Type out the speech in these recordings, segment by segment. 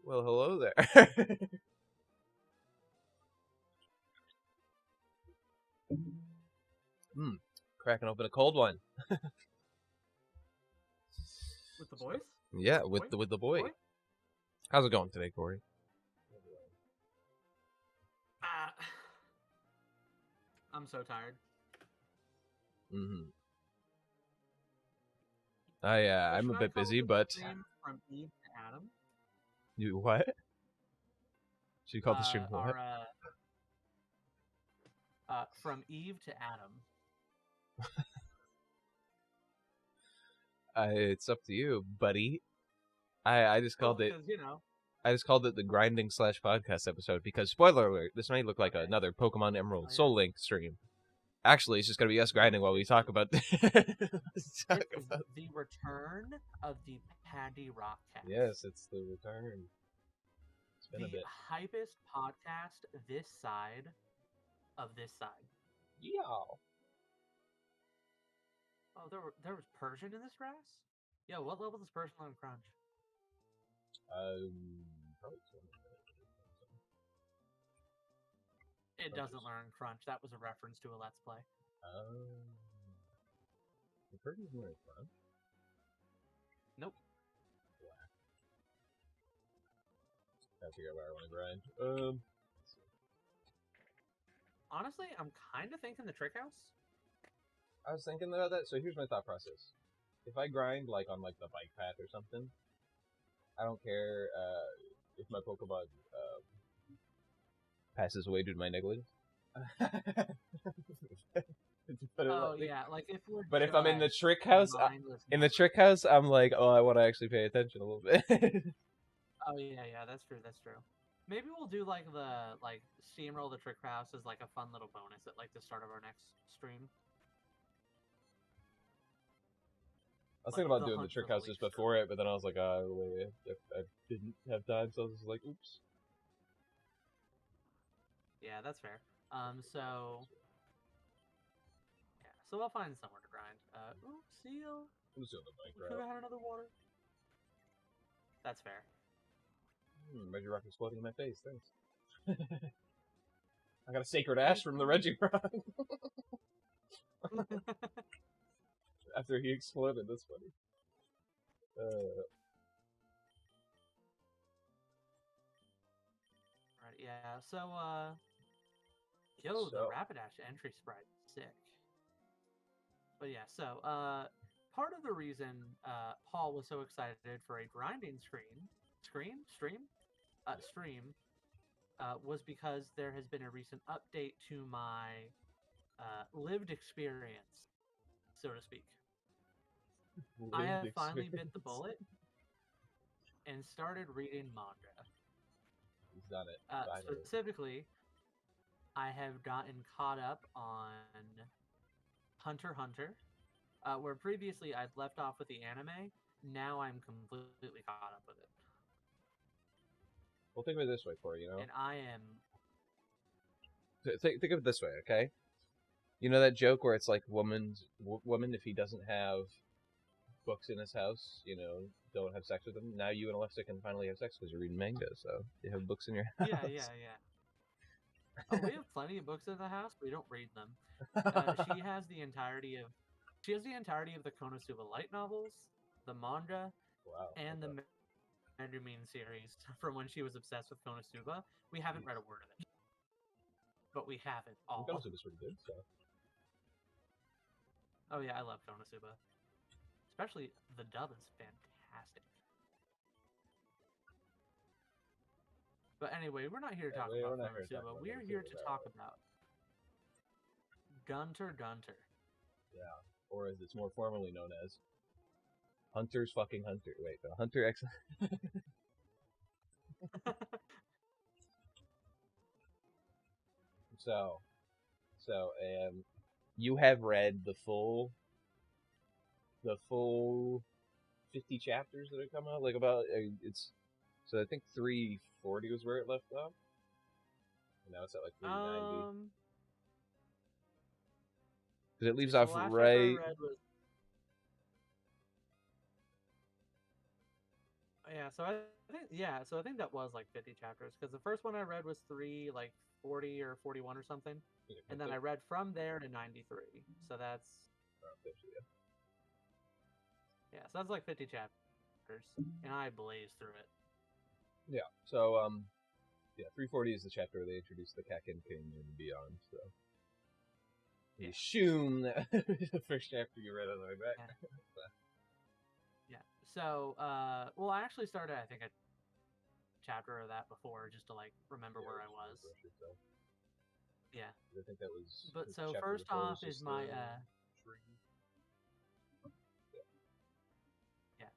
Well, hello there. Cracking open a cold one. With the boys? Yeah, with the boy. Boy? How's it going today, Corey? I'm so tired. Mm-hmm. I'm a bit busy, but From Eve to Adam. You what? Should you call the stream what? From Eve to Adam. It's up to you, buddy. I just called it. You know. I just called it the grinding / podcast episode because spoiler alert, this may look like another Pokemon Emerald Soul Link stream. Actually, it's just gonna be us grinding while we talk about. The return of the Paddy Rock Cast. Yes, it's the return. It's been a bit. The hypest podcast this side of this side. Yeah. Oh, there was Persian in this grass? Yo, what level does Persian learn Crunch? Probably 20. It doesn't learn Crunch. That was a reference to a Let's Play. The Persian's learn Crunch? Nope. Yeah. Gotta figure out where I want to grind. Honestly, I'm kind of thinking the Trick House. I was thinking about that. So here's my thought process. If I grind like on like the bike path or something, I don't care if my Pokemon passes away due to my negligence. Yeah, like if we're. But if I'm in the Trick House, I'm like, oh, I want to actually pay attention a little bit. Oh yeah, that's true. Maybe we'll do like the steamroll the Trick House as like a fun little bonus at like the start of our next stream. I was thinking about doing the Trick House just before it, but then I was like, wait, I didn't have time, so I was just like, oops. Yeah, that's fair. So we'll find somewhere to grind. Seal. Who's on the bike route? Could have had another water. That's fair. Regirock exploding in my face, thanks. I got a Sacred Ash from the Regirock. After he exploded, that's funny. Right, yeah, so, the Rapidash entry sprite, sick. But yeah, so, part of the reason, Paul was so excited for a grinding stream, was because there has been a recent update to my, lived experience, so to speak. I have finally bit the bullet and started reading manga. He's done it. Specifically, I have gotten caught up on Hunter x Hunter, where previously I'd left off with the anime. Now I'm completely caught up with it. Well, think of it this way, Cory, you know? And I am... Think of it this way, okay? You know that joke where it's like, woman, if he doesn't have books in his house, don't have sex with him. Now you and Alexa can finally have sex because you're reading manga, so you have books in your house. Yeah. Oh, we have plenty of books in the house, but we don't read them. She has the entirety of the Konosuba light novels, the manga, and the Megumin series from when she was obsessed with Konosuba. We haven't read a word of it, but we have it all. Konosuba's pretty good, so. Oh yeah, I love Konosuba. Especially the dub is fantastic. But anyway, we're not here to talk about Konosuba. We're here to talk about Gunter. Yeah, or as it's more formally known as Hunter's fucking Hunter. Wait, no, Hunter X. So, you have read the full 50 chapters that have come out, like about so I think 340 was where it left off, and now it's at like 390. Because it leaves off right. Yeah, so I think that was like 50 chapters because the first one I read was 340 or 41 or something, Yeah, and then I read from there to 93. So that's around 50, yeah. so that's like 50 chapters, and I blazed through it. Yeah. So 340 is the chapter where they introduce the Kakin King and beyond. So you assume that the first chapter you read on the way back. Yeah. So, well, I actually started, I think, a chapter of that before just to like remember where I was. Yeah. I think that was. But The so chapter first before off was is just my tree. yeah.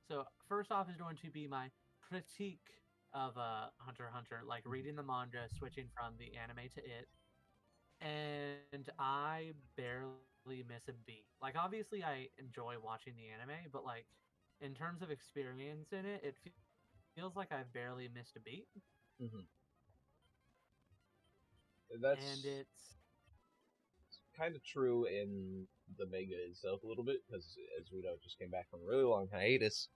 So first off is going to be my critique of Hunter x Hunter, like reading the manga, switching from the anime to it, and I barely miss a beat. Like obviously I enjoy watching the anime, but like in terms of experience in it, it feels like I've barely missed a beat. Mm-hmm. And That's it's kind of true in the manga itself a little bit because, as we know, it just came back from a really long hiatus.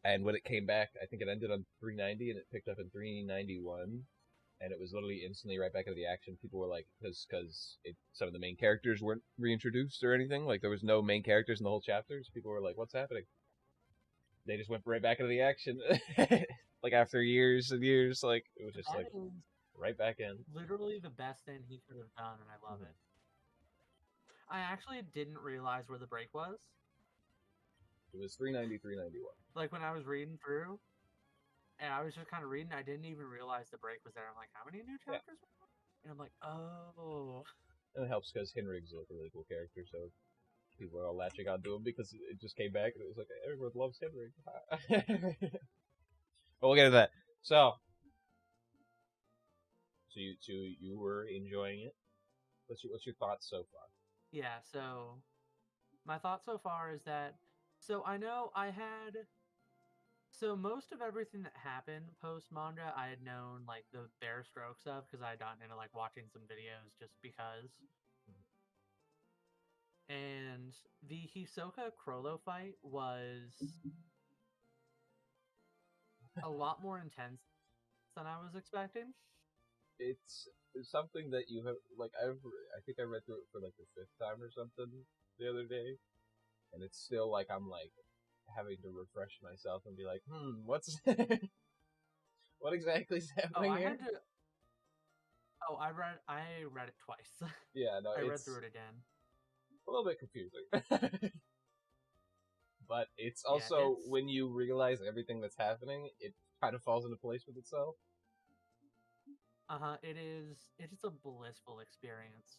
And when it came back, I think it ended on 390 and it picked up in 391, and it was literally instantly right back into the action. People were like, because some of the main characters weren't reintroduced or anything. Like there was no main characters in the whole chapters. People were like, "What's happening?" They just went right back into the action. Like after years and years, like it was just that like is right back in. literally the best thing he could have done, and I love it. I actually didn't realize where the break was. It was 390, 391. Like when I was reading through, and I was just kind of reading, I didn't even realize the break was there. I'm like, how many new Yeah. chapters? And I'm like, oh. And it helps because Henrig's like a really cool character, so people are all latching onto him because it just came back and it was like everyone loves Henry. But we'll get to that. So you were enjoying it. What's your thoughts so far? Yeah, so my thought so far is that, so I know I had, so most of everything that happened post manga, I had known like the bare strokes of because I had gotten into like watching some videos just because. And the Hisoka Crollo fight was a lot more intense than I was expecting. It's something that you have like I think I read through it for like the 5th time or something the other day, and it's still like I'm like having to refresh myself and be like, what's what exactly is happening here? I read it twice. Yeah, no, I read it's through it again. a little bit confusing. But it's Yeah, also when you realize everything that's happening, it kind of falls into place with itself. it is a blissful experience.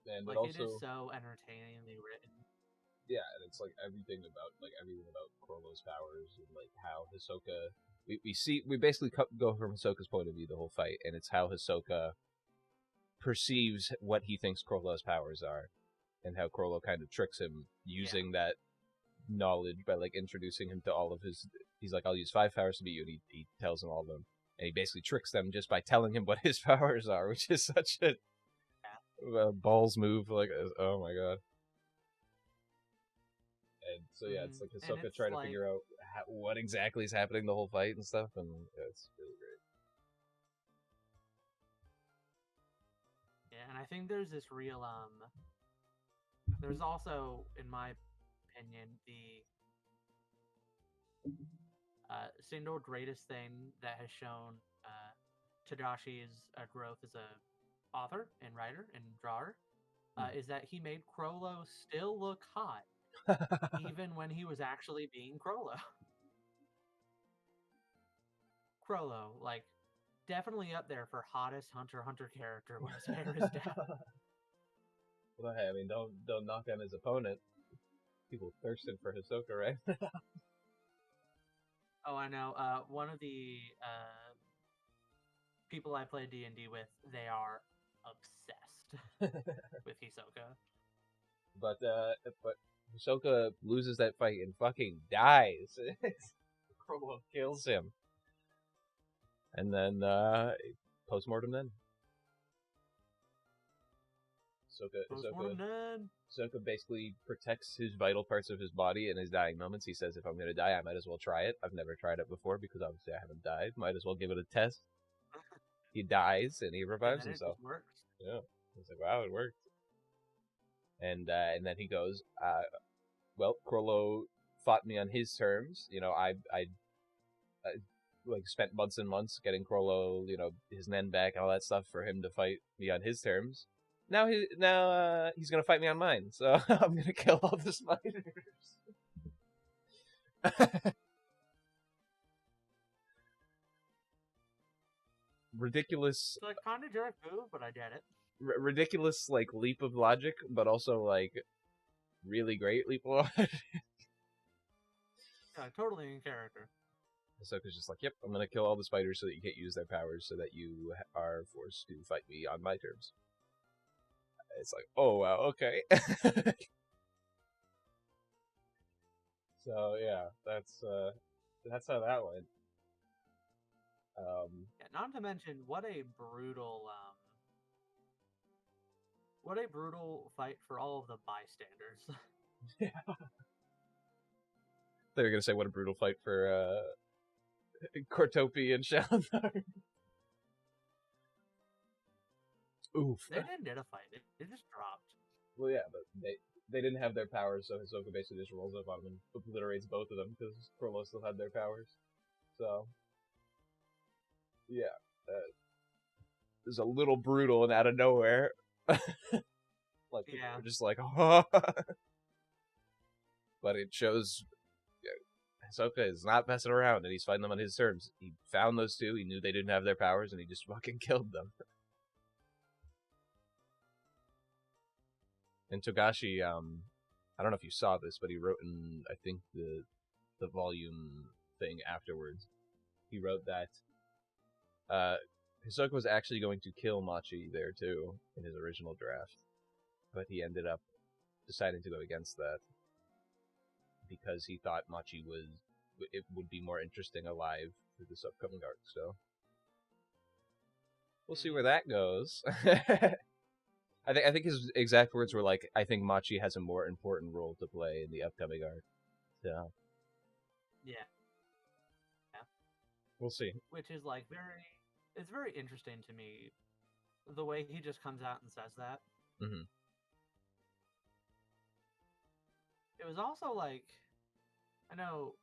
And Like it it is also so entertainingly written. yeah, and it's like everything about Chrollo's powers and like how Hisoka. We basically go from Hisoka's point of view the whole fight, and it's how Hisoka perceives what he thinks Chrollo's powers are, and how Chrollo kind of tricks him using that knowledge by like introducing him to all of his. He's like, "I'll use 5 powers to beat you," and he tells him all of them, and he basically tricks them just by telling him what his powers are, which is such a balls move. Like, oh my god. And so yeah, it's like Hisoka trying to figure out what exactly is happening the whole fight and stuff, and yeah, it's really great. Yeah, and I think there's this real there's also, in my opinion, the single greatest thing that has shown Tadashi's growth as a author and writer and drawer is that he made Chrollo still look hot even when he was actually being Chrollo. Chrollo, like, definitely up there for hottest Hunter x Hunter character when his hair is down. Well, hey, I mean, don't knock on his opponent. People thirsting for Hisoka, right? Oh, I know. One of the people I play D&D with, they are obsessed with Hisoka. But Hisoka loses that fight and fucking dies. Chrollo kills him, and then postmortem then. Ahsoka basically protects his vital parts of his body in his dying moments. He says, if I'm going to die, I might as well try it. I've never tried it before because obviously I haven't died. Might as well give it a test. He dies and he revives himself. It works. Yeah. He's like, wow, it worked. And then he goes, well, Krollo fought me on his terms. You know, I like spent months and months getting Krollo, you know, his Nen back and all that stuff for him to fight me on his terms. Now he's gonna fight me on mine, so I'm gonna kill all the spiders. Ridiculous. It's like kind of jerk move, but I get it. Ridiculous, like leap of logic, but also like really great leap of logic. Yeah, totally in character. Ahsoka's just like, yep, I'm gonna kill all the spiders so that you can't use their powers, so that you are forced to fight me on my terms. It's like, oh wow, okay. So yeah, that's how that went. Yeah, not to mention what a brutal fight for all of the bystanders. Yeah. They were gonna say what a brutal fight for Cortopi and Shalindar. Oof. They didn't get a fight. It just dropped. Well, yeah, but they didn't have their powers, so Ahsoka basically just rolls up on them and obliterates both of them because Krollo still had their powers. So, yeah, it was a little brutal and out of nowhere. Like, people were just like, oh. But it shows Ahsoka is not messing around, and he's fighting them on his terms. He found those two, he knew they didn't have their powers, and he just fucking killed them. And Togashi, I don't know if you saw this, but he wrote in, I think, the volume thing afterwards. He wrote that Ahsoka was actually going to kill Machi there, too, in his original draft. But he ended up deciding to go against that. Because he thought Machi would be more interesting alive for this upcoming arc, so we'll see where that goes. I think his exact words were like, "I think Machi has a more important role to play in the upcoming arc." So yeah, we'll see. Which is like it's very interesting to me, the way he just comes out and says that. Mm-hmm. It was also like, I know,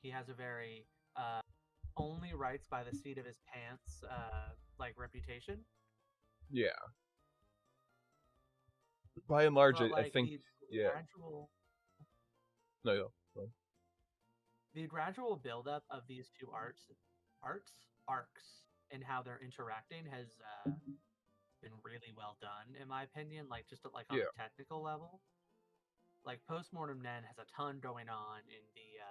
he has a very only writes by the seat of his pants like reputation. Yeah. By and large, like, I think, yeah. No. The gradual buildup of these two arcs, and how they're interacting has been really well done, in my opinion. Like, just like on a technical level. Like, Postmortem Nen has a ton going on in the...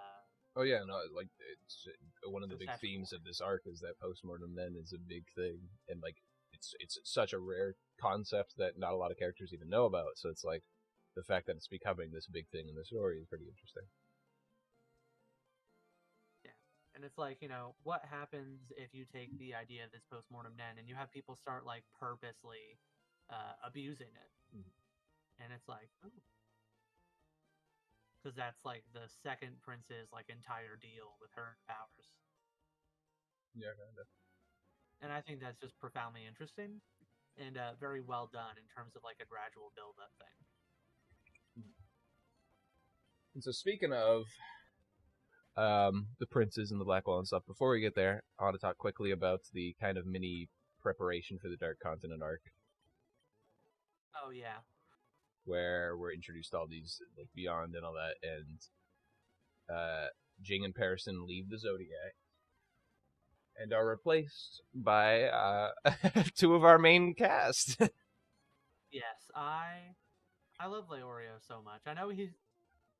Oh yeah, no, like, it's one of the big themes of this arc is that Postmortem Nen is a big thing, and like, it's such a rare concept that not a lot of characters even know about, so it's like, the fact that it's becoming this big thing in the story is pretty interesting. Yeah, and it's like, what happens if you take the idea of this Postmortem Nen and you have people start, like, purposely abusing it? Mm-hmm. And it's like, oh. Because that's, like, the second prince's, like, entire deal with her powers. Yeah, kind of. And I think that's just profoundly interesting and very well done in terms of, like, a gradual build-up thing. And so speaking of the princes and the Blackwall and stuff, before we get there, I want to talk quickly about the kind of mini preparation for the Dark Continent arc. Oh, yeah. Where we're introduced to all these, like, Beyond and all that, and Jing and Parison leave the Zodiac and are replaced by two of our main cast. Yes, I love Leorio so much. I know he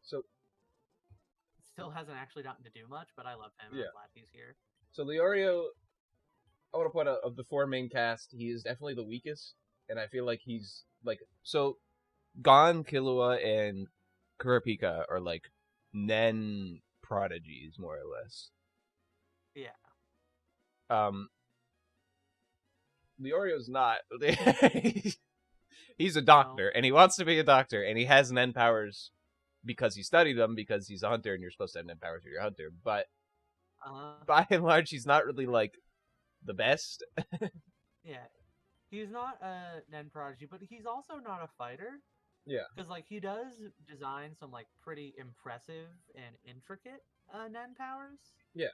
still hasn't actually gotten to do much, but I love him. Yeah. I'm glad he's here. So Leorio, I want to point out, of the four main cast, he is definitely the weakest, and I feel like he's, like, so Gon, Killua, and Kurapika are, like, Nen prodigies, more or less. Yeah. Leorio's not. He's a doctor, and he wants to be a doctor, and he has Nen powers because he studied them, because he's a hunter, and you're supposed to have Nen powers if you're a hunter. But by and large, he's not really, like, the best. Yeah. He's not a Nen prodigy, but he's also not a fighter. Yeah. Because, like, he does design some, like, pretty impressive and intricate Nen powers. Yeah.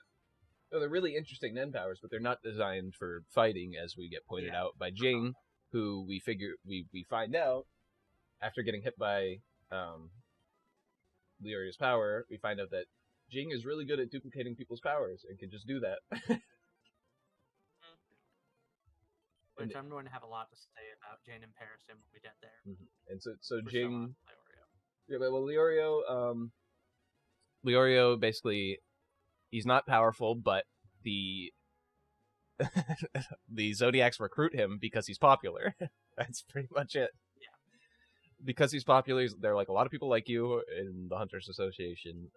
So they're really interesting Nen powers, but they're not designed for fighting, as we get pointed out by Jing, who we find out after getting hit by Leoria's power. We find out that Jing is really good at duplicating people's powers and can just do that. Which I'm going to have a lot to say about Jane and Paris when we get there. And so Jing, yeah, well, Leorio basically, he's not powerful, but the the Zodiacs recruit him because he's popular. That's pretty much it. Yeah. Because he's popular, they're like, a lot of people like you in the Hunters Association.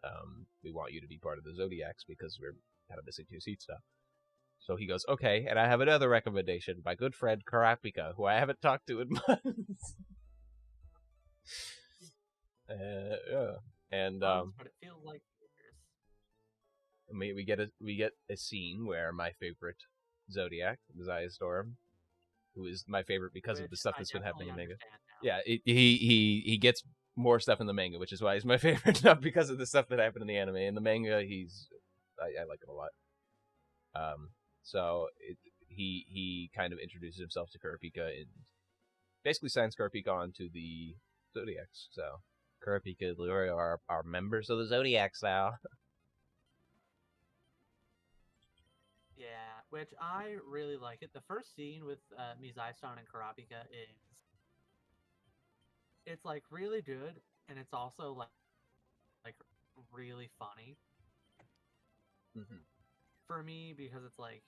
We want you to be part of the Zodiacs because we're kind of missing 2 seats now. So he goes, okay, and I have another recommendation. My good friend Karapika, who I haven't talked to in months. Yeah. And but it feels like we get a scene where my favorite Zodiac, Zaya Storm, who is my favorite because of the stuff that's been happening in manga. Yeah, he gets more stuff in the manga, which is why he's my favorite, not because of the stuff that happened in the anime. In the manga, I like him a lot. So he kind of introduces himself to Kurapika and basically signs Kurapika onto the Zodiacs. So Kurapika and Leorio are members of the Zodiacs now. Yeah, which I really like it. The first scene with Mizai-san and Kurapika it's like really good, and it's also like really funny. For me, because it's like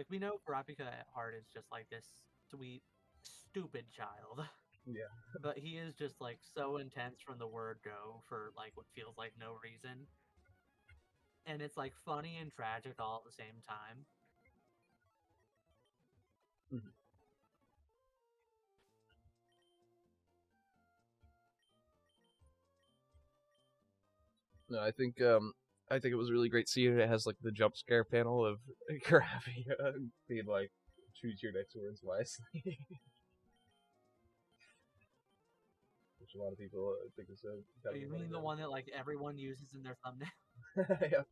we know Kurapika at heart is just like this sweet, stupid child. Yeah. But he is just like so intense from the word go for like what feels like no reason. And it's like funny and tragic all at the same time. No, I think it was a really great scene. It has like the jump scare panel of Kurapika being like, choose your next words wisely. Which a lot of people think is so. You mean the one that like everyone uses in their thumbnail? Yeah.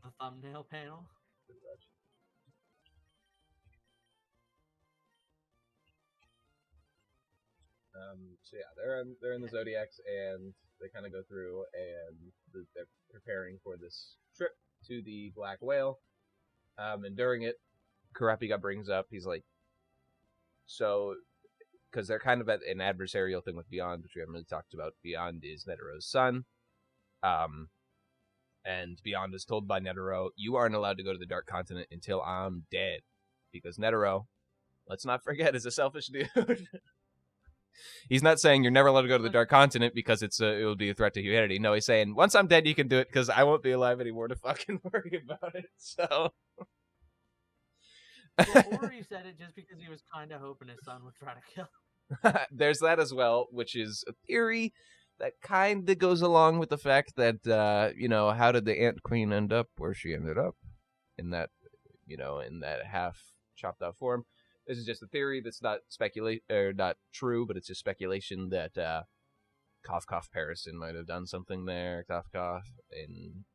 The thumbnail panel? Pretty much. So yeah, they're in the Zodiacs, and they kind of go through, and they're preparing for this trip to the Black Whale. And during it, Kurapika brings up, he's like, so, because they're kind of at an adversarial thing with Beyond, which we haven't really talked about. Beyond is Netero's son. And Beyond is told by Netero, you aren't allowed to go to the Dark Continent until I'm dead. Because Netero, let's not forget, is a selfish dude. He's not saying you're never allowed to go to the Dark Continent because it will be a threat to humanity. No, he's saying, once I'm dead, you can do it because I won't be alive anymore to fucking worry about it. So... Or he said it just because he was kind of hoping his son would try to kill him. There's that as well, which is a theory that kind of goes along with the fact that, how did the Ant Queen end up where she ended up? In that, in that half chopped off form. This is just a theory that's not not true, but it's just speculation that Cough Cough Parison might have done something there, Cough Cough, and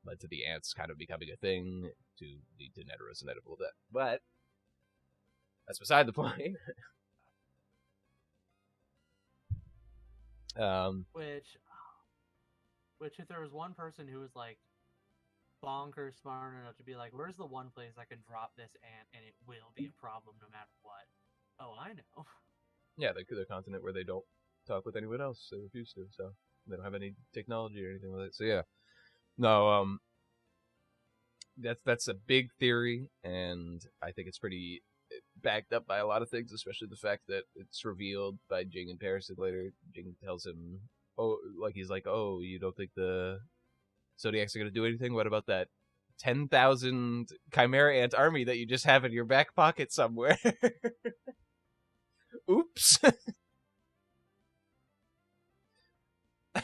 led to the ants kind of becoming a thing to lead to Netero's inevitable death. But that's beside the point. Which if there was one person who was like bonkers smart enough to be like, where's the one place I can drop this ant and it will be a problem no matter what? Oh, I know. Yeah, the continent where they don't talk with anyone else. They refuse to, so they don't have any technology or anything like that. So yeah, no, that's a big theory, and I think it's pretty backed up by a lot of things, especially the fact that it's revealed by Jing and Paris later. Jing tells him, he's like, oh, you don't think the Zodiacs are going to do anything? What about that 10,000 Chimera Ant army that you just have in your back pocket somewhere? oops.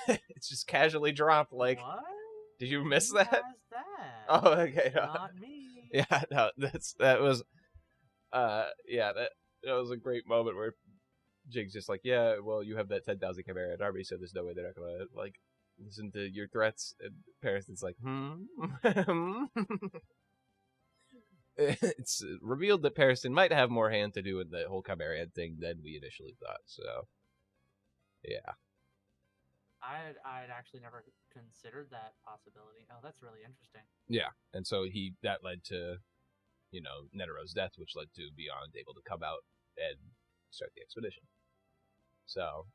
It's just casually dropped. Like, what? Did you miss Who that? has that? Oh, okay. Not me. Yeah, no, that was yeah, that was a great moment where Jig's just like, yeah, well, you have that 10,000 Chimera at Army, so there's no way they're not gonna like listen to your threats. And Pariston's like, It's revealed that Pariston might have more hand to do with the whole Chimera head thing than we initially thought. So, yeah. I'd actually never considered that possibility. Oh, that's really interesting. Yeah, and so that led to, Netero's death, which led to Beyond able to come out and start the expedition. So,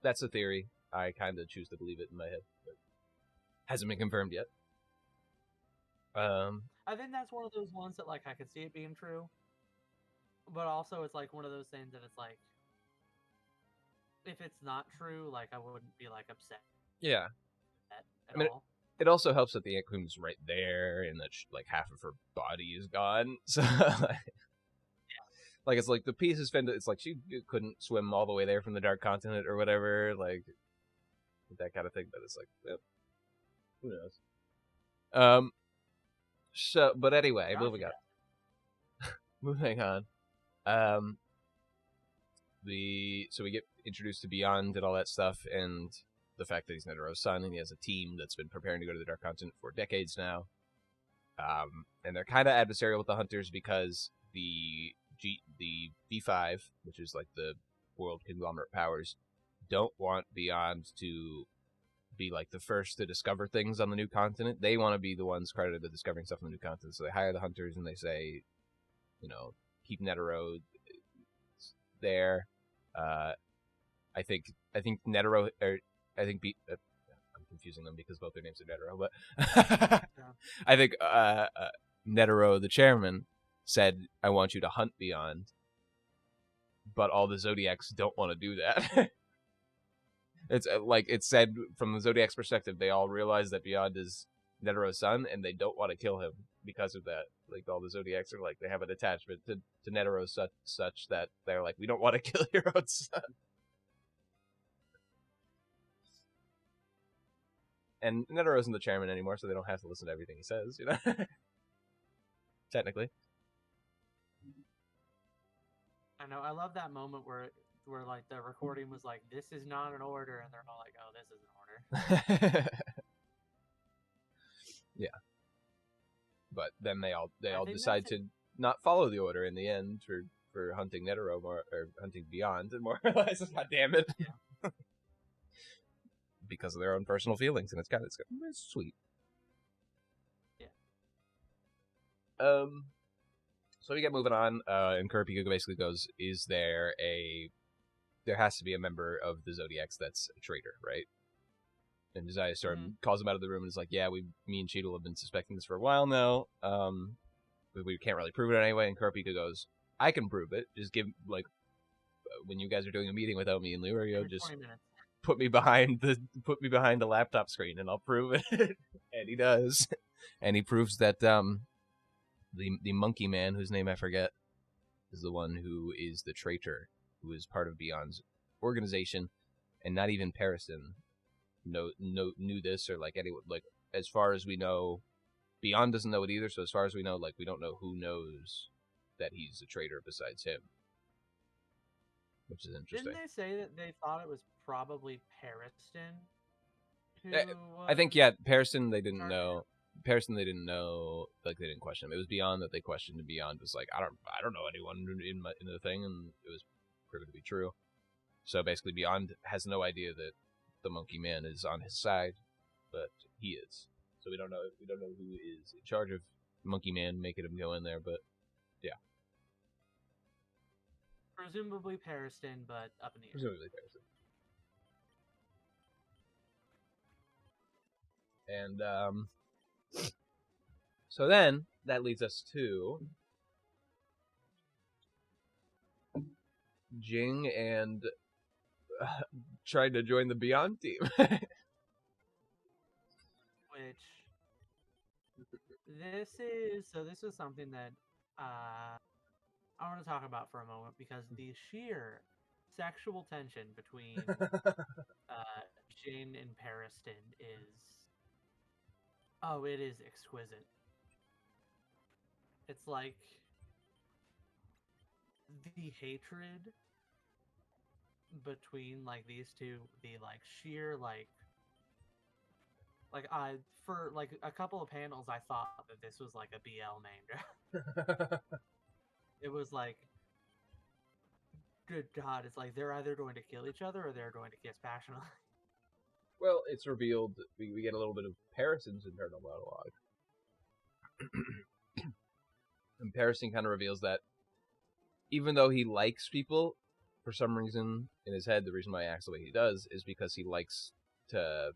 that's a theory. I kind of choose to believe it in my head, but hasn't been confirmed yet. I think that's one of those ones that, like, I could see it being true, but also it's like one of those things that it's like, if it's not true, like, I wouldn't be like upset. Yeah. At all. It also helps that the Ant Queen's right there, and that half of her body is gone. So, like, it's like the piece is fended. It's like she couldn't swim all the way there from the Dark Continent or whatever, like that kind of thing. But it's like, who knows? So, but anyway, moving on. So we get introduced to Beyond and all that stuff, and the fact that he's Netero's son, and he has a team that's been preparing to go to the Dark Continent for decades now. And they're kind of adversarial with the Hunters because the V5, which is like the world conglomerate powers, don't want Beyond to be like the first to discover things on the new continent. They want to be the ones credited with discovering stuff on the new continent. So they hire the Hunters and they say, keep Netero there. I think Netero, or I think I'm confusing them because both their names are Netero, but yeah. I think Netero, the chairman, said, "I want you to hunt Beyond," but all the Zodiacs don't want to do that. It's like it's said from the Zodiac's perspective, they all realize that Beyond is Netero's son, and they don't want to kill him because of that. Like, all the Zodiacs are like, they have an attachment to Netero such that they're like, we don't want to kill your own son. And Netero isn't the chairman anymore, so they don't have to listen to everything he says, Technically. I know. I love that moment where like the recording was like, "This is not an order," and they're all like, "Oh, this is an order." Yeah. But then they all decide to not follow the order in the end for hunting Netero or hunting Beyond, and more or less, God damn it. Yeah. Because of their own personal feelings, and it's sweet. Yeah. So we get moving on, and Kurapika basically goes, there has to be a member of the Zodiacs that's a traitor, right? And Josiah Storm calls him out of the room and is like, yeah, me and Cheadle have been suspecting this for a while now, but we can't really prove it anyway. And Kurapika goes, I can prove it. Just give, like, when you guys are doing a meeting without me and Lirio, just put me behind the laptop screen and I'll prove it. And he does. And he proves that the monkey man, whose name I forget, is the one who is the traitor, who is part of Beyond's organization, and not even Pariston knew this, or like anyone, like, as far as we know, Beyond doesn't know it either. So as far as we know, like, we don't know who knows that he's a traitor besides him, which is interesting. Didn't they say that they thought it was probably Pariston? I think, yeah, Pariston they didn't know. Pariston they didn't know, like, they didn't question him. It was Beyond that they questioned, and Beyond was like, I don't know anyone in the thing, and it was proven to be true. So basically, Beyond has no idea that the Monkey Man is on his side, but he is. So we don't know who is in charge of Monkey Man making him go in there, but yeah. Presumably Pariston, but up in the air. Presumably Pariston. And so then that leads us to Jing and trying to join the Beyond team. Which this was something that I want to talk about for a moment because the sheer sexual tension between Jing and Pariston it is exquisite. It's like the hatred between like these two, the like sheer like I for like a couple of panels I thought that this was like a BL manga. It was like, good God, it's like they're either going to kill each other or they're going to kiss passionately. Well, it's revealed we get a little bit of Parison's internal monologue. And Parison kind of reveals that even though he likes people, for some reason in his head, the reason why he acts the way he does is because he likes to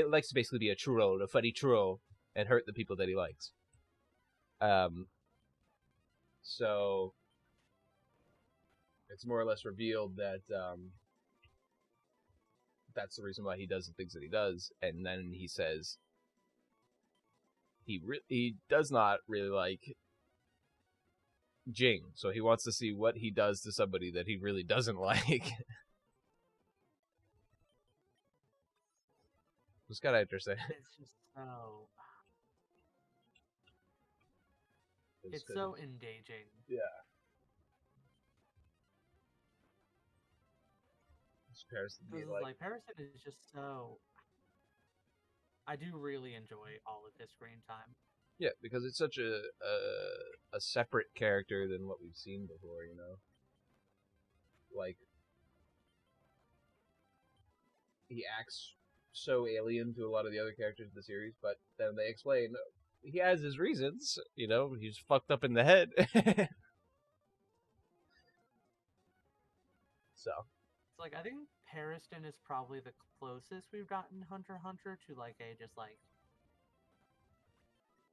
likes to basically be a troll, a funny troll, and hurt the people that he likes. So it's more or less revealed that that's the reason why he does the things that he does, and then he says he does not really like Jing, so he wants to see what he does to somebody that he really doesn't like. It's kind of interesting. It's just so. It's so engaging. Yeah. Like Parasite is just so. I do really enjoy all of his screen time. Yeah, because it's such a separate character than what we've seen before, you know? Like, he acts so alien to a lot of the other characters in the series, but then they explain he has his reasons, you know, he's fucked up in the head. So. It's like, I think Pariston is probably the closest we've gotten Hunter x Hunter to like a just like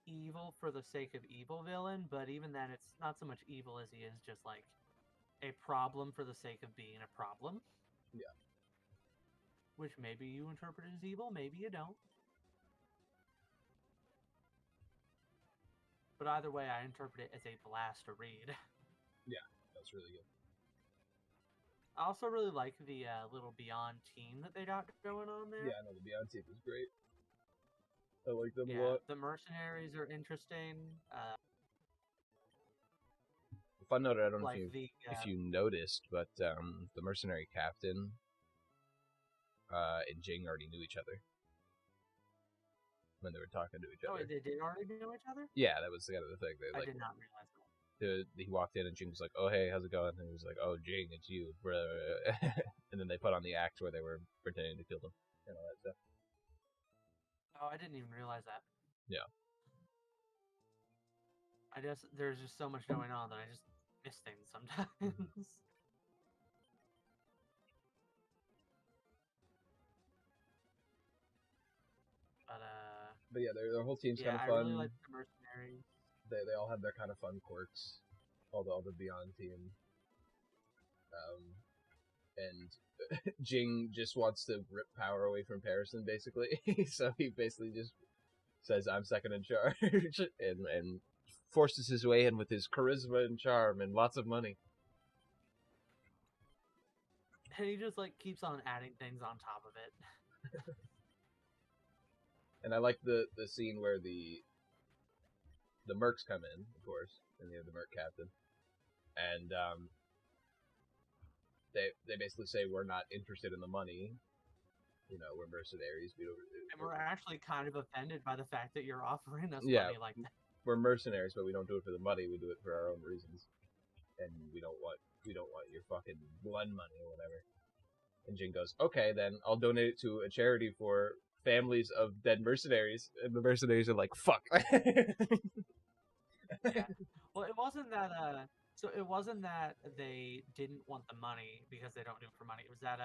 evil for the sake of evil villain, but even then it's not so much evil as he is just like a problem for the sake of being a problem. Yeah. Which maybe you interpret as evil, maybe you don't. But either way, I interpret it as a blast to read. Yeah, that's really good. I also really like the little Beyond team that they got going on there. Yeah, no, the Beyond team is great. I like them a lot. The mercenaries are interesting. Fun note, I don't know if you noticed, but the mercenary captain and Jing already knew each other when they were talking to each other. Oh, they did already know each other? Yeah, that was kind of the thing. I did not realize that. He walked in and Jing was like, "Oh hey, how's it going?" And he was like, "Oh Jing, it's you, bro." And then they put on the act where they were pretending to kill them and all that stuff. Oh, I didn't even realize that. Yeah. There's just so much going on that I just miss things sometimes. But yeah, their whole team's kind of fun. I really like the mercenaries. They all have their kind of fun quirks. All the Beyond team. And Jing just wants to rip power away from Parison, basically. So he basically just says, "I'm second in charge," and forces his way in with his charisma and charm and lots of money. And he just like keeps on adding things on top of it. And I like the scene where the mercs come in, of course, and they have the merc captain, and they basically say, "We're not interested in the money. You know, we're mercenaries. We're actually kind of offended by the fact that you're offering us money like that. We're mercenaries, but we don't do it for the money. We do it for our own reasons, and we don't want your fucking blood money or whatever." And Jin goes, "Okay, then I'll donate it to a charity for families of dead mercenaries." And the mercenaries are like, "Fuck." Yeah. Well, it wasn't that. So it wasn't that they didn't want the money because they don't do it for money. It was that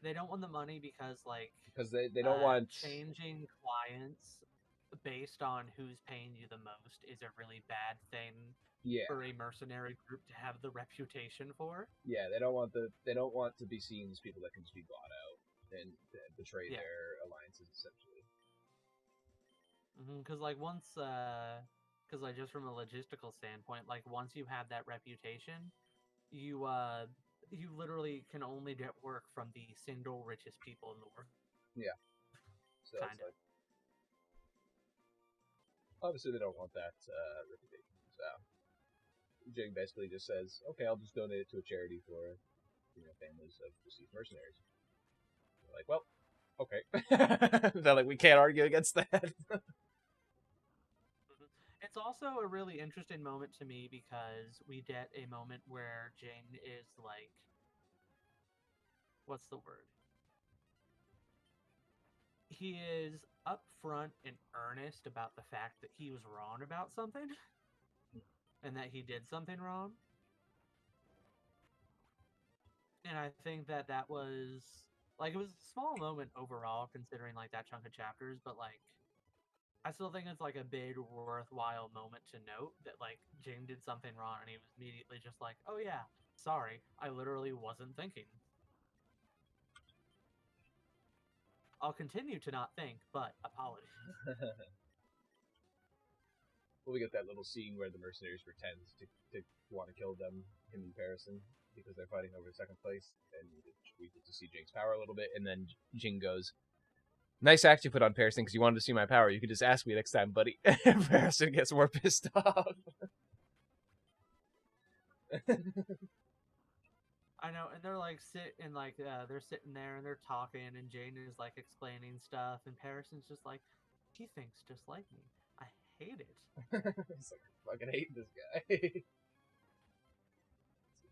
they don't want the money because they don't want changing clients based on who's paying you the most is a really bad thing. Yeah. For a mercenary group to have the reputation for. Yeah, they don't want to be seen as people that can just be bought out and betray their alliances, essentially. Because like once because like just from a logistical standpoint, like once you have that reputation, you you literally can only get work from the single richest people in the world. Yeah. So kind it's like, obviously they don't want that reputation. So Jing basically just says, "Okay, I'll just donate it to a charity for families of deceased mercenaries." They're like, well, okay. They're like, we can't argue against that. It's also a really interesting moment to me because we get a moment where Jing is like, what's the word? He is upfront and earnest about the fact that he was wrong about something and that he did something wrong. And I think that that was like it was a small moment overall considering like that chunk of chapters, but like I still think it's like a big worthwhile moment to note that like Jing did something wrong and he was immediately just like, "Oh yeah, sorry, I literally wasn't thinking. I'll continue to not think, but apologies." Well, we get that little scene where the mercenaries pretend to want to kill them, him and Parison, because they're fighting over second place, and we get to see Jing's power a little bit, and then Jing goes, "Nice act you put on Parison because you wanted to see my power. You could just ask me next time, buddy." And Parison gets more pissed off. I know, and they're like they're sitting there and they're talking, and Jane is like explaining stuff, and Parison's just like, he thinks just like me. I hate it. It's like, I fucking hate this guy. It's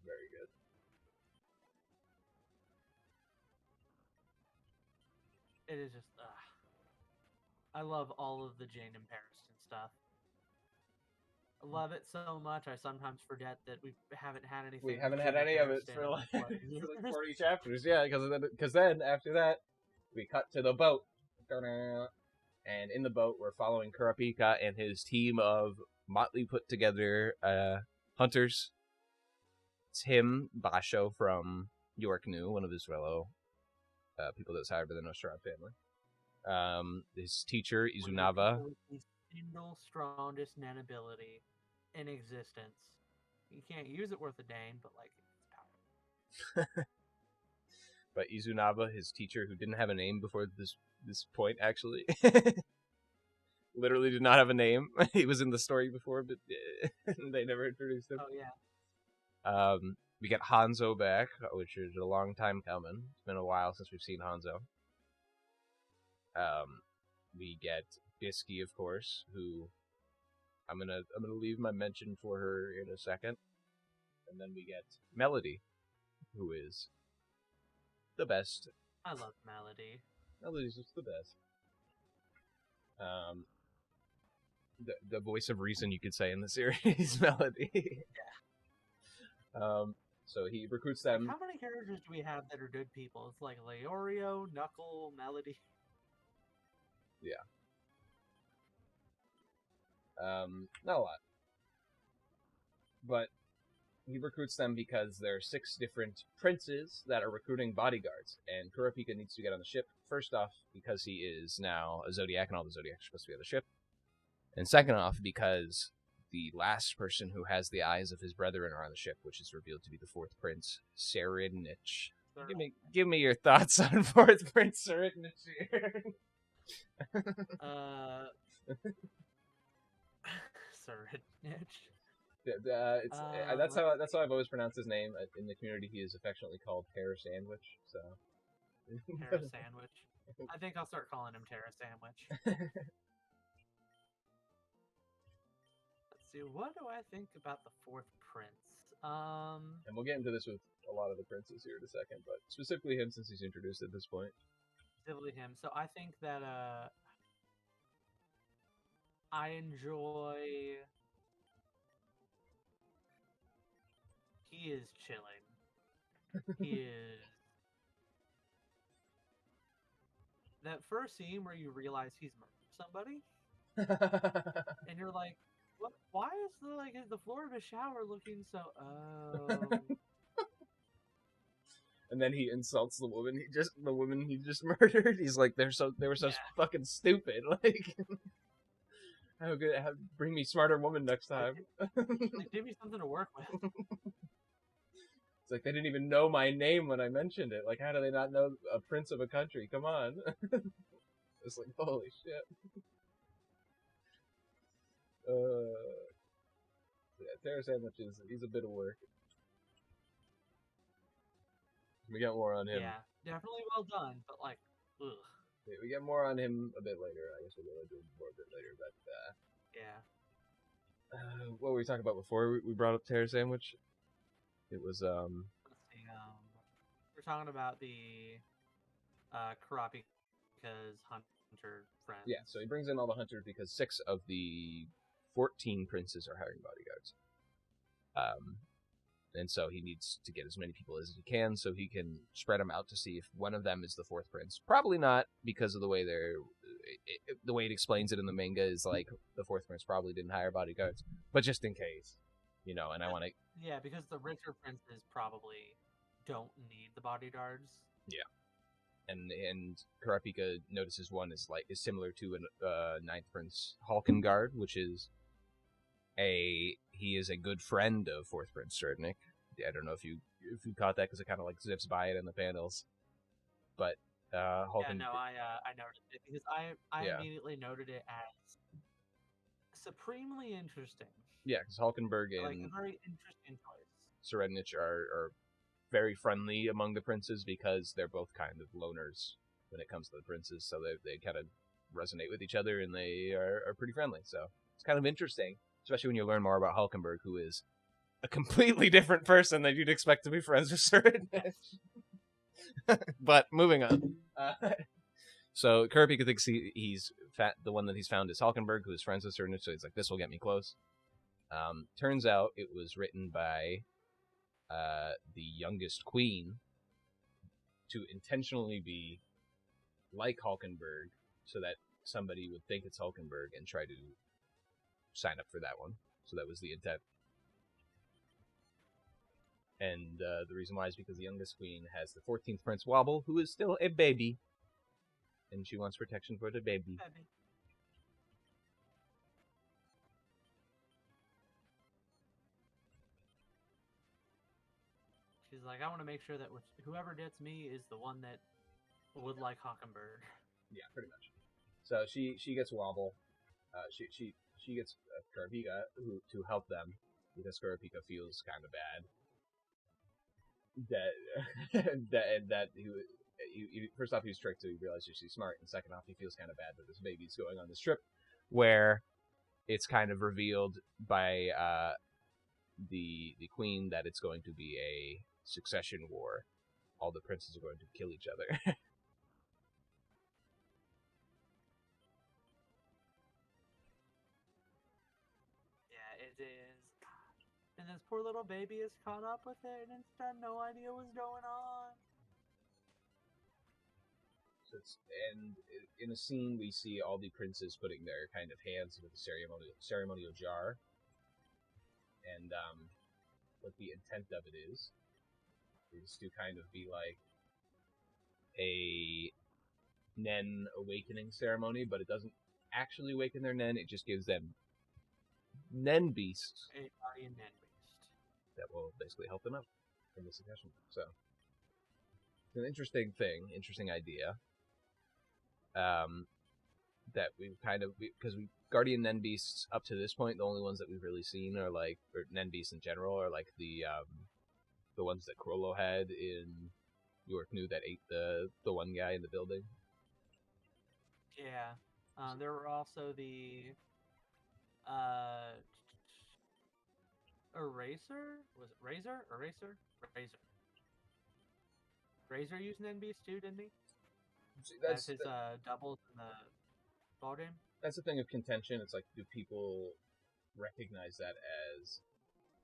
very good. It is just, I love all of the Jane and Parison stuff. I love it so much. I sometimes forget that we haven't had anything. We haven't had any of it for like, for like 40 chapters. Yeah, because then after that, we cut to the boat. And in the boat, we're following Kurapika and his team of motley put together hunters. It's him, Basho from York New, one of his fellow people that's hired by the Nostrad family. His teacher, Izunaba. The single strongest nen ability in existence. You can't use it worth a dang, but like it's powerful. But Izunaba, his teacher, who didn't have a name before this point, actually. Literally did not have a name. He was in the story before, but they never introduced him. Oh, yeah. We get Hanzo back, which is a long time coming. It's been a while since we've seen Hanzo. We get Bisky, of course, who I'm gonna leave my mention for her in a second. And then we get Melody, who is the best. I love Melody. Melody's just the best. The voice of reason, you could say, in the series, Melody. Yeah. So he recruits them. How many characters do we have that are good people? It's like Leorio, Knuckle, Melody. Yeah. Not a lot. But he recruits them because there are 6 different princes that are recruiting bodyguards, and Kurapika needs to get on the ship. First off, because he is now a Zodiac, and all the Zodiacs are supposed to be on the ship. And second off, because the last person who has the eyes of his brethren are on the ship, which is revealed to be the 4th prince, Serenich. Give me your thoughts on 4th Prince Serenich here. Serenich. Yeah, that's how I've always pronounced his name. In the community, he is affectionately called Terra Sandwich. So Terra Sandwich. I think I'll start calling him Terra Sandwich. Let's see. What do I think about the 4th Prince? And we'll get into this with a lot of the princes here in a second, but specifically him since he's introduced at this point. Specifically him. So I think that I enjoy. He is chilling. He is. That first scene where you realize he's murdered somebody, and you're like, "What? Why is the floor of his shower looking so?" And then he insults the woman he just murdered. He's like, they were so fucking stupid. Like, Bring me smarter woman next time. Like, give me something to work with. It's like they didn't even know my name when I mentioned it. Like, how do they not know a prince of a country? Come on. It's like, holy shit. Yeah, Terror Sandwich he's a bit of work. We got more on him. Yeah, definitely well done, but like, ugh. Yeah, we get more on him a bit later. I guess we'll go into more a bit later, but yeah. What were we talking about before we brought up Terror Sandwich? It was Let's see. We're talking about the Kurapika's hunter friends. Yeah, so he brings in all the hunters because 6 of the 14 princes are hiring bodyguards. And so he needs to get as many people as he can so he can spread them out to see if one of them is the 4th prince. Probably not, because of the way the way it explains it in the manga is like the 4th prince probably didn't hire bodyguards, but just in case, and I want to. Yeah, because the richer princes probably don't need the bodyguards. Yeah, and Kurapika notices one is similar to a 9th prince Halkengard, which is he is a good friend of 4th Prince Serdnik. I don't know if you caught that because it kind of like zips by it in the panels, but Halken. Yeah, no, I noticed it because I immediately noted it as supremely interesting. Yeah, because Halkenberg and like a very interesting choice. Serednich are very friendly among the princes because they're both kind of loners when it comes to the princes, so they kind of resonate with each other and they are pretty friendly. So it's kind of interesting, especially when you learn more about Halkenberg, who is a completely different person than you'd expect to be friends with Serednich. But moving on. So Kurapika thinks he's the one that he's found is Halkenberg, who is friends with Serednich, so he's like, this will get me close. Turns out it was written by the youngest queen to intentionally be like Halkenberg so that somebody would think it's Halkenberg and try to sign up for that one. So that was the intent. And the reason why is because the youngest queen has the 14th Prince Wobble, who is still a baby. And she wants protection for the baby. She's like, I want to make sure that whoever gets me is the one that would like Hockenberg. Yeah, pretty much. So she gets Wobble. She gets Kurapika to help them because Kurapika feels kind of bad that he first off he's tricked, so he realizes she's smart, and second off he feels kind of bad that this baby's going on this trip where it's kind of revealed by the queen that it's going to be a succession war. All the princes are going to kill each other. Yeah, it is. And this poor little baby is caught up with it and it's got no idea what's going on. And in a scene, we see all the princes putting their kind of hands into the ceremonial jar. And what the intent of it is to kind of be like a Nen awakening ceremony, but it doesn't actually awaken their Nen, it just gives them Nen beasts. A guardian Nen beast. That will basically help them out in the succession. So, it's an interesting thing, interesting idea. That we've kind of, because Guardian Nen beasts up to this point, the only ones that we've really seen are like, or Nen beasts in general, are like the ones that Crollo had in York New that ate the one guy in the building. Yeah. There were also the Eraser? Was it Razor? Eraser? Razor. Razor used Nen beast too, didn't he? That's his doubles in the ball game. That's the thing of contention. It's like, do people recognize that as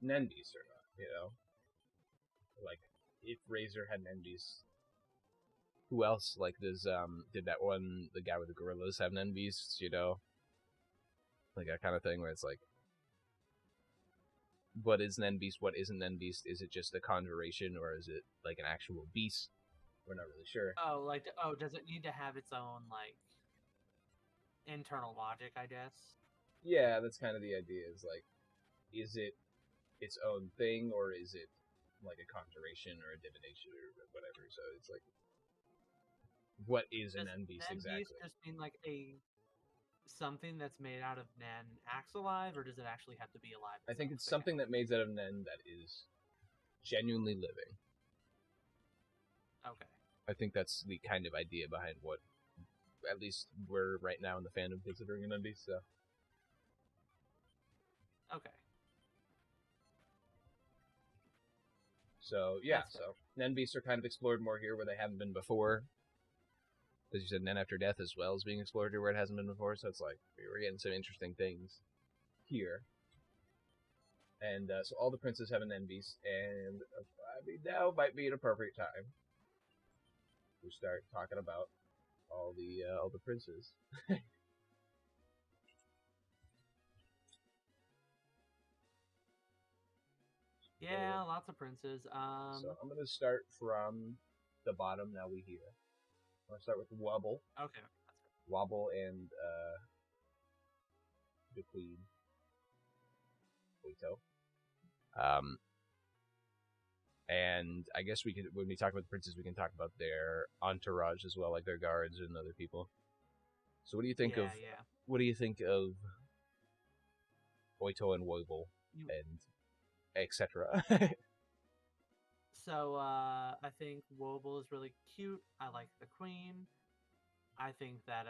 Nen beast or not? You know, like if Razor had Nen beast, who else like did that one? The guy with the gorillas have Nen beasts? You know, like that kind of thing where it's like, what is Nen beast? What isn't Nen beast? Is it just a conjuration or is it like an actual beast? We're not really sure. Does it need to have its own like internal logic? I guess. Yeah, that's kind of the idea. Is like, is it its own thing, or is it like a conjuration or a divination or whatever? So it's like, what is an Does end beast Nen Beast exactly? just mean like a something that's made out of Nen acts alive, or does it actually have to be alive I think itself it's to something count? that made out of Nen that is genuinely living. Okay. I think that's the kind of idea behind what, at least we're right now in the fandom considering an end beast. Okay. So yeah, That's fair. so Nen beasts are kind of explored more here where they haven't been before. As you said, Nen after death as well is being explored here where it hasn't been before. So it's like we're getting some interesting things here. And so all the princes have an Nen beast, and I mean now might be an appropriate time to start talking about all the princes. Yeah, lots of princes. So I'm gonna start from the bottom. Now we hear. I'm gonna start with Wobble, Okay. Wobble, and the Queen, Oito. Um, and I guess we could, when we talk about the princes, we can talk about their entourage as well, like their guards and other people. So what do you think of Yeah. what do you think of Oito and Wobble and etc.? So I think Wobble is really cute. I like the queen. I think that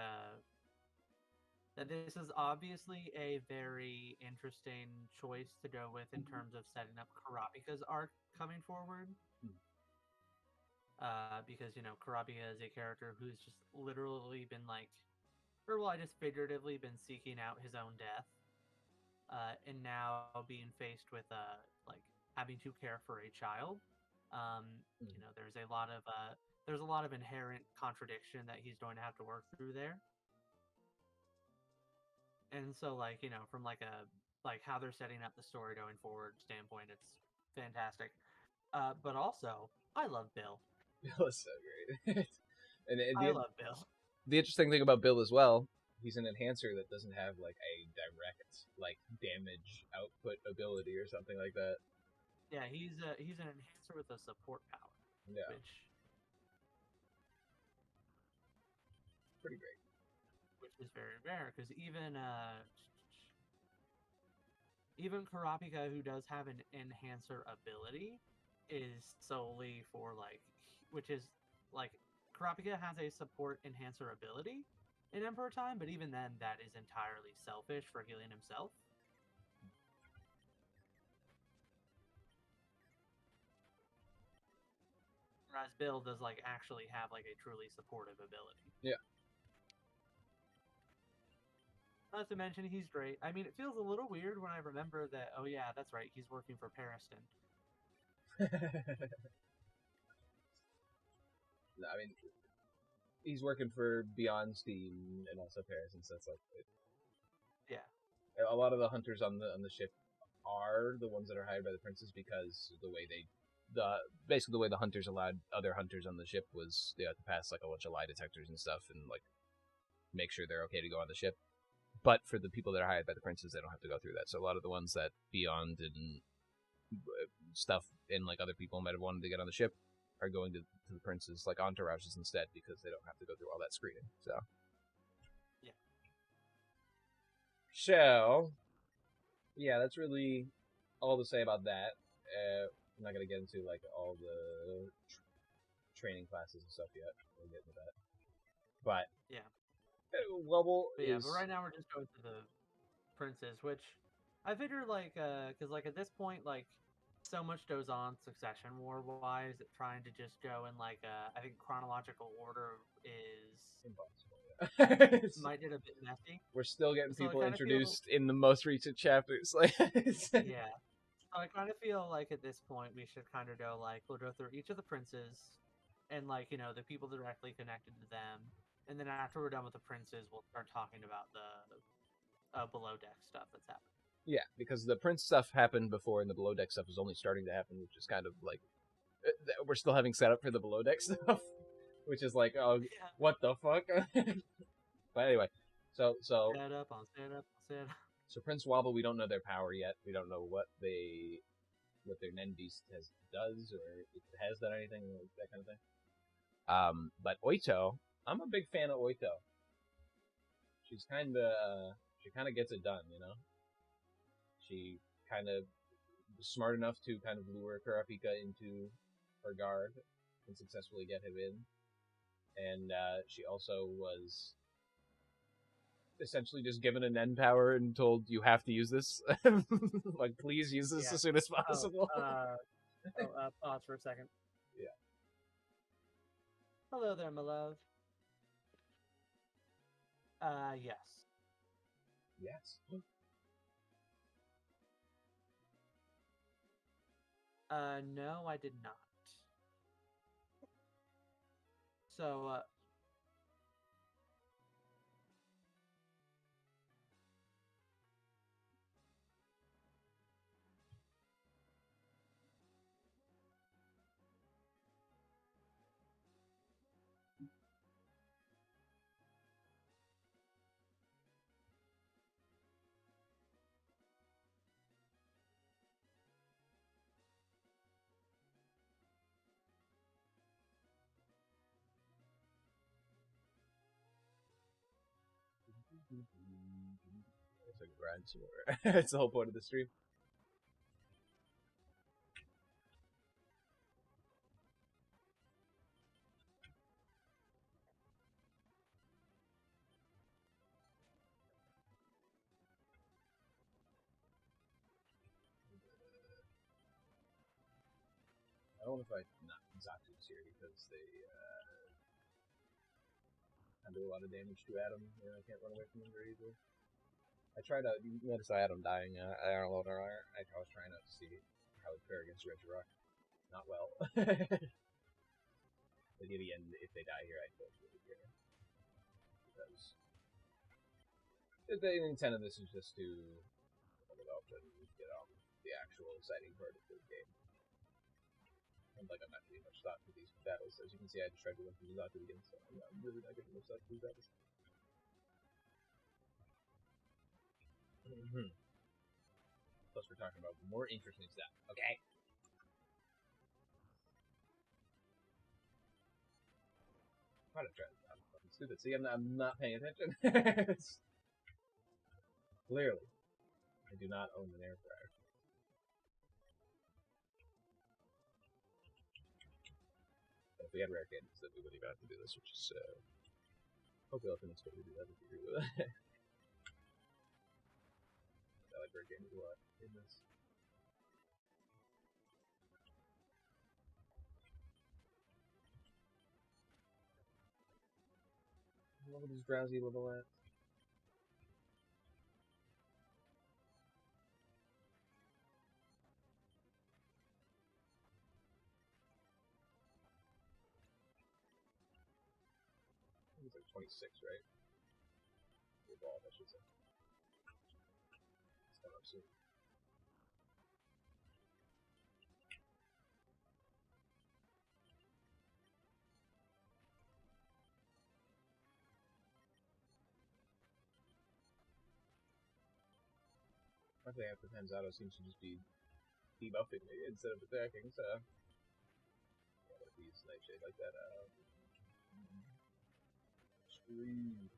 this is obviously a very interesting choice to go with in terms of setting up Karapika's arc coming forward. Because Karapika is a character who's just literally been like, or well, I just figuratively been seeking out his own death, and now being faced with like having to care for a child. There's a lot of inherent contradiction that he's going to have to work through there. And so from like how they're setting up the story going forward standpoint, it's fantastic. But also, I love Bill. Bill is so great. and I love Bill. the interesting thing about Bill as well, he's an enhancer that doesn't have like a direct like damage output ability or something like that. Yeah, he's an enhancer with a support power, Yeah, pretty great. which is very rare because even Karapika, who does have an enhancer ability, is solely for which is like Karapika has a support enhancer ability in Emperor Time, but even then, that is entirely selfish for healing himself. Whereas Bill does actually have a truly supportive ability. Yeah. Not to mention he's great. I mean, it feels a little weird when I remember that. Oh yeah, that's right. He's working for Pariston. No, I mean, he's working for Beyond Steam and also Paris, and so it's like Yeah. a lot of the hunters on the ship are the ones that are hired by the princes because the way basically the way the hunters allowed other hunters on the ship was they had to pass like a bunch of lie detectors and stuff and like make sure they're okay to go on the ship. But for the people that are hired by the princes, they don't have to go through that. So a lot of the ones that Beyond and stuff and like other people might have wanted to get on the ship are going to the princes like entourages instead because they don't have to go through all that screening. So Yeah. So yeah, that's really all to say about that. I'm not gonna get into like all the training classes and stuff yet. We'll get into that. But Yeah. Wubble But yeah, is but right now we're just going to the princes, which I figure because at this point so much goes on Succession War wise that trying to just go in I think chronological order is impossible. might get a bit messy. We're still getting So I people kind of feel introduced in the most recent chapters. Like yeah. So I kind of feel like at this point we should kind of go we'll go through each of the princes and the people directly connected to them, and then after we're done with the princes, we'll start talking about the below deck stuff that's happening. yeah, because the prince stuff happened before, and the below deck stuff is only starting to happen, which is kind of like we're still having setup for the below deck stuff, which is like, oh, Yeah. what the fuck? But anyway, so Set up on set up on set up. So Prince Wobble, we don't know their power yet. We don't know what their Nen Beast does, or if it has done anything, that kind of thing. But Oito, I'm a big fan of Oito. She kind of gets it done, you know. She kind of was smart enough to kind of lure Kurapika into her guard and successfully get him in. And she also was essentially just given an Nen power and told, you have to use this. Like, please use this as soon as possible. Pause for a second. Yeah. Hello there, my love. Yes. Yes. No, I did not. So, So I can grind some more. That's the whole point of the stream. I don't know if I not Zatsu's here because they do a lot of damage to Adam. You know, I can't run away from them very easily. I tried out. You notice I had him dying. I don't know. I was trying out to see how it fare against Red Rock. Not well. But in the end, if they die here, I don't really care because the intent of this is just to develop and get on the actual exciting part of the game. And like I'm not giving much thought to these battles. As you can see, I just tried to win through Zatu again, so I'm really not giving much thought to these battles. Plus, we're talking about more interesting stuff, okay? I'm fucking stupid. See, I'm not paying attention. Clearly, I do not own an air fryer. But if we had rare candies, then we wouldn't even have to do this, which is hopefully I'll finish what we do that if you agree with it. I like rare candies a lot in this. What is drowsy level at? I think it's like 26, right? Evolve, I should say. It's coming up soon. I think after Panzato seems to just be debuffing me instead of attacking, so yeah, but if we use Nightshade like that, screwed.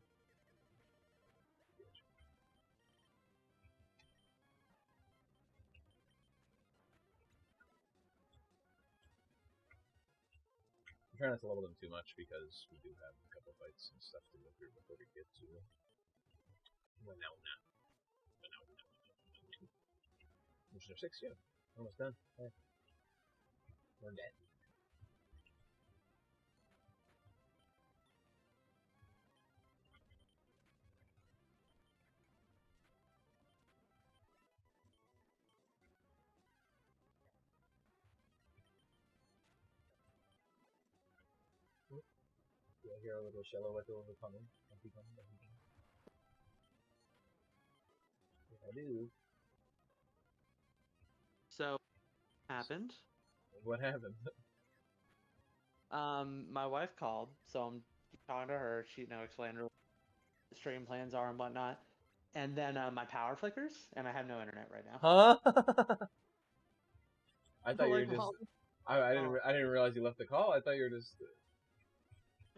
I'm trying not to level them too much because we do have a couple fights and stuff to go through before we get to Mission 6, yeah. Almost done. Hey. We're dead. Do I hear a little shallow echo of a coming? Yes, I do. So, happened. What happened? My wife called, so I'm talking to her. She explained her stream plans are and whatnot. And then my power flickers, and I have no internet right now. Huh? I thought you were Like, just. well, I didn't realize you left the call. I thought you were just.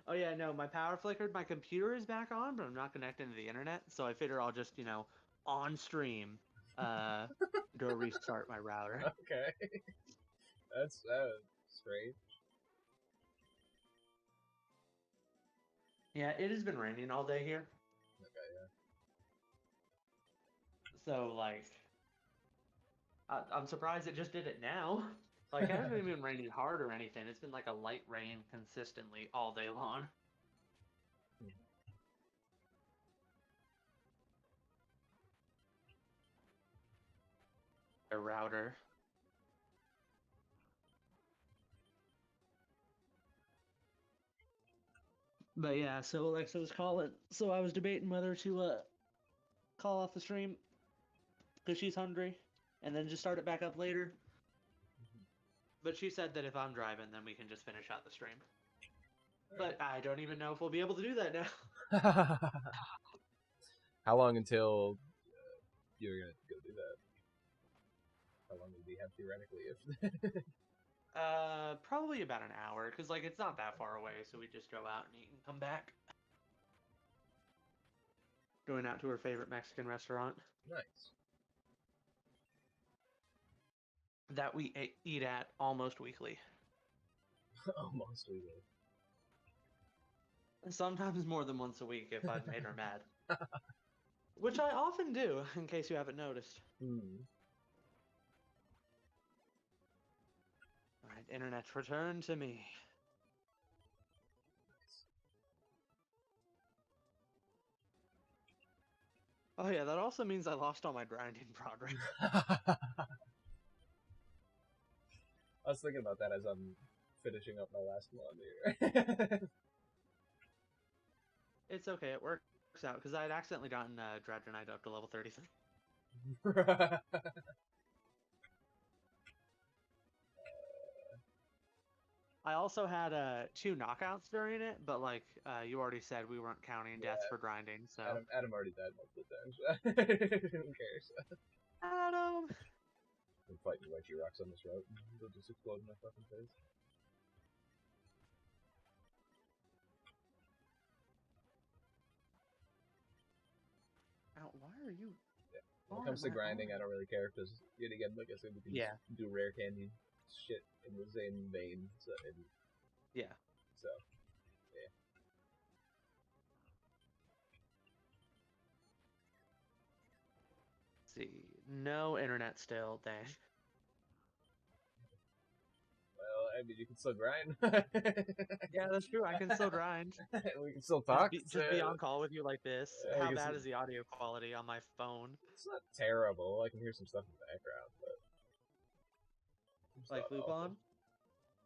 oh yeah, no, my power flickered. My computer is back on, but I'm not connected to the internet, so I figure I'll just, on stream, go restart my router. Okay. That's strange. Yeah, it has been raining all day here. Okay, yeah. So, like, I'm surprised it just did it now. Like, it hasn't even been raining hard or anything. It's been like a light rain consistently all day long. A router. But yeah, so Alexa was calling. So I was debating whether to call off the stream because she's hungry, and then just start it back up later. But she said that if I'm driving, then we can just finish out the stream. But I don't even know if we'll be able to do that now. How long until you're gonna go do that? How long would we have theoretically if? Probably about an hour, because like it's not that far away, so we just go out and eat and come back. Going out to her favorite Mexican restaurant. Nice. That we eat at almost weekly. Almost weekly. Sometimes more than once a week if I've made her mad. Which I often do, in case you haven't noticed. Alright, internet, return to me. Oh yeah, that also means I lost all my grinding progress. I was thinking about that as I'm finishing up my last one here. It's okay, it works out, because I had accidentally gotten Dragonite up to level 33. I also had 2 knockouts during it, but like you already said, we weren't counting deaths for grinding, so... Adam already died multiple times. Who cares? Adam! I'm fighting Wedgie rocks on this route. They'll just explode in my fucking face. Ow, why are you... Yeah. When it comes to grinding, I don't really care, because yet again, like I said, we can just do rare candy shit in the same vein. So, yeah. So, yeah. Let's see. No internet still, dang. Well, I mean, you can still grind. Yeah, that's true. I can still grind. We can still talk. Just be on call with you like this. How bad is the audio quality on my phone? It's not terrible. I can hear some stuff in the background, but like Lupon?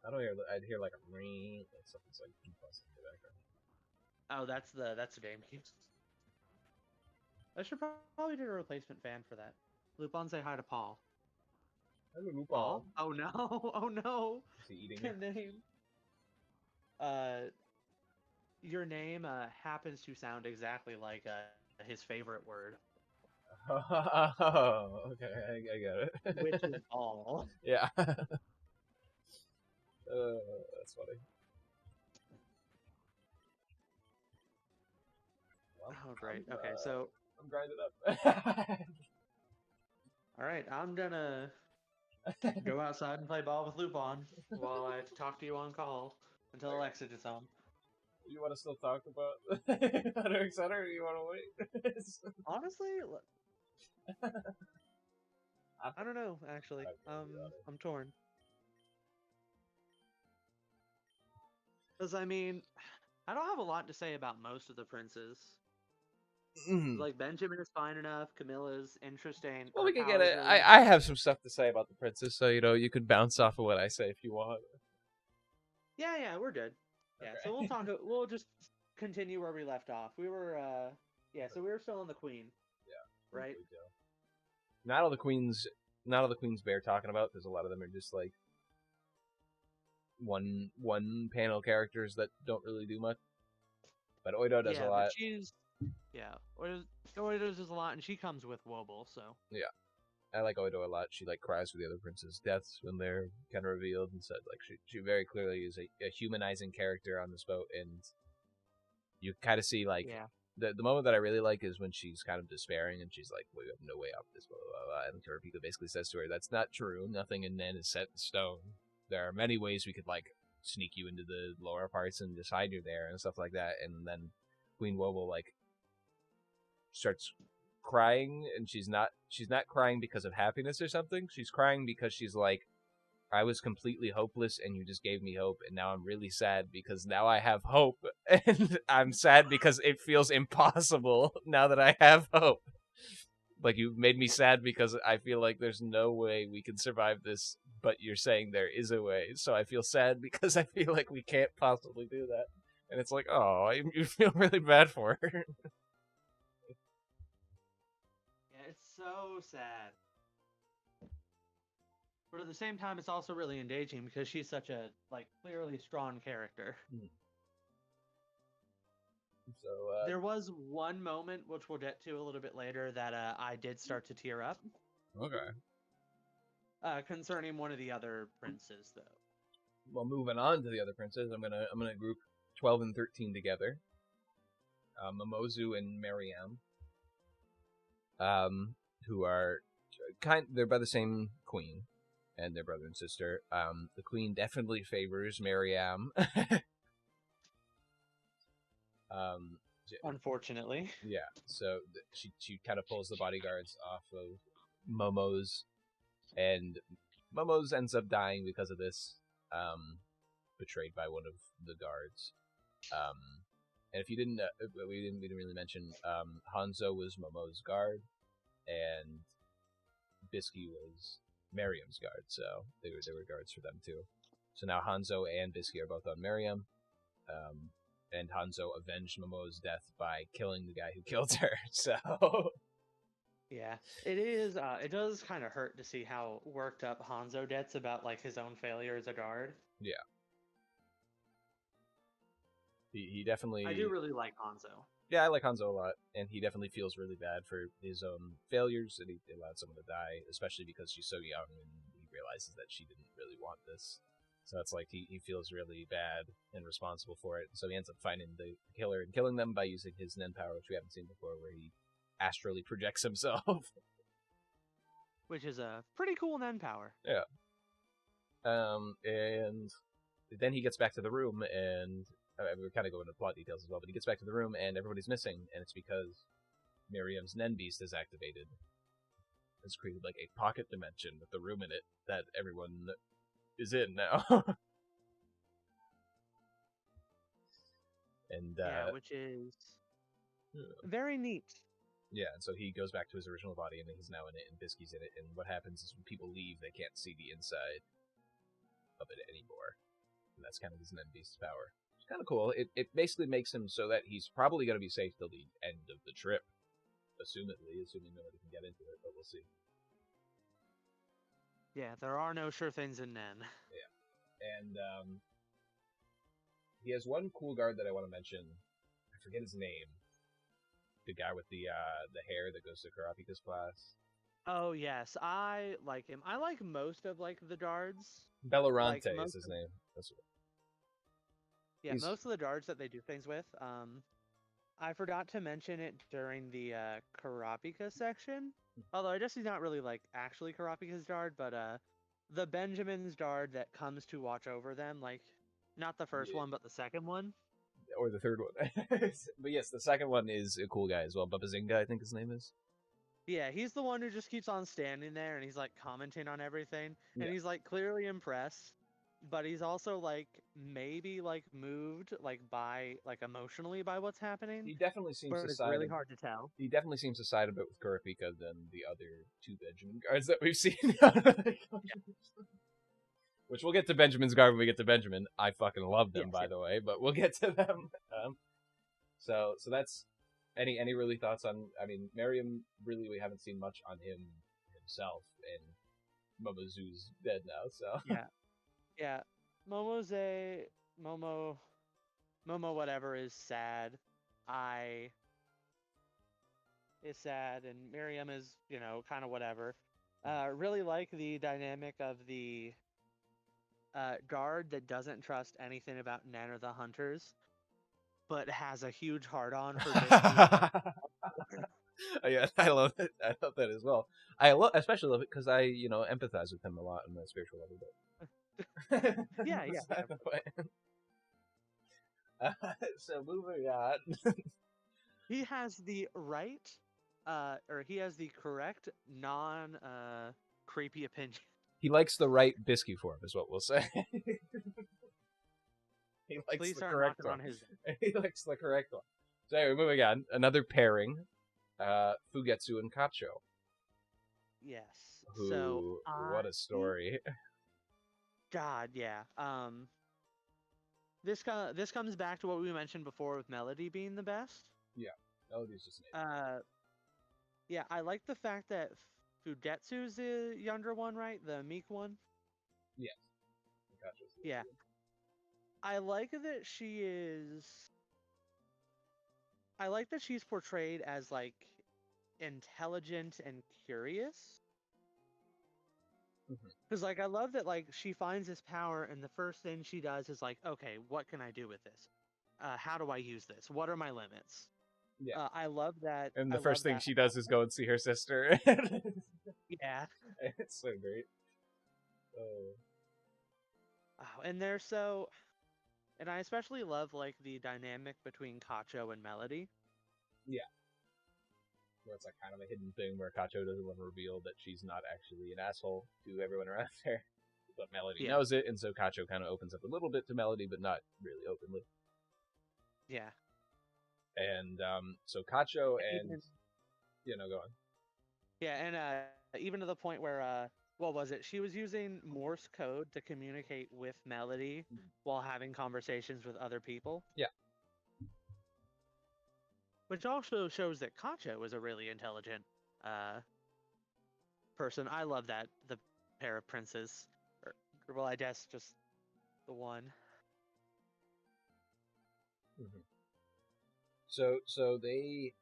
I don't hear. I'd hear like a ring, like something's like buzzing in the background. Oh, that's the game cube. I should probably do a replacement fan for that. Lupon, say hi to Paul. Hello, Lupon. Paul? Oh no! Oh no! Is he eating your name? Your name happens to sound exactly like his favorite word. Oh, okay, I got it. Which is all. Yeah. That's funny. Well, oh, great. Okay, so... I'm grinding up. Alright, I'm gonna go outside and play ball with Lupon while I talk to you on call until Alexa gets home. You want to still talk about Hunter x Hunter, or you want to wait? Honestly, I don't know, actually. I'm torn. Because, I mean, I don't have a lot to say about most of the princes. Like, Benjamin is fine enough, Camilla's interesting. Well, we can get it. I have some stuff to say about the princess, so, you could bounce off of what I say if you want. Yeah, we're good. Yeah, okay. So we'll talk. We'll just continue where we left off. We were, so we were still on the queen. Yeah. Right? Not all the queens bear talking about, because a lot of them are just, like, one panel characters that don't really do much. But Oido does a lot. Yeah, Oido's is a lot, and she comes with Wobble, so. Yeah. I like Oido a lot. She like cries for the other princes' deaths when they're kind of revealed and said like she very clearly is a humanizing character on this boat, and you kind of see like Yeah. the moment that I really like is when she's kind of despairing and she's like, "We have no way out of this," blah blah blah, and Kurapika basically says to her, "That's not true. Nothing in Nen is set in stone. There are many ways we could like sneak you into the lower parts and just hide you there and stuff like that." And then Queen Wobo like starts crying, and she's not crying because of happiness or something. She's crying because she's like, I was completely hopeless and you just gave me hope, and now I'm really sad because now I have hope, and I'm sad because it feels impossible now that I have hope. Like, you've made me sad because I feel like there's no way we can survive this, but you're saying there is a way. So I feel sad because I feel like we can't possibly do that. And it's like, oh, you feel really bad for her. Yeah, it's so sad. But at the same time, it's also really engaging because she's such a like clearly strong character. So there was one moment which we'll get to a little bit later that I did start to tear up. Okay. Concerning one of the other princes, though. Well, moving on to the other princes, I'm gonna group 12 and 13 together. Momozu and Mariam, who are they're by the same queen, and they're brother and sister. The queen definitely favors Mariam. Unfortunately. Yeah, so she kind of pulls the bodyguards off of Momo's, and Momo's ends up dying because of this, betrayed by one of the guards. And if you didn't, we didn't really mention, Hanzo was Momo's guard, and Bisky was Miriam's guard, so they were guards for them too. So now Hanzo and Bisky are both on Miriam, and Hanzo avenged Momo's death by killing the guy who killed her. So yeah, it is. It does kind of hurt to see how worked up Hanzo gets about like his own failure as a guard. Yeah, he definitely. I do really like Hanzo. Yeah, I like Hanzo a lot, and he definitely feels really bad for his own failures that he allowed someone to die, especially because she's so young and he realizes that she didn't really want this. So it's like he feels really bad and responsible for it. So he ends up finding the killer and killing them by using his Nen power, which we haven't seen before, where he astrally projects himself. Which is a pretty cool Nen power. Yeah. And then he gets back to the room, and we're kind of going into plot details as well, but he gets back to the room and everybody's missing, and it's because Miriam's Nen Beast is activated. It's created like a pocket dimension with the room in it that everyone is in now. And yeah, which is very neat. Yeah, and so he goes back to his original body, and he's now in it, and Bisky's in it. And what happens is when people leave, they can't see the inside of it anymore, and that's kind of his Nen Beast's power. It's kind of cool. It basically makes him so that he's probably going to be safe till the end of the trip, assuming nobody can get into it, but we'll see. Yeah, there are no sure things in Nen. Yeah, and he has one cool guard that I want to mention. I forget his name. The guy with the hair that goes to Kurapika's class. Oh yes, I like him. I like most of like the guards. Bellorante is his name. That's what. Yeah, most of the guards that they do things with. I forgot to mention it during the Kurapika section. Although I guess he's not really like actually Kurapika's guard, but the Benjamin's guard that comes to watch over them, like not the first one, but the second one. Or the third one. But yes, the second one is a cool guy as well. Babazinga, I think his name is. Yeah, he's the one who just keeps on standing there and he's like commenting on everything. And he's like clearly impressed, but he's also like maybe like moved like by like emotionally by what's happening. He definitely seems to side. It's really hard to tell. He definitely seems to side a bit with Kurapika than the other two Benjamin guards that we've seen. Which we'll get to Benjamin's guard when we get to Benjamin. I fucking love them, by the way, but we'll get to them. So that's any really thoughts on? I mean, Miriam, really, we haven't seen much on him himself, and Momozu's dead now. So yeah. Momo, whatever is sad. I is sad, and Miriam is, kind of whatever. Really like the dynamic of the guard that doesn't trust anything about Nen or the hunters, but has a huge heart on for Biscuit. Yeah, I love it. I love that as well. Especially love it because I, empathize with him a lot on the spiritual level. But Yeah. so moving on. He has the right, or he has the correct non creepy opinion. He likes the right biscuit form, is what we'll say. He likes Please the start correct knocking one. on his. He likes the correct one. So anyway, moving on. Another pairing, Fugetsu and Kacho. Yes. Who? So What a story. God, yeah. This comes back to what we mentioned before with Melody being the best. Yeah, Melody's just amazing. Yeah, I like the fact that Fugetsu's the younger one, right? The meek one. Yes. Kacho's the Yeah. I like that she is. I like that she's portrayed as like intelligent and curious. Because like I love that like she finds this power and the first thing she does is like, okay, what can I do with this? How do I use this? What are my limits? Yeah. I love that. And the I first love thing that. she does is go and see her sister. Yeah. It's so great. Oh, And they're so, and I especially love like the dynamic between Kacho and Melody. yeah. Where it's like kind of a hidden thing where Kacho doesn't want to reveal that she's not actually an asshole to everyone around there. But Melody knows it, and so Kacho kind of opens up a little bit to Melody, but not really openly. Yeah. And so Kacho and go on. Yeah, and even to the point where what was it? She was using Morse code to communicate with Melody while having conversations with other people. Yeah. Which also shows that Kacho is a really intelligent person. I love that the pair of princes, or well, I guess just the one. Mm-hmm. So they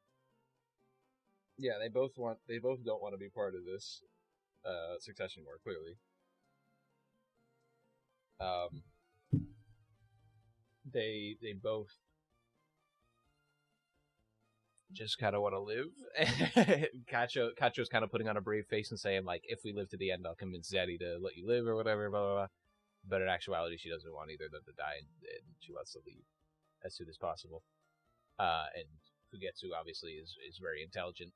both don't want to be part of this succession war, clearly. They both just kind of want to live. Kacho's kind of putting on a brave face and saying, like, if we live to the end, I'll convince Zaddy to let you live or whatever, blah, blah, blah. But in actuality, she doesn't want either of them to die, and she wants to leave as soon as possible. And Fugetsu obviously is very intelligent.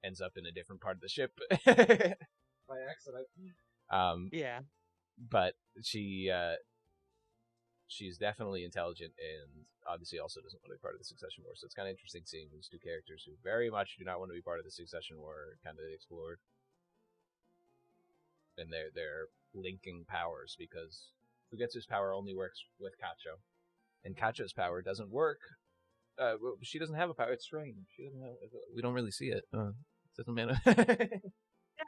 Ends up in a different part of the ship by accident. Yeah. But she's definitely intelligent and obviously also doesn't want to be part of the succession war. So it's kind of interesting seeing these two characters who very much do not want to be part of the succession war kind of explored. And they're linking powers because Fugetsu's power only works with Kacho. And Kacho's power doesn't work. She doesn't have a power. It's strange. She doesn't have. We don't really see it. Doesn't matter.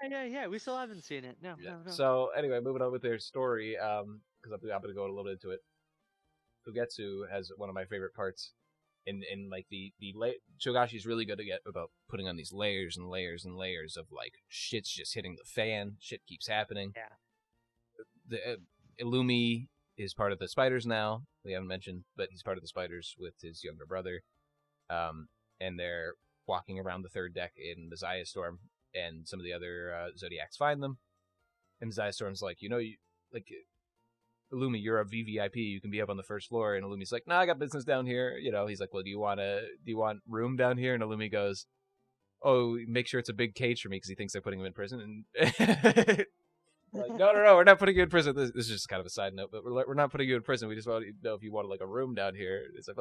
Yeah. We still haven't seen it. No. So anyway, moving on with their story, because I'm going to go a little bit into it. Fugetsu has one of my favorite parts in like the Shogashi's really good about putting on these layers and layers and layers of like shit's just hitting the fan. Shit keeps happening. Yeah. The Illumi is part of the Spiders now. We haven't mentioned, but he's part of the Spiders with his younger brother. And they're walking around the third deck in the Zaya Storm, and some of the other Zodiacs find them. And Zaya Storm's like, Illumi, you're a VVIP. You can be up on the first floor. And Illumi's like, nah, I got business down here. He's like, well, do you want room down here? And Illumi goes, oh, make sure it's a big cage for me because he thinks they're putting him in prison. And like, no, we're not putting you in prison. This is just kind of a side note, but we're not putting you in prison. We just want to know if you want like a room down here. It's like,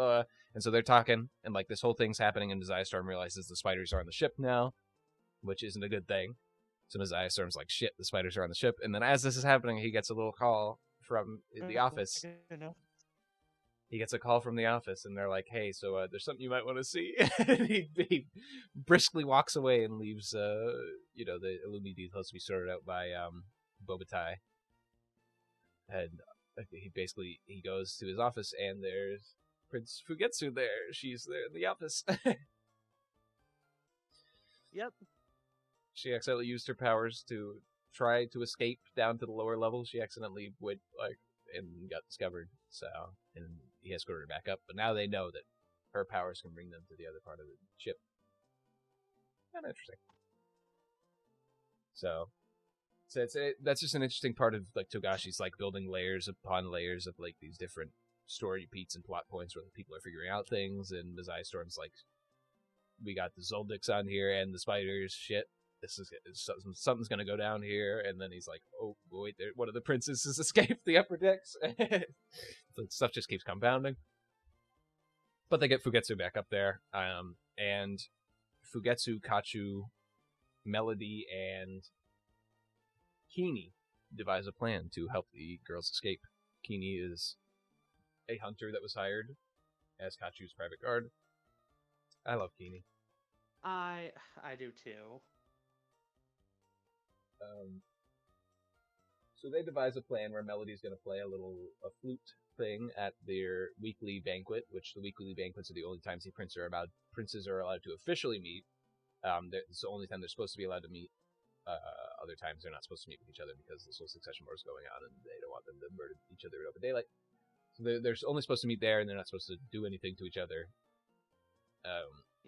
and so they're talking, and like this whole thing's happening, and Zaya Storm realizes the spiders are on the ship now, which isn't a good thing. So Zaya Storm's like, shit, the spiders are on the ship. And then as this is happening, he gets a little call from the office. He gets a call from the office, and they're like, hey, so there's something you might want to see. And he briskly walks away and leaves, the Illumi details to be sorted out by Bobatai. And he goes to his office, and there's Prince Fugetsu there. She's there in the office. Yep. She accidentally used her powers to try to escape down to the lower levels. She accidentally went and got discovered. So, and he escorted her back up. But now they know that her powers can bring them to the other part of the ship. Kind of interesting. So that's just an interesting part of like Togashi's like building layers upon layers of like these different story beats and plot points where the people are figuring out things, and the Storm's like, we got the Zoldycks on here and the spiders. Shit, something's gonna go down here. And then he's like, oh wait, one of the princesses escaped the upper decks. The stuff just keeps compounding. But they get Fugetsu back up there, and Fugetsu, Kachu, Melody, and Kini devise a plan to help the girls escape. Kini is a hunter that was hired as Kachu's private guard. I love Kini. I do too. So they devise a plan where Melody's going to play a flute thing at their weekly banquet, which the weekly banquets are the only times the princes are allowed to officially meet. It's the only time they're supposed to be allowed to meet. Other times they're not supposed to meet with each other because this whole succession war is going on and they don't want them to murder each other in open daylight. So they're only supposed to meet there, and they're not supposed to do anything to each other.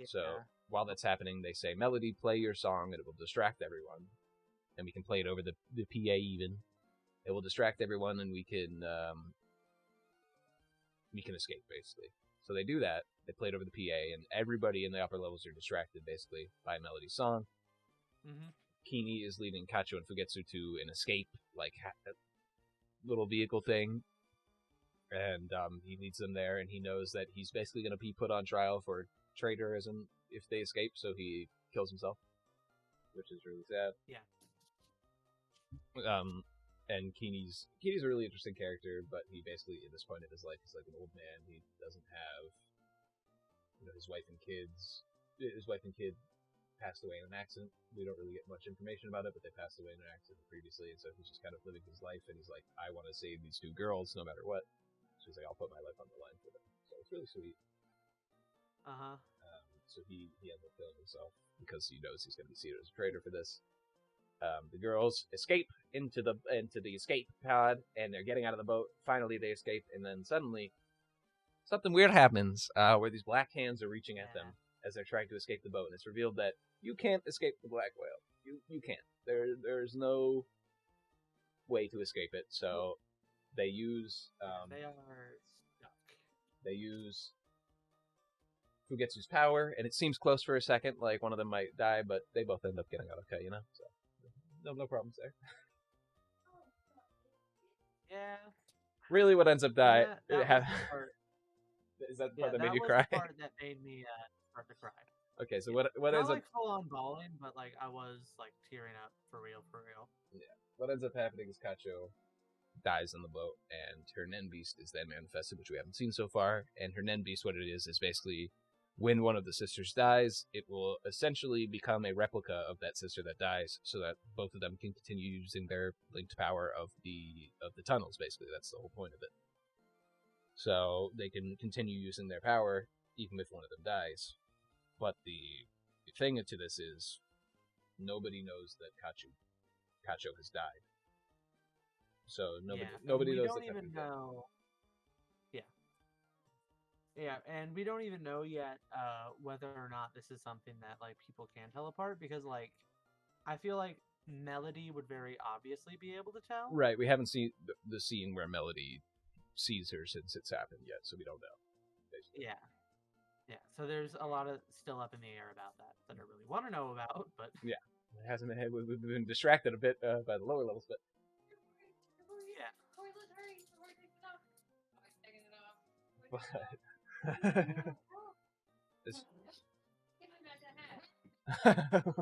So while that's happening, they say, Melody, play your song and it will distract everyone. And we can play it over the PA even. It will distract everyone and we can escape, basically. So they do that. They play it over the PA, and everybody in the upper levels are distracted, basically, by Melody's song. Mm-hmm. Kini is leading Kacho and Fugetsu to an escape, like, little vehicle thing. And he leads them there, and he knows that he's basically going to be put on trial for traitorism if they escape, so he kills himself, which is really sad. Yeah. And Kini's a really interesting character, but he basically, at this point in his life, he's like an old man. He doesn't have, his wife and kids. His wife and kid passed away in an accident. We don't really get much information about it, but they passed away in an accident previously, and so he's just kind of living his life, and he's like, I want to save these two girls no matter what. So he's like, I'll put my life on the line for them. So it's really sweet. Uh-huh. So he ends up killing himself because he knows he's going to be seen as a traitor for this. The girls escape into the escape pod, and they're getting out of the boat. Finally, they escape, and then suddenly, something weird happens, where these black hands are reaching at them as they're trying to escape the boat, and it's revealed that you can't escape the black whale. You can't. There's no way to escape it. So they use they are stuck. They use Fugetsu's power, and it seems close for a second, like one of them might die, but they both end up getting out okay, So no problems there. Yeah. Really, what ends up dying? Is that the part that made you cry? cry? The part that made me start to cry. Okay, so what ends up? Not like full on bawling, but like I was like tearing up for real. Yeah. What ends up happening is Kacho dies on the boat, and her Nen Beast is then manifested, which we haven't seen so far. And her Nen Beast, what it is basically when one of the sisters dies, it will essentially become a replica of that sister that dies, so that both of them can continue using their linked power of the tunnels. Basically, that's the whole point of it. So they can continue using their power even if one of them dies. But the thing to this is nobody knows that Kacho has died. So nobody knows that Kacho is dead. Yeah, and we don't even know yet whether or not this is something that like people can tell apart, because like I feel like Melody would very obviously be able to tell. Right, we haven't seen the scene where Melody sees her since it's happened yet, so we don't know. Basically. Yeah. So there's a lot of still up in the air about that I really want to know about, but yeah, it hasn't been. We've been distracted a bit by the lower levels, but yeah.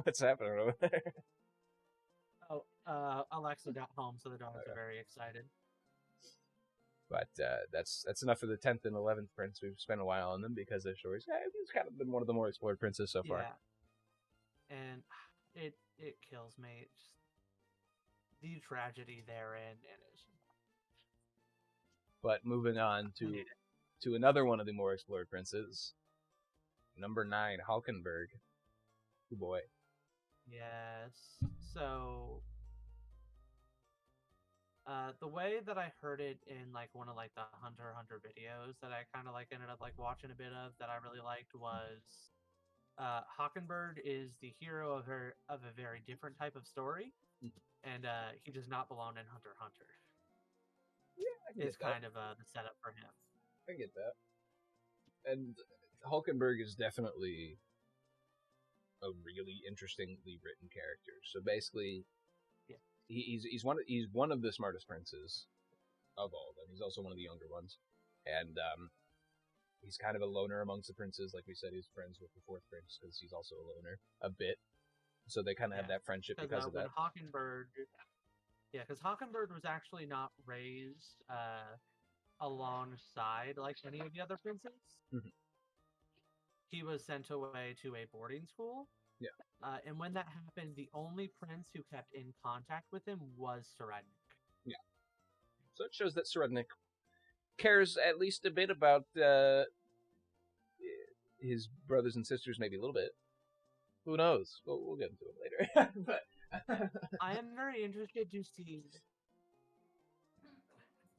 What's happening over there? Oh, Alexa got home, so the dogs are very excited. But that's enough for the 10th and 11th prince. We've spent a while on them because their stories. It's kind of been one of the more explored princes so far. Yeah, and it kills me. Just the tragedy therein, and it's. But moving on to another one of the more explored princes, number 9, Halkenberg. Oh boy. Yes. So, the way that I heard it in like one of like the Hunter x Hunter videos that I kind of like ended up like watching a bit of that I really liked was Hockenberg is the hero of a very different type of story, and he does not belong in Hunter x Hunter. Yeah, I can Is get that. kind of the setup for him. I get that. And Hulkenberg is definitely a really interestingly written character. So basically, Yeah. he's one of the smartest princes of all of them. He's also one of the younger ones, and he's kind of a loner amongst the princes. Like we said, he's friends with the fourth prince because he's also a loner a bit. So they kind of have that friendship because of when that. Because Hockenberg was actually not raised alongside like any of the other princes. Mm-hmm. He was sent away to a boarding school. Yeah. And when that happened, the only prince who kept in contact with him was Serednik. Yeah. So it shows that Serednik cares at least a bit about his brothers and sisters, maybe a little bit. Who knows? We'll get into it later. But I am very interested to see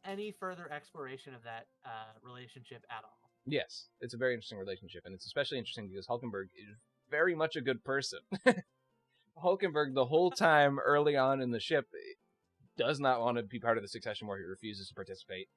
any further exploration of that relationship at all. Yes, it's a very interesting relationship, and it's especially interesting because Hulkenberg is very much a good person. Hulkenberg, the whole time early on in the ship, does not want to be part of the succession war. He refuses to participate,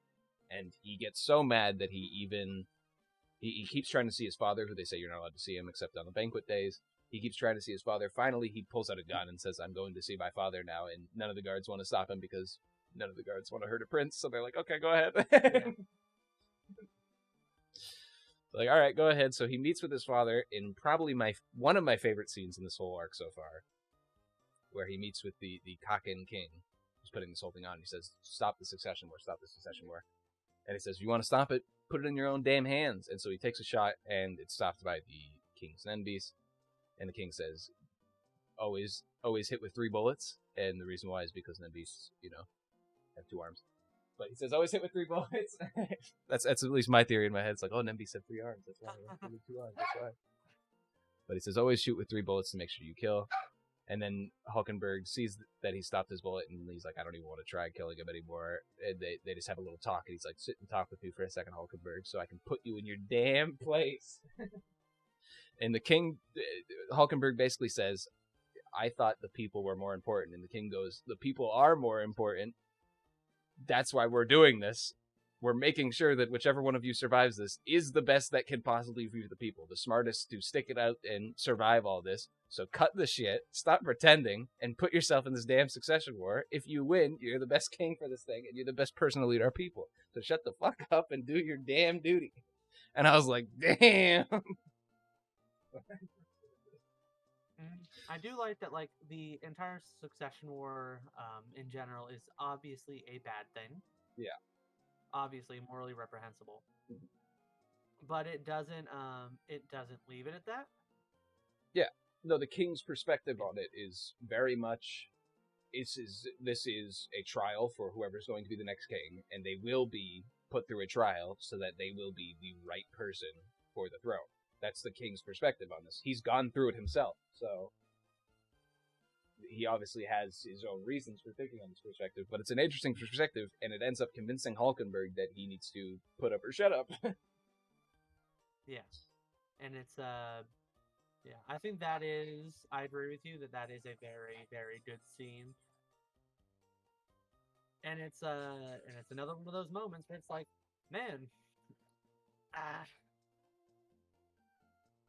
and he gets so mad that he keeps trying to see his father, who they say you're not allowed to see him except on the banquet days. He keeps trying to see his father. Finally, he pulls out a gun and says, I'm going to see my father now, and none of the guards want to stop him because none of the guards want to hurt a prince, so they're like, okay, go ahead. Yeah. Like, all right, go ahead. So he meets with his father in probably one of my favorite scenes in this whole arc so far, where he meets with the Kakin king, who's putting this whole thing on. He says, stop the succession war, stop the succession war. And he says, you want to stop it? Put it in your own damn hands. And so he takes a shot, and it's stopped by the king's Nenbeast. And the king says, always hit with 3 bullets. And the reason why is because Nenbeasts, have 2 arms. But he says, always hit with 3 bullets. that's at least my theory in my head. It's like, oh, Nenbeast had 3 arms. That's why. Only 2 arms. That's why. But he says, always shoot with 3 bullets to make sure you kill. And then Hulkenberg sees that he stopped his bullet, and he's like, I don't even want to try killing him anymore. And they just have a little talk, and he's like, sit and talk with me for a second, Hulkenberg, so I can put you in your damn place. And the king, Hulkenberg basically says, I thought the people were more important. And the king goes, the people are more important. That's why we're doing this. We're making sure that whichever one of you survives this is the best that can possibly be the people, the smartest to stick it out and survive all this. So cut the shit, stop pretending, and put yourself in this damn succession war. If you win, you're the best king for this thing, and you're the best person to lead our people. So shut the fuck up and do your damn duty. And I was like, damn. I do like that, like, the entire succession war in general is obviously a bad thing. Yeah. Obviously morally reprehensible. Mm-hmm. But it doesn't leave it at that. Yeah. No, the king's perspective on it is very much this is a trial for whoever's going to be the next king, and they will be put through a trial so that they will be the right person for the throne. That's the king's perspective on this. He's gone through it himself, so he obviously has his own reasons for thinking on this perspective, but it's an interesting perspective, and it ends up convincing Hulkenberg that he needs to put up or shut up. Yes. And it's, yeah, I think I agree with you that is a very, very good scene. And it's another one of those moments where it's like, man,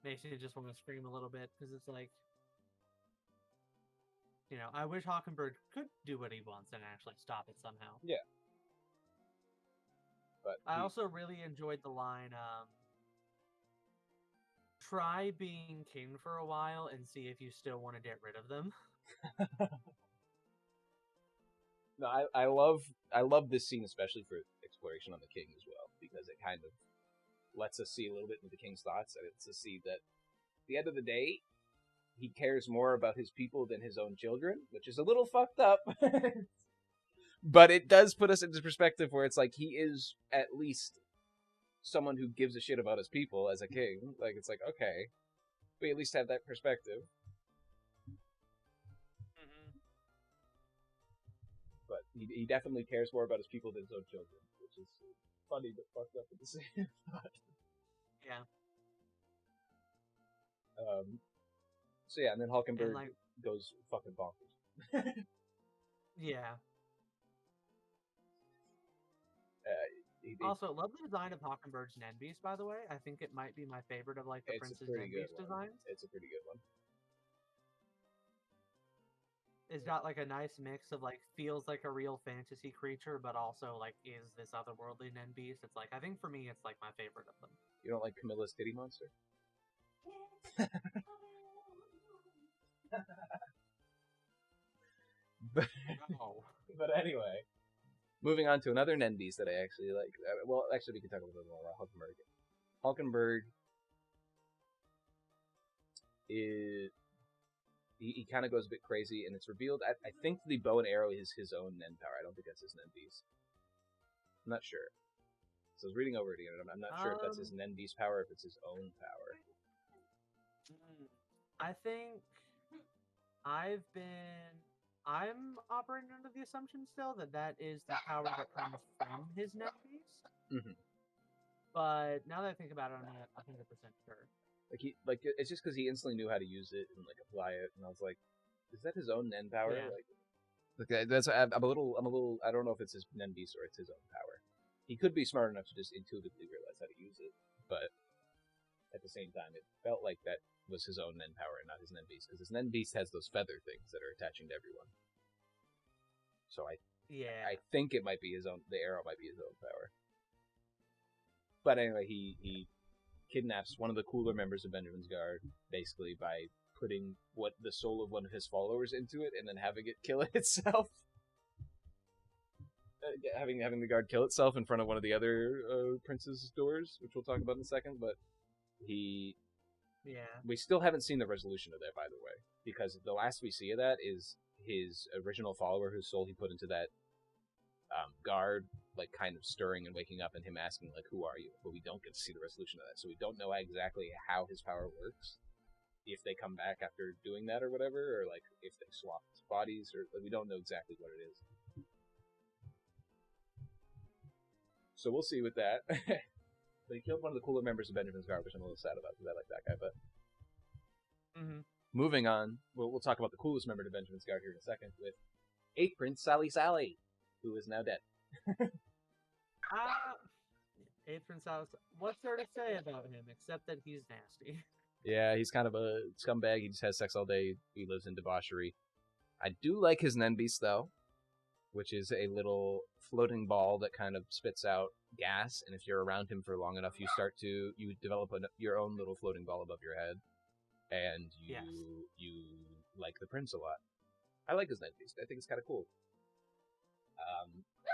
makes you just want to scream a little bit, because it's like, I wish Hockenberg could do what he wants and actually stop it somehow. Yeah. But I also really enjoyed the line, try being king for a while and see if you still want to get rid of them. No, I love this scene, especially for exploration on the king as well, because it kind of lets us see a little bit of the king's thoughts, and it's to see that at the end of the day, he cares more about his people than his own children, which is a little fucked up. But it does put us into perspective where it's like he is at least someone who gives a shit about his people as a king. Like, it's like, okay, we at least have that perspective. he definitely cares more about his people than his own children, which is funny but fucked up at the same time. Yeah. So yeah, and then Hulkenberg like, goes fucking bonkers. Yeah. Also, love the design of Hockenberg's Nenbeast, by the way. I think it might be my favorite of like the Prince's Nenbeast designs. It's a pretty good one. It's got like a nice mix of like feels like a real fantasy creature, but also like is this otherworldly Nenbeast. It's like I think for me it's like my favorite of them. You don't like Camilla's titty monster? But anyway, moving on to another Nenbeast that I actually like. Well, actually, we can talk a little bit more about Hulkenberg. Hulkenberg is he kind of goes a bit crazy, and it's revealed. I think the bow and arrow is his own Nen power. I don't think that's his Nenbeast. I'm not sure. So I was reading over it again, and I'm not sure if that's his Nenbeast power or if it's his own power. I think I'm operating under the assumption still that is the power that comes from his Nenbeast. Mm-hmm. But now that I think about it, I'm not 100% sure. It's just because he instantly knew how to use it and like apply it, and I was like, is that his own Nen power? Yeah. I'm a little. I don't know if it's his Nenbeast or it's his own power. He could be smart enough to just intuitively realize how to use it, but at the same time, it felt like that was his own Nen power and not his Nenbeast, because his Nenbeast has those feather things that are attaching to everyone. So I think it might be his own. The arrow might be his own power. But anyway, he kidnaps one of the cooler members of Benjamin's Guard, basically by putting the soul of one of his followers into it and then having it kill itself. Having the guard kill itself in front of one of the other prince's doors, which we'll talk about in a second. But we still haven't seen the resolution of that, by the way, because the last we see of that is his original follower, whose soul he put into that guard, like kind of stirring and waking up, and him asking like, "Who are you?" But we don't get to see the resolution of that, so we don't know exactly how his power works. If they come back after doing that or whatever, or like if they swap bodies, or like, we don't know exactly what it is. So we'll see with that. But he killed one of the cooler members of Benjamin's Guard, which I'm a little sad about because I like that guy. But moving on, we'll talk about the coolest member of Benjamin's Guard here in a second with 8th Prince Sally, who is now dead. 8th Prince Sally. What's there to say about him except that he's nasty? Yeah, he's kind of a scumbag. He just has sex all day. He lives in debauchery. I do like his Nenbeast, though, which is a little floating ball that kind of spits out gas, and if you're around him for long enough, you develop your own little floating ball above your head, and you like the prince a lot. I like his Nenbeast. I think it's kind of cool.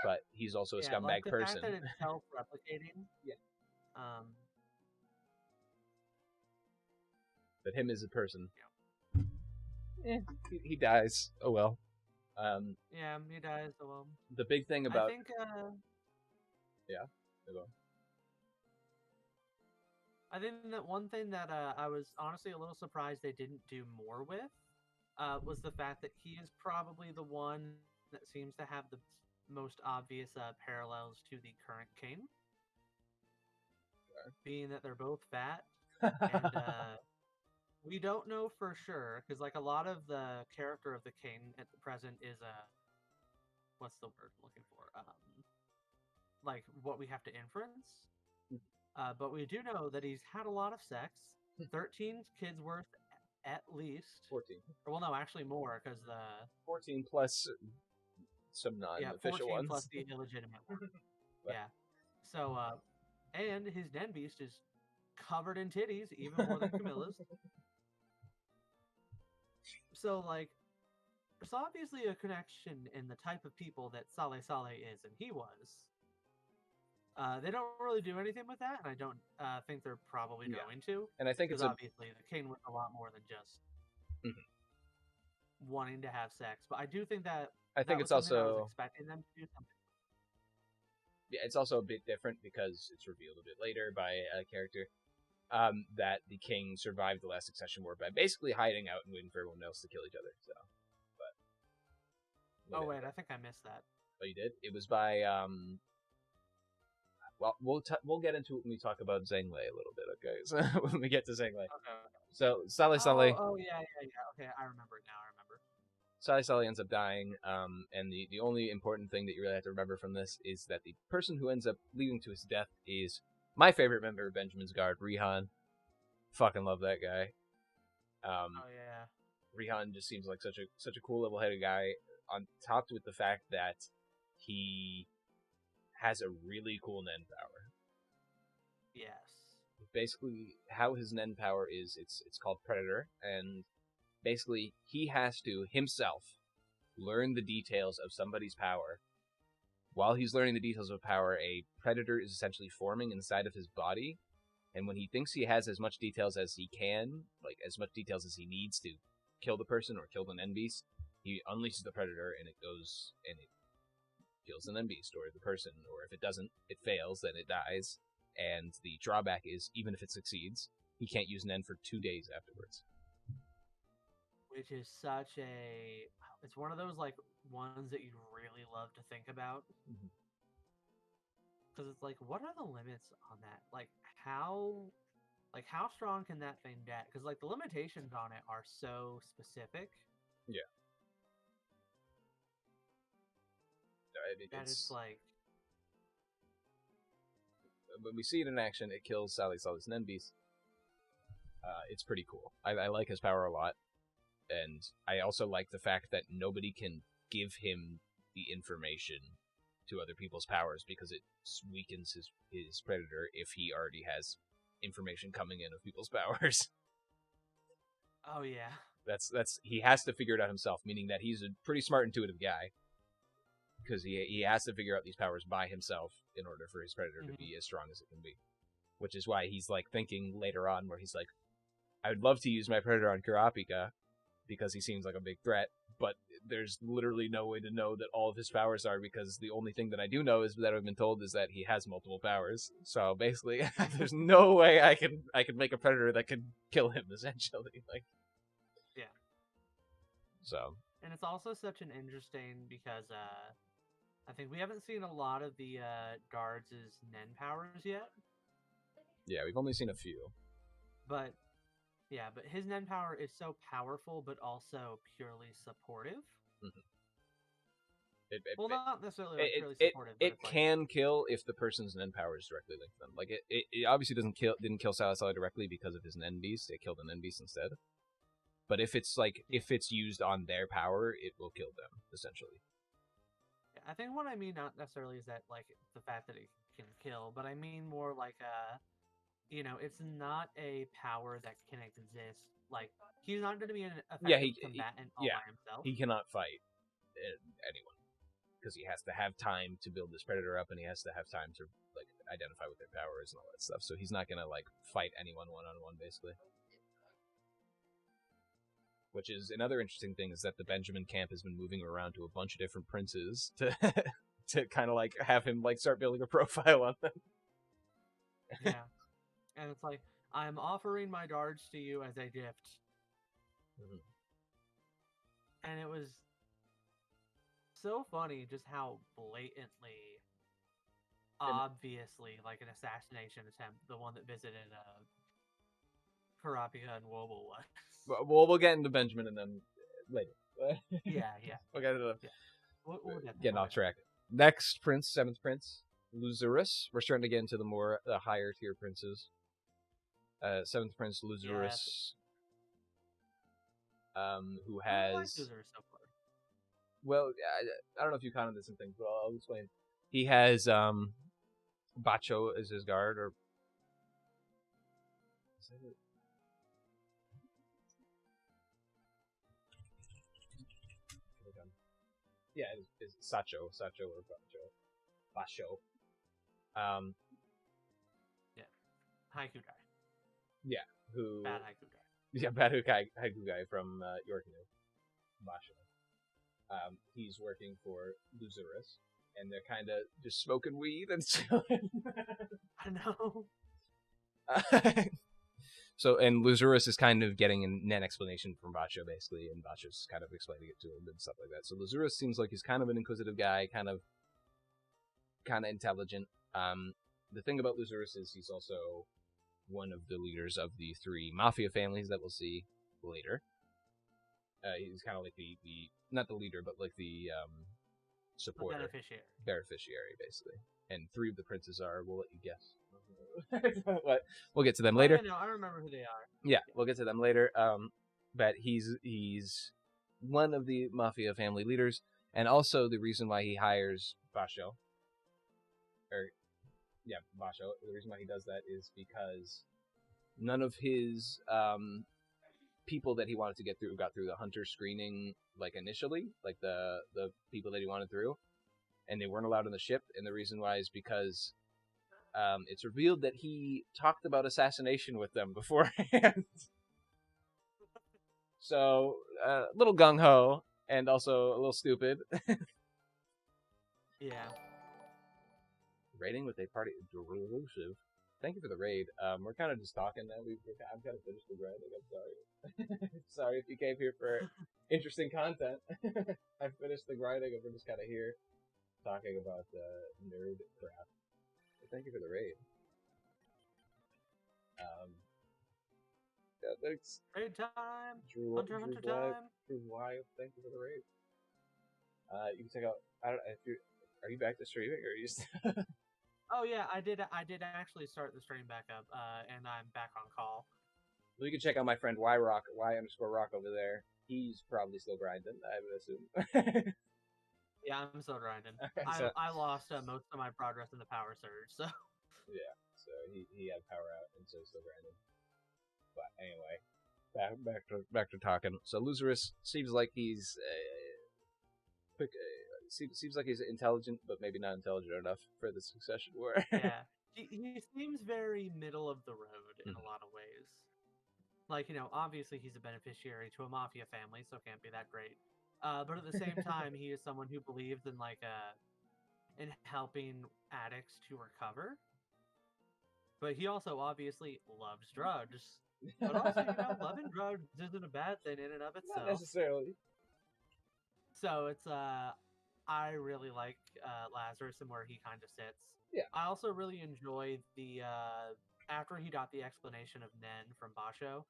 But he's also a scumbag person. The fact that it's self-replicating. Yeah. But him as a person. Yeah. He dies. Oh well. He dies. Oh well. The big thing about. I think. Go on. I think that one thing that I was honestly a little surprised they didn't do more with was the fact that he is probably the one that seems to have the most obvious parallels to the current king. Okay. Being that they're both fat. And we don't know for sure, because like a lot of the character of the king at the present is what's the word I'm looking for? Like what we have to inference. But we do know that he's had a lot of sex. 13 kids worth at least. 14. Well, no, actually more, because the 14 plus some non-official 14 ones. plus the illegitimate one. Yeah. So, and his Nenbeast is covered in titties, even more than Camilla's. So, like, there's obviously a connection in the type of people that Sale is, and he was. They don't really do anything with that, and I don't think they're probably going to. And I think it's obviously the king was a lot more than just wanting to have sex. But I do think that it's also I was expecting them to do something. Yeah, it's also a bit different because it's revealed a bit later by a character that the king survived the last succession war by basically hiding out and waiting for everyone else to kill each other. So, but wait, I think I missed that. Oh, you did? It was by well, we'll get into it when we talk about Zhang-Lei a little bit, okay? So when we get to Zhang-Lei. Okay. So Sally Oh, yeah. Okay, I remember now. I remember. Sally ends up dying, and the only important thing that you really have to remember from this is that the person who ends up leading to his death is my favorite member of Benjamin's Guard, Rihan. Fucking love that guy. Oh yeah. Rihan just seems like such a cool, level-headed guy. On top with the fact that he has a really cool Nen power. Yes. Basically, how his Nen power is, it's called Predator, and basically he has to himself learn the details of somebody's power. While he's learning the details of power, a predator is essentially forming inside of his body, and when he thinks he has as much details as he can, like as much details as he needs to kill the person or kill the Nen beast, he unleashes the predator and it goes and it kills the Nen beast or the person, or if it doesn't, it fails, then it dies. And the drawback is, even if it succeeds, he can't use Nen for 2 days afterwards. Which is such a... It's one of those, like, ones that you really love to think about. Because it's like, what are the limits on that? Like, how strong can that thing get? Because, like, the limitations on it are so specific. Yeah. It's like... When we see it in action, it kills Sally's Nen beast. It's pretty cool. I like his power a lot. And I also like the fact that nobody can give him the information to other people's powers because it weakens his predator if he already has information coming in of people's powers. Oh yeah. That's he has to figure it out himself, meaning that he's a pretty smart, intuitive guy. Because he has to figure out these powers by himself in order for his predator to be as strong as it can be. Which is why he's like thinking later on where he's like, I would love to use my predator on Kurapika because he seems like a big threat, but there's literally no way to know that all of his powers are, because the only thing that I do know is that I've been told is that he has multiple powers. So basically, there's no way I can make a predator that could kill him, essentially. Like, yeah. So. And it's also such an interesting because I think we haven't seen a lot of the guards' Nen powers yet. Yeah, we've only seen a few. But yeah, but his Nen power is so powerful, but also purely supportive. Mm-hmm. Not necessarily like purely supportive. It can kill if the person's Nen power is directly linked to them. Like it obviously didn't kill Sally directly because of his Nen beast. It killed the Nen beast instead. But if it's used on their power, it will kill them essentially. I think what I mean not necessarily is that like the fact that it can kill, but I mean more like it's not a power that can exist. Like he's not going to be an effective combatant all by himself. He cannot fight anyone because he has to have time to build this predator up, and he has to have time to like identify with their powers and all that stuff. So he's not going to like fight anyone one-on-one, basically. Which is another interesting thing, is that the Benjamin camp has been moving around to a bunch of different princes to kind of like have him like start building a profile on them. Yeah, and it's like, I'm offering my guards to you as a gift. Mm-hmm. And it was so funny just how blatantly, obviously, like an assassination attempt, the one that visited Kurapika and Wobble was. Well, we'll get into Benjamin and then later. Yeah. We'll get into we'll getting off track. Next prince, 7th prince, Luzurus. We're starting to get into the higher tier princes. 7th prince, Luzurus. Who has... I like Luzurus so far. Well, I don't know if you counted this in things, but I'll explain. He has Bacho as his guard, or... Is that it? Yeah, it's Sacho or Bacho. Yeah, Haiku guy. Yeah, who bad Haiku guy. Yeah, bad Haiku guy from Yorkinu, Bacho. He's working for Luzurus, and they're kind of just smoking weed and chilling. I know. So, and Lazarus is kind of getting an explanation from Basho, basically, and Basho's kind of explaining it to him and stuff like that. So Lazarus seems like he's kind of an inquisitive guy, kind of intelligent. The thing about Lazarus is he's also one of the leaders of the 3 mafia families that we'll see later. He's kind of like the not the leader, but like the supporter, beneficiary, basically. And 3 of the princes are. We'll let you guess. But we'll get to them later. No, I remember who they are. Yeah, we'll get to them later. But he's one of the mafia family leaders, and also the reason why he hires Basho. Basho. The reason why he does that is because none of his people that he wanted to get through got through the hunter screening, like initially, like the people that he wanted through, and they weren't allowed on the ship. And the reason why is because it's revealed that he talked about assassination with them beforehand. So a little gung ho and also a little stupid. Yeah. Raiding with a party delusive. Thank you for the raid. We're kind of just talking now. I'm kind of finished the grinding. I'm sorry. Sorry if you came here for interesting content. I finished the grinding and we're just kind of here talking about nerd crap. But thank you for the raid. Yeah, thanks. Raid time. Hunter time. Drew Live. Thank you for the raid. You can check out. I don't know if you are you back to streaming or are you? Oh yeah, I did actually start the stream back up, and I'm back on call. Well, you can check out my friend Y_Rock over there. He's probably still grinding, I would assume. Yeah, I'm still grinding. Okay, I lost most of my progress in the power surge, so. Yeah, so he had power out, and so he's still grinding. But anyway, back to talking. So Lazarus seems like he's seems like he's intelligent, but maybe not intelligent enough for the succession war. Yeah, he seems very middle of the road in a lot of ways. Like, obviously he's a beneficiary to a mafia family, so can't be that great. But at the same time, he is someone who believes in in helping addicts to recover. But he also obviously loves drugs. But also, loving drugs isn't a bad thing in and of itself. Not necessarily. So it's I really like Lazarus and where he kind of sits. Yeah. I also really enjoy the after he got the explanation of Nen from Basho,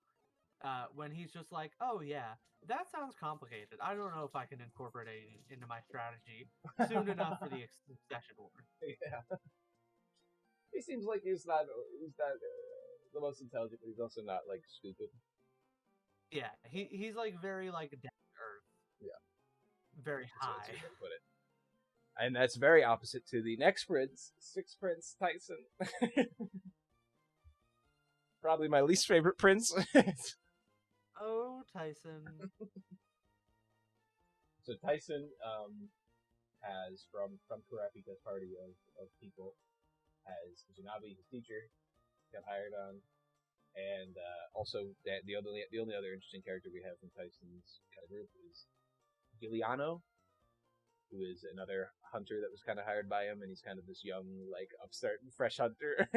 when he's just like, "Oh yeah, that sounds complicated. I don't know if I can incorporate it into my strategy soon enough for the succession war." Yeah. He seems like he's not the most intelligent, but he's also not like stupid. Yeah, he's like very like down to earth. Yeah. Very high. Put it. And that's very opposite to the next prince, Sixth Prince Tyson. Probably my least favorite prince. Oh, Tyson. So Tyson has from Kurapika's party of people has Janabi, his teacher, got hired on, and also the only other interesting character we have from Tyson's kind of group is Giuliano, who is another hunter that was kind of hired by him, and he's kind of this young, like, upstart, fresh hunter.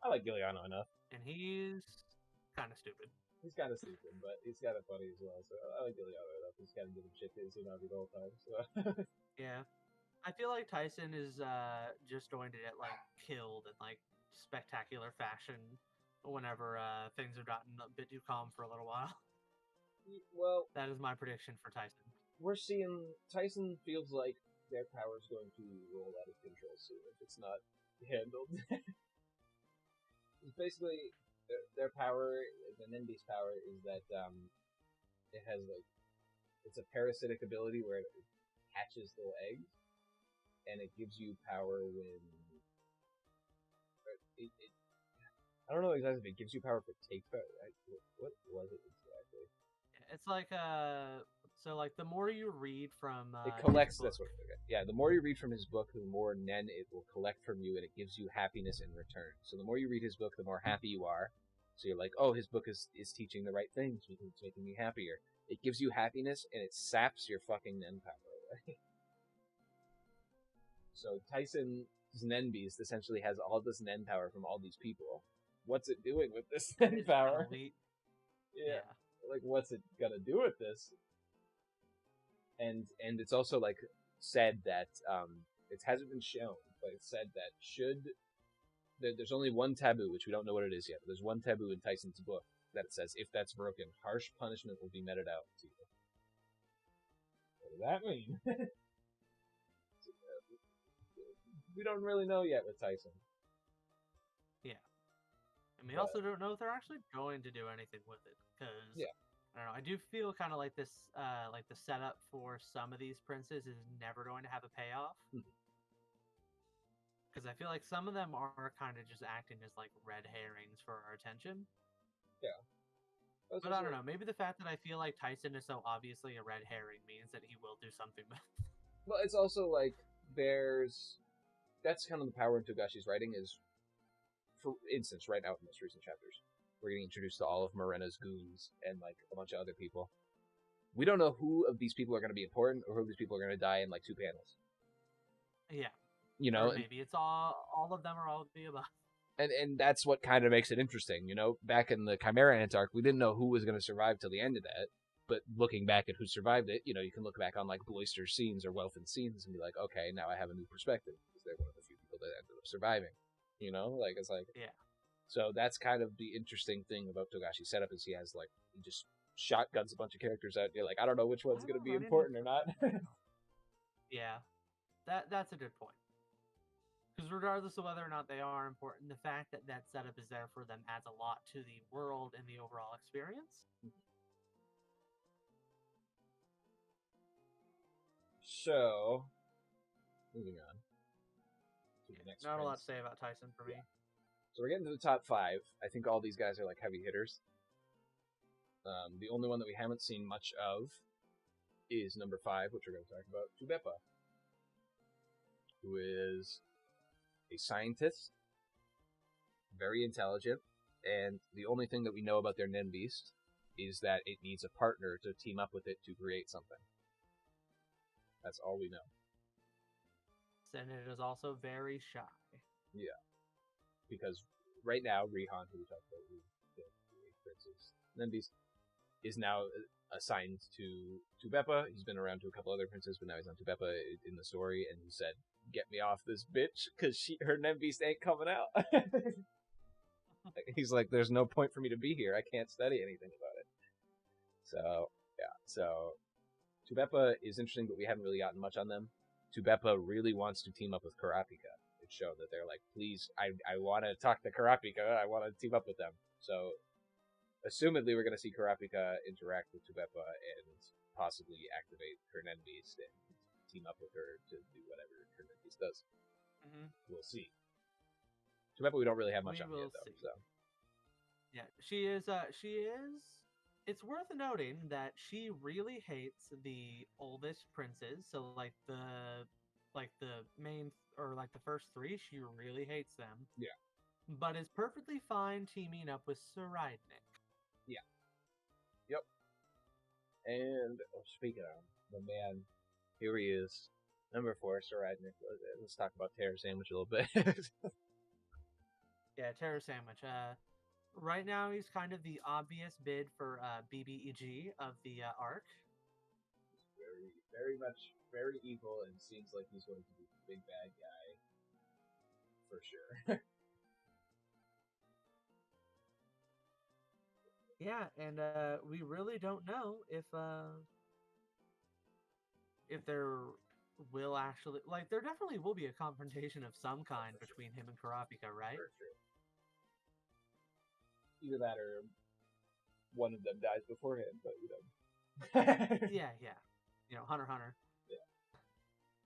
I like Giuliano enough. And he's kind of stupid. He's kind of stupid, but he's kind of funny as well, so I like Giuliano enough. He's kind of giving shit to Tsunami the whole time, so... Yeah. I feel like Tyson is just going to get, like, killed in, like, spectacular fashion whenever things have gotten a bit too calm for a little while. Well... That is my prediction for Tyson. We're seeing... Tyson feels like their power is going to roll out of control soon if it's not handled. It's basically... Their power, the Nenbi's power, is that it has, like... It's a parasitic ability where it hatches little eggs, and it gives you power when... I don't know exactly if it gives you power if it takes power. What was it exactly? It's like so like the more you read from it collects. That's what. Okay. Yeah, the more you read from his book, the more Nen it will collect from you, and it gives you happiness in return. So the more you read his book, the more happy you are. So you're like, oh, his book is teaching the right things. It's making me happier. It gives you happiness, and it saps your fucking Nen power away. So Tyson's Nen Beast essentially has all this Nen power from all these people what's it doing with this It's power? elite. Yeah. Like, what's it gonna do with this? And it's also like said that it hasn't been shown, but it's said that there's only one taboo, which we don't know what it is yet. But there's one taboo in Tyson's book that it says if that's broken, harsh punishment will be meted out to you. What does that mean? We don't really know yet with Tyson. Yeah. And we also don't know if they're actually going to do anything with it, because I don't know. I do feel kind of like this, like the setup for some of these princes is never going to have a payoff. Because I feel like some of them are kind of just acting as like red herrings for our attention. Yeah. But I don't know. Maybe the fact that I feel like Tyson is so obviously a red herring means that he will do something with. Well, it's also like that's kind of the power in Togashi's writing is, for instance, right now in the most recent chapters, we're getting introduced to all of Morena's goons and like a bunch of other people. We don't know who of these people are going to be important or who of these people are going to die in like 2 panels. Yeah. You know, or maybe it's all of them are all of the above. And that's what kind of makes it interesting. You know, back in the Chimera Ant arc, we didn't know who was going to survive till the end of that. But looking back at who survived it, you know, you can look back on like Bloister's scenes or Welfin's scenes and be like, okay, now I have a new perspective because they're one of the few people that ended up surviving. You know, like it's like, yeah. So that's kind of the interesting thing about Togashi's setup is he just shotguns a bunch of characters out. And you're like, I don't know which one's going to be important or not. Yeah, that's a good point. Because regardless of whether or not they are important, the fact that that setup is there for them adds a lot to the world and the overall experience. So, moving on to the next. Not a lot to say about Tyson for me. So we're getting to the top 5. I think all these guys are like heavy hitters. The only one that we haven't seen much of is number 5, which we're going to talk about, Tubepa, who is a scientist, very intelligent, and the only thing that we know about their Nen Beast is that it needs a partner to team up with it to create something. That's all we know. And it is also very shy. Yeah. Because right now, Rihan, who we talked about, the Princess Nen Beast, is now assigned to Tubepa. He's been around to a couple other princes, but now he's on Tubepa in the story, and he said, "Get me off this bitch, because her Nen Beast ain't coming out." He's like, "There's no point for me to be here. I can't study anything about it." So, yeah. So, Tubepa is interesting, but we haven't really gotten much on them. Tubepa really wants to team up with Kurapika. It showed that they're like, please, I want to talk to Kurapika. I want to team up with them. So, assumedly, we're going to see Kurapika interact with Tubepa and possibly activate her Nen Beast and team up with her to do whatever her Nen Beast does. Mm-hmm. We'll see. Tubepa, we don't really have much on yet, though. So. Yeah, she is. It's worth noting that she really hates the oldest princes. So like the main or like the first 3, she really hates them. Yeah. But is perfectly fine teaming up with Saridnik. Yeah. Yep. And speaking of the man, here he is, number 4, Saridnik. Let's talk about Terror Sandwich a little bit. Yeah, Terror Sandwich. Right now, he's kind of the obvious bid for BBEG of the arc. Very, very much, very evil, and seems like he's going to be the big bad guy for sure. Yeah, and we really don't know if there will actually there definitely will be a confrontation of some kind between him and Kurapika, right? For sure. Either that or one of them dies beforehand, but you know. yeah. You know, Hunter. Yeah.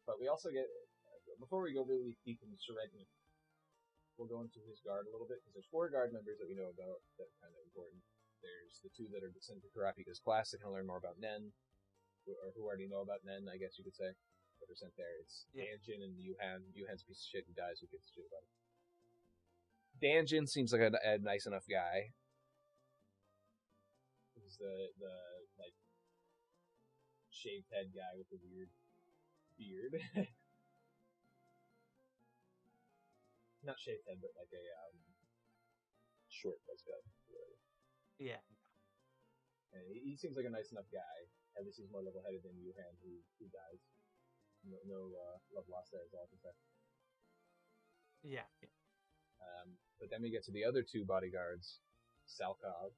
But we also get, before we go really deep into Saridnik, we'll go into his guard a little bit, because there's 4 guard members that we know about that are kind of important. There's the 2 that are sent to Kurapika's class that can learn more about Nen, or who already know about Nen, I guess you could say, that are sent there. It's Danjin and Yuhan. Yuhan's a piece of shit who dies, who gives a shit about it. Danjin seems like a nice enough guy. He's the like shaved head guy with the weird beard. Not shaved head, but like a short buzz cut. Yeah. And he seems like a nice enough guy. At least he's more level-headed than Yuhan, who dies. No love lost there, is all I can say. Yeah. But then we get to the other two bodyguards, Salkov,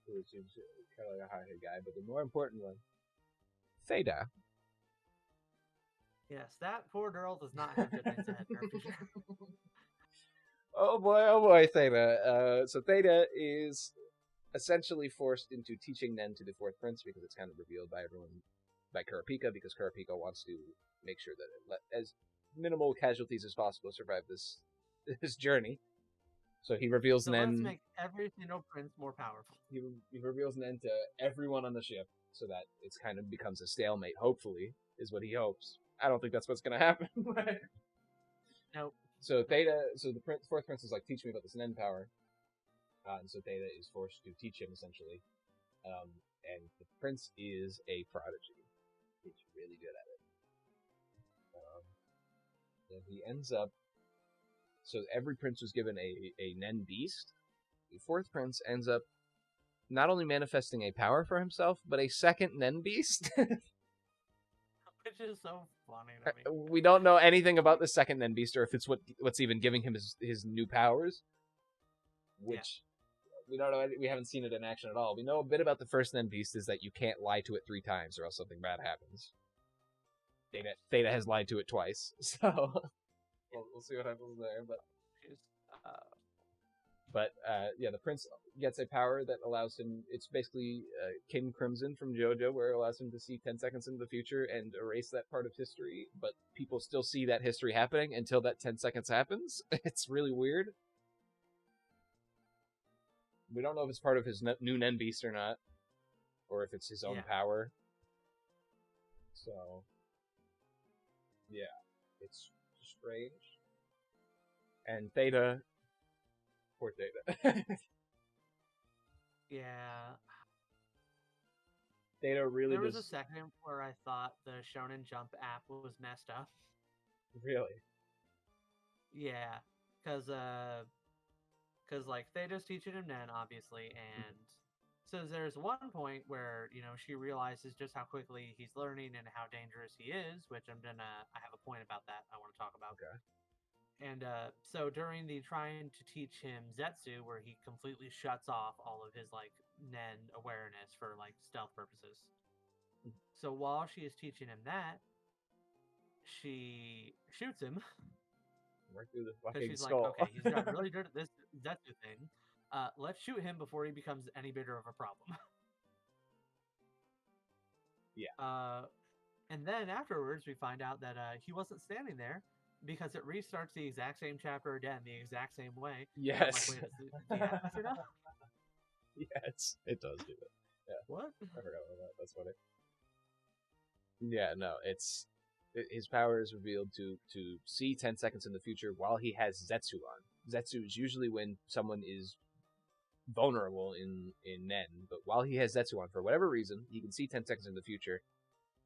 who seems kind of like a hard-headed guy, but the more important one, Theta. Yes, that poor girl does not have good things ahead in her future. Oh boy, Theta. So Theta is essentially forced into teaching Nen to the fourth prince because it's kind of revealed by everyone, by Kurapika, because Kurapika wants to make sure that as minimal casualties as possible survive this journey. So he reveals So Nen. let's make every single prince more powerful. He reveals Nen to everyone on the ship so that it kind of becomes a stalemate, hopefully, is what he hopes. I don't think that's what's going to happen. Nope. So Theta, so the fourth prince is like, teach me about this Nen power. And so Theta is forced to teach him, essentially. And the prince is a prodigy. He's really good at it. And he ends up... So every prince was given a Nen beast. The fourth prince ends up not only manifesting a power for himself, but a second Nen beast. Which is so funny to me. We don't know anything about the second Nen beast, or if it's what's even giving him his new powers. Which we don't know. We haven't seen it in action at all. We know a bit about the first Nen beast, is that you can't lie to it 3 times, or else something bad happens. Theta has lied to it twice, so we'll see what happens there. But the prince gets a power that allows him. It's basically King Crimson from JoJo, where it allows him to see 10 seconds into the future and erase that part of history. But people still see that history happening until that 10 seconds happens. It's really weird. We don't know if it's part of his new Nen Beast or not, or if it's his own power. So, yeah, it's strange. And Theta, poor Theta. Yeah. Theta really There was a second where I thought the Shonen Jump app was messed up. Really? Yeah, because like Theta's teaching him Nen, obviously, and so there's one point where she realizes just how quickly he's learning and how dangerous he is, which I have a point about that I want to talk about. Okay. And so during the trying to teach him Zetsu, where he completely shuts off all of his like Nen awareness for like stealth purposes. So while she is teaching him that, she shoots him. Right through the fucking she's skull. Like, okay, he's gotten really good at this Zetsu thing. Let's shoot him before he becomes any bigger of a problem. Yeah. And then afterwards, we find out that he wasn't standing there because it restarts the exact same chapter again, the exact same way. Yes. I'm like, wait, is the app messed up? Yes, it does do it. Yeah. What? I forgot about that. That's funny. Yeah, no, his power is revealed to see 10 seconds in the future while he has Zetsu on. Zetsu is usually when someone is vulnerable in Nen, but while he has Zetsu on, for whatever reason, he can see 10 seconds in the future.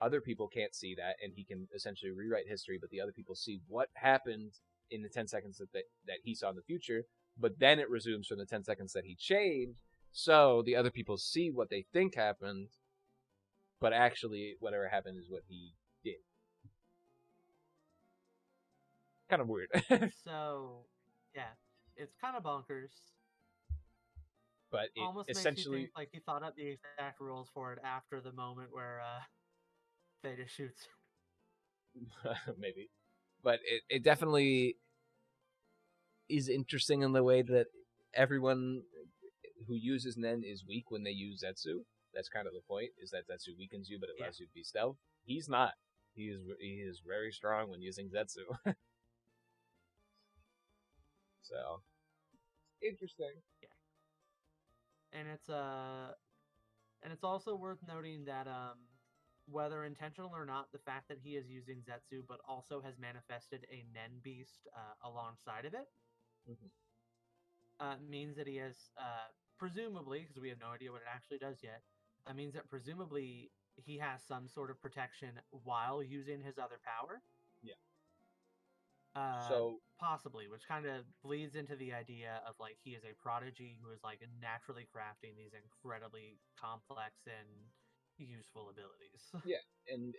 Other people can't see that, and he can essentially rewrite history, but the other people see what happened in the 10 seconds that he saw in the future, but then it resumes from the 10 seconds that he changed, so the other people see what they think happened, but actually whatever happened is what he did. Kind of weird. So, yeah, it's kind of bonkers. But it almost essentially makes you think like he thought up the exact rules for it after the moment where Theta shoots. Maybe. But it definitely is interesting in the way that everyone who uses Nen is weak when they use Zetsu. That's kind of the point, is that Zetsu weakens you, but it allows you to be stealth. He's not. He is very strong when using Zetsu. So, interesting. Yeah. And it's also worth noting that whether intentional or not, the fact that he is using Zetsu, but also has manifested a Nen beast alongside of it, means that he has, presumably, because we have no idea what it actually does yet, means that presumably he has some sort of protection while using his other power. Yeah. So Possibly, which kind of bleeds into the idea of like he is a prodigy who is like naturally crafting these incredibly complex and useful abilities. yeah, and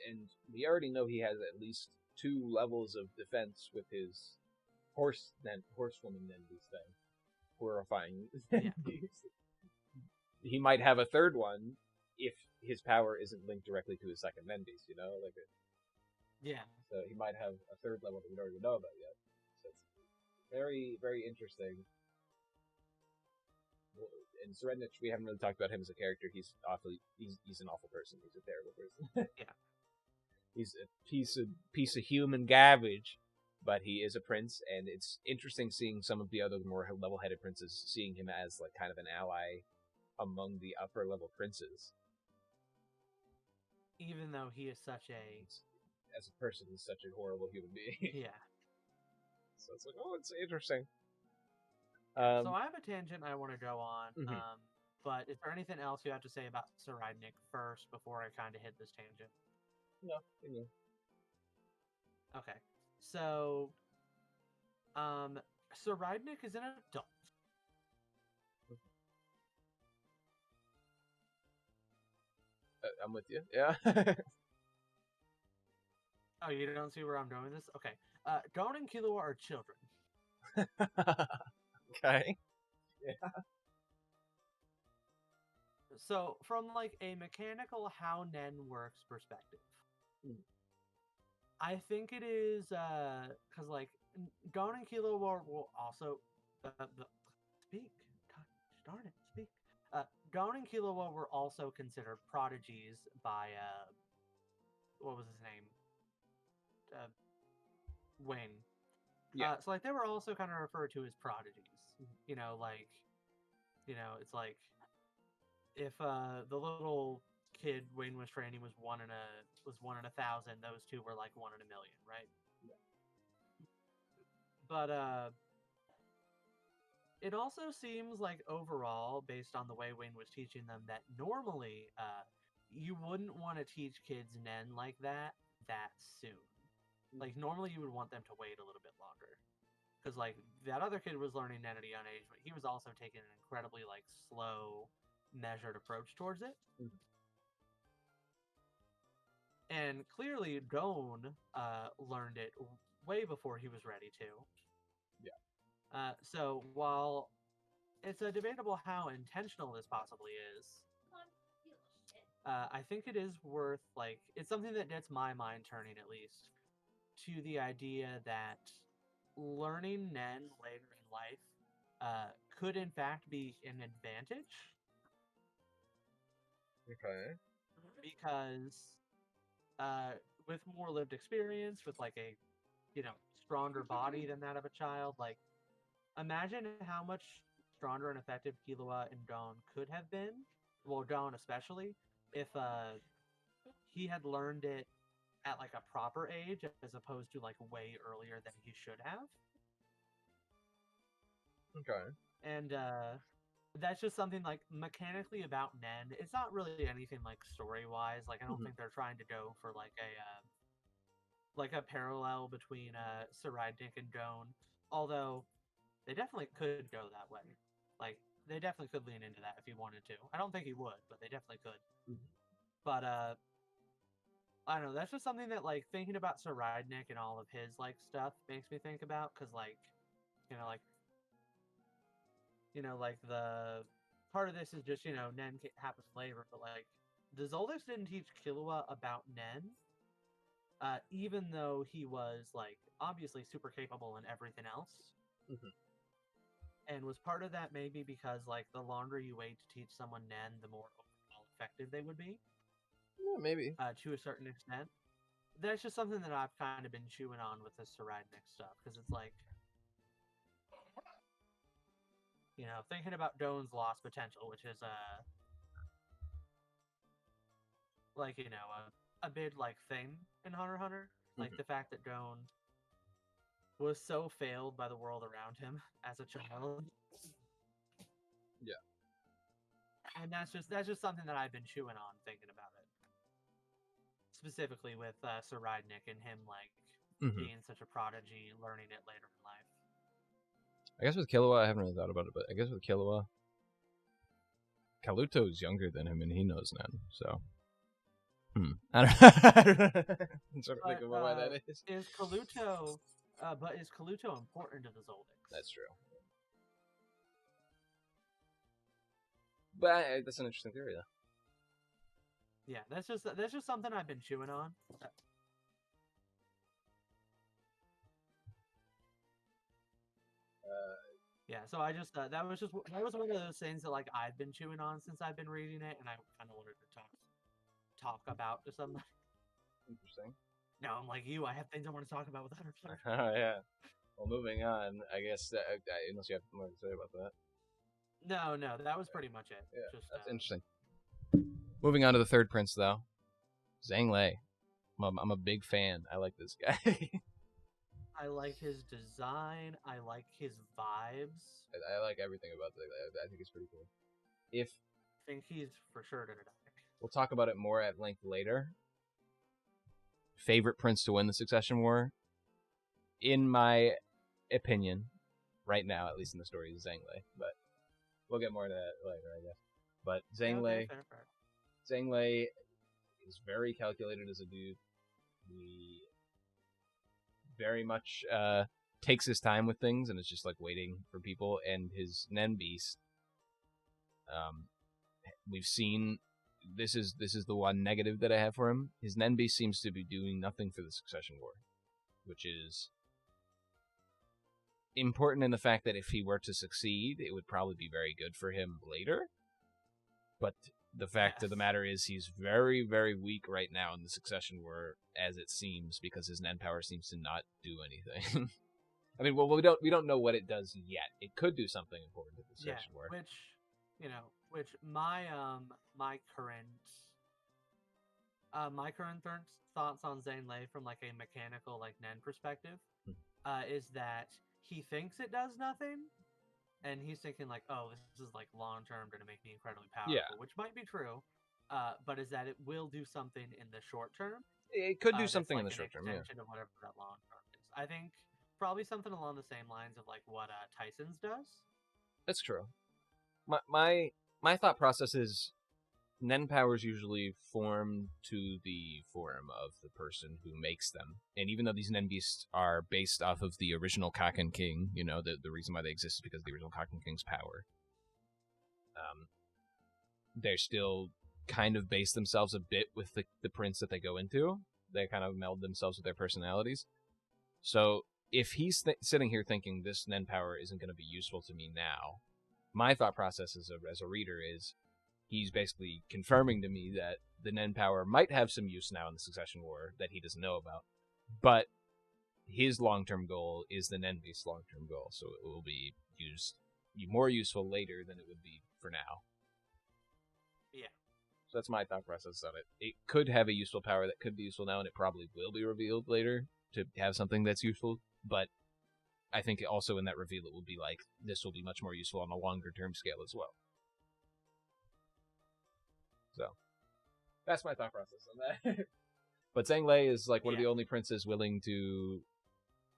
we already know he has at least 2 levels of defense with his horsewoman Nendi's thing. Horrifying. Yeah. He might have a third one if his power isn't linked directly to his second Mendes, you know? Yeah. So he might have a third level that we don't even know about yet. So it's very, very interesting. And Serenich, we haven't really talked about him as a character. He's an awful person. He's a terrible person. Yeah. He's a piece of human garbage, but he is a prince, and it's interesting seeing some of the other more level-headed princes, seeing him as like kind of an ally among the upper level princes. Even though he is such a as a person, he's such a horrible human being. Yeah. So it's like, oh, it's interesting. So I have a tangent I want to go on. Mm-hmm. But is there anything else you have to say about Seridnik first before I kind of hit this tangent? No. Okay. So, Seridnik is an adult. I'm with you. Yeah. Oh, you don't see where I'm going with this? Okay. Gon and Killua are children. Okay. Yeah. So, from like a mechanical how Nen works perspective, I think it is because like Gon and Killua will also speak. Gosh darn it, speak. Gon and Killua were also considered prodigies by what was his name? Wayne. Yeah. So like they were also kind of referred to as prodigies. You know, like it's like if the little kid Wayne was training was one in a thousand, those two were like 1 in a million, right? Yeah. But it also seems like overall, based on the way Wayne was teaching them, that normally you wouldn't want to teach kids Nen like that soon. Like normally you would want them to wait a little bit longer. Because like that other kid was learning Nen at a young age, but he was also taking an incredibly like slow, measured approach towards it. Mm-hmm. And clearly Gon learned it way before he was ready to. Yeah. So while it's debatable how intentional this possibly is, I think it is worth like it's something that gets my mind turning at least to the idea that learning Nen later in life could in fact be an advantage. Okay. Because with more lived experience, with like a stronger body than that of a child, like imagine how much stronger and effective Killua and Gon could have been. Well, Gon especially, if he had learned it at like a proper age as opposed to like way earlier than he should have. Okay. And that's just something like mechanically about Nen. It's not really anything like story wise. Like I don't think they're trying to go for like a parallel between Seridnik and Gon. Although they definitely could go that way. Like they definitely could lean into that if he wanted to. I don't think he would, but they definitely could. But I don't know. That's just something that like thinking about Seridnik and all of his like stuff makes me think about because like like the part of this is just Nen happens later, but like the Zoldyck didn't teach Killua about Nen, even though he was like obviously super capable in everything else. And was part of that maybe because like the longer you wait to teach someone Nen, the more overall effective they would be. Yeah, maybe. To a certain extent. That's just something that I've kind of been chewing on with this Seridnik stuff because it's like, thinking about Gon's lost potential, which is like a big like thing in Hunter x Hunter, like the fact that Gon was so failed by the world around him as a child. Yeah. And that's just something that I've been chewing on thinking about it. Specifically with Seridnik and him like being such a prodigy, learning it later in life. I guess with Killua, I haven't really thought about it, but I guess with Killua, Kaluto's younger than him, and he knows none. So, I don't know. I'm trying to think about why that is. Is Kaluto important to the Zoldyck? That's true. But that's an interesting theory, though. Yeah, that's just something I've been chewing on. Yeah, so I just that was one of those things that like I've been chewing on since I've been reading it, and I kind of wanted to talk about to somebody. Interesting. No, I'm like you. I have things I want to talk about with other people. Oh yeah. Well, moving on. I guess unless you have more to say about that. No, that was pretty much it. Yeah, just, that's interesting. Moving on to the third prince, though, Zhang Lei. I'm a big fan. I like this guy. I like his design. I like his vibes. I like everything about Zhang Lei. I think it's pretty cool. I think he's for sure gonna die. We'll talk about it more at length later. Favorite prince to win the Succession War, in my opinion, right now, at least in the story, is Zhang Lei. But we'll get more into that later, I guess. But Zhang Lei, Zhang Lei is very calculated as a dude. He very much takes his time with things, and it's just like waiting for people. And his Nen Beast, we've seen. This is the one negative that I have for him. His Nen Beast seems to be doing nothing for the Succession War, which is important in the fact that if he were to succeed, it would probably be very good for him later. But the fact of the matter is he's very, very weak right now in the Succession War, as it seems, because his Nen power seems to not do anything. I mean, well, we don't know what it does yet. It could do something important in the Succession War. Which my current thoughts on Zhang Lei from like a mechanical like Nen perspective is that he thinks it does nothing, and he's thinking like, oh, this is like long term going to make me incredibly powerful, which might be true, but is that it will do something in the short term. It could do something in the short term, extension of whatever that long term is. I think probably something along the same lines of like what Tyson's does. That's true. My thought process is Nen powers usually form to the form of the person who makes them. And even though these Nen beasts are based off of the original Kaken King, you know, the reason why they exist is because of the original Kaken King's power. They're still kind of base themselves a bit with the prince that they go into. They kind of meld themselves with their personalities. So if he's sitting here thinking this Nen power isn't going to be useful to me now, my thought process as a reader is he's basically confirming to me that the Nen power might have some use now in the Succession War that he doesn't know about, but his long-term goal is the Nen Beast's long-term goal, so it will be more useful later than it would be for now. Yeah. So that's my thought process on it. It could have a useful power that could be useful now, and it probably will be revealed later to have something that's useful, but I think also in that reveal it will be like, this will be much more useful on a longer-term scale as well. So, that's my thought process on that. But Zhang Lei is like one of the only princes willing to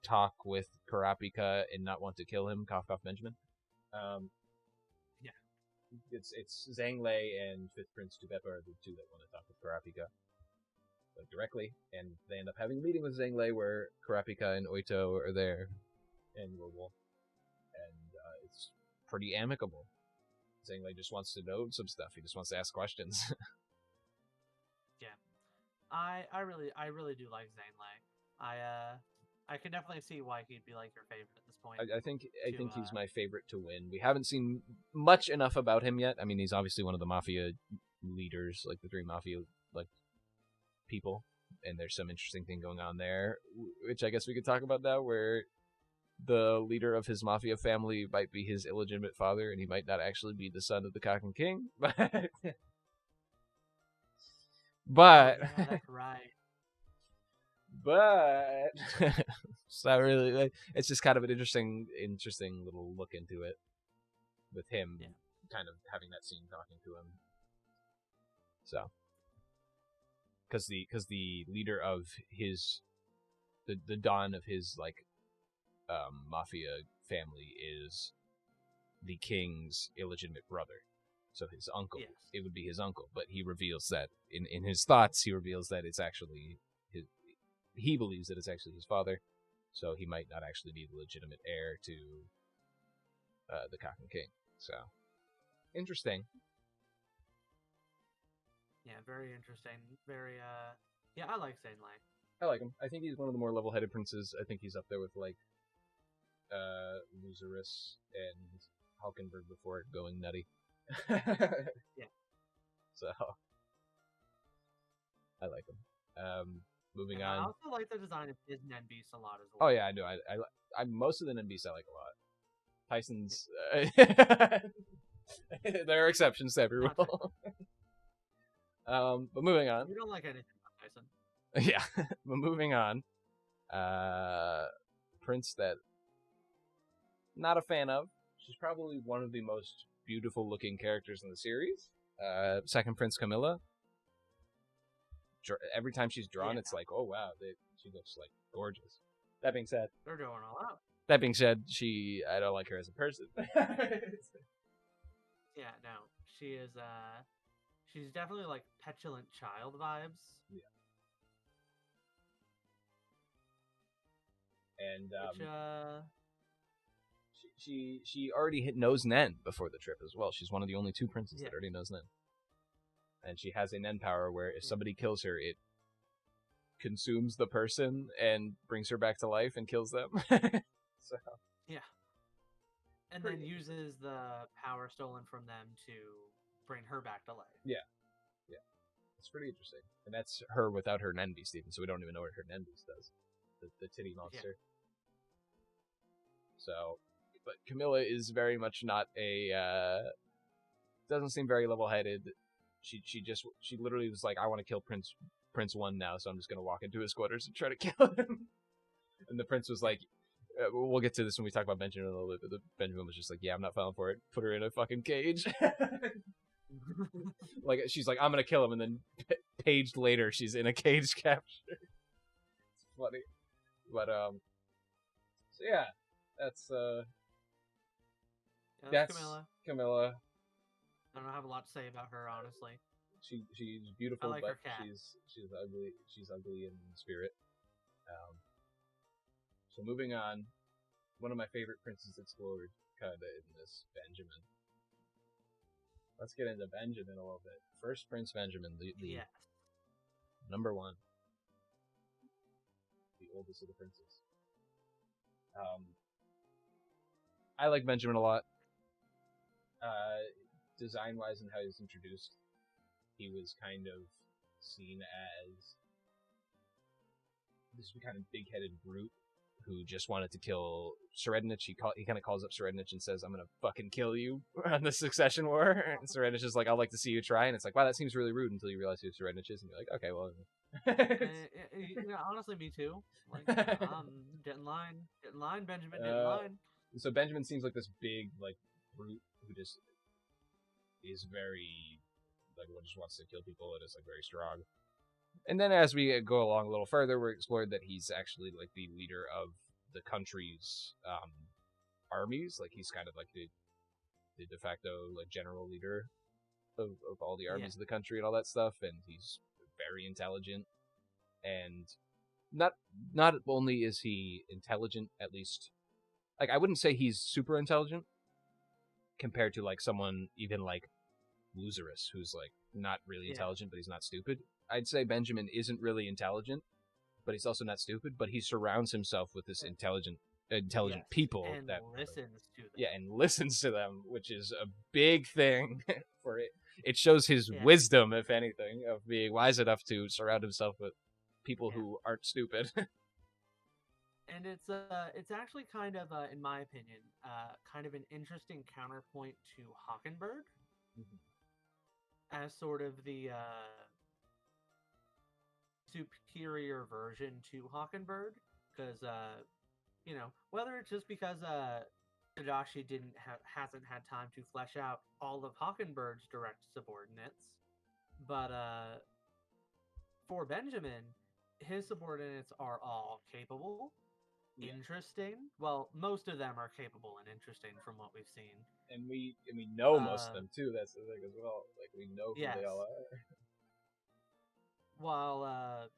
talk with Kurapika and not want to kill him, cough, cough, Benjamin. It's Zhang Lei and Fifth Prince Tubepa are the two that want to talk with Kurapika like directly, and they end up having a meeting with Zhang Lei where Kurapika and Oito are there, and it's pretty amicable. Zhang Lei just wants to know some stuff. He just wants to ask questions. Yeah, I really do like Zhang Lei. I can definitely see why he'd be like your favorite at this point. I think he's my favorite to win. We haven't seen much enough about him yet. I mean, he's obviously one of the mafia leaders, like the three mafia like people, and there's some interesting thing going on there, which I guess we could talk about now, where the leader of his mafia family might be his illegitimate father, and he might not actually be the son of the Kaken King. But yeah, that's right. But it's not really. It's just kind of an interesting little look into it, with him kind of having that scene talking to him. So, because the leader of his the Don of his like mafia family is the king's illegitimate brother. So his uncle, Yes. it would be his uncle, but he reveals that in his thoughts, he reveals that it's actually he believes that it's actually his father, so he might not actually be the legitimate heir to the Cotton King. So, interesting. Yeah, very interesting. Very, yeah, I like Zane Lang. I like him. I think he's one of the more level-headed princes. I think he's up there with, like, Lucerus and Halkenberg before going nutty. Yeah. So, I like him. Moving And on. I also like the design of his Nen Beast a lot as well. Oh yeah, I do. I most of the Nen Beasts I like a lot. Tyson's. There are exceptions to every rule. But moving on. You don't like anything about Tyson. Yeah, but moving on. Prince that not a fan of. She's probably one of the most beautiful looking characters in the series. Second Prince Camilla. Every time she's drawn, it's like, oh wow, she looks like gorgeous. That being said, they're going all out. That being said, I don't like her as a person. Yeah, no, she is. She's definitely like petulant child vibes. Yeah. And which, she already knows Nen before the trip as well. She's one of the only two princes that already knows Nen. And she has a Nen power where if somebody kills her, it consumes the person and brings her back to life and kills them. So yeah. And then uses the power stolen from them to bring her back to life. Yeah. Yeah. It's pretty interesting. And that's her without her Nen Beast even, so we don't even know what her Nen Beast does. The titty monster. Yeah. So, but Camilla is very much not doesn't seem very level-headed. She literally was like, I want to kill Prince 1 now, so I'm just going to walk into his quarters and try to kill him. And the prince was like, we'll get to this when we talk about Benjamin a little bit, but Benjamin was just like, yeah, I'm not falling for it. Put her in a fucking cage. Like, she's like, I'm going to kill him, and then page later, she's in a cage capture. It's funny. But, so yeah, that's Camilla. I don't have a lot to say about her, honestly. She's beautiful, like but her cat. she's ugly. She's ugly in spirit. So moving on, one of my favorite princes explored kinda in this, Benjamin. Let's get into Benjamin a little bit. First Prince Benjamin, the number one, the oldest of the princes. I like Benjamin a lot. Design-wise and how he was introduced, he was kind of seen as this kind of big-headed brute who just wanted to kill Serednich. He kind of calls up Serednich and says, I'm going to fucking kill you on the succession war. And Serednich is like, I'd like to see you try. And it's like, wow, that seems really rude until you realize who Serednich is. And you're like, okay, well. Honestly, me too. Like, get in line, Benjamin, get in line. So Benjamin seems like this big, like, brute who just is very, like, just wants to kill people and is, like, very strong. And then as we go along a little further, we're explored that he's actually, like, the leader of the country's armies. Like, he's kind of like the de facto, like, general leader of all the armies of the country and all that stuff. And he's very intelligent. And not only is he intelligent, at least, like, I wouldn't say he's super intelligent compared to, like, someone even like Lucerus, who's, like, not really intelligent, but he's not stupid. I'd say Benjamin isn't really intelligent, but he's also not stupid, but he surrounds himself with this intelligent people and that listens to them. Yeah, and listens to them, which is a big thing for it. It shows his wisdom, if anything, of being wise enough to surround himself with people who aren't stupid. And it's actually kind of, in my opinion, kind of an interesting counterpoint to Hockenberg, as sort of the superior version to Hockenberg, because whether it's just because Tadashi hasn't had time to flesh out all of Hockenberg's direct subordinates, but for Benjamin, his subordinates are all capable, interesting. Well, most of them are capable and interesting from what we've seen. And we know most of them too. That's the thing as well. Like we know who yes. they all are. While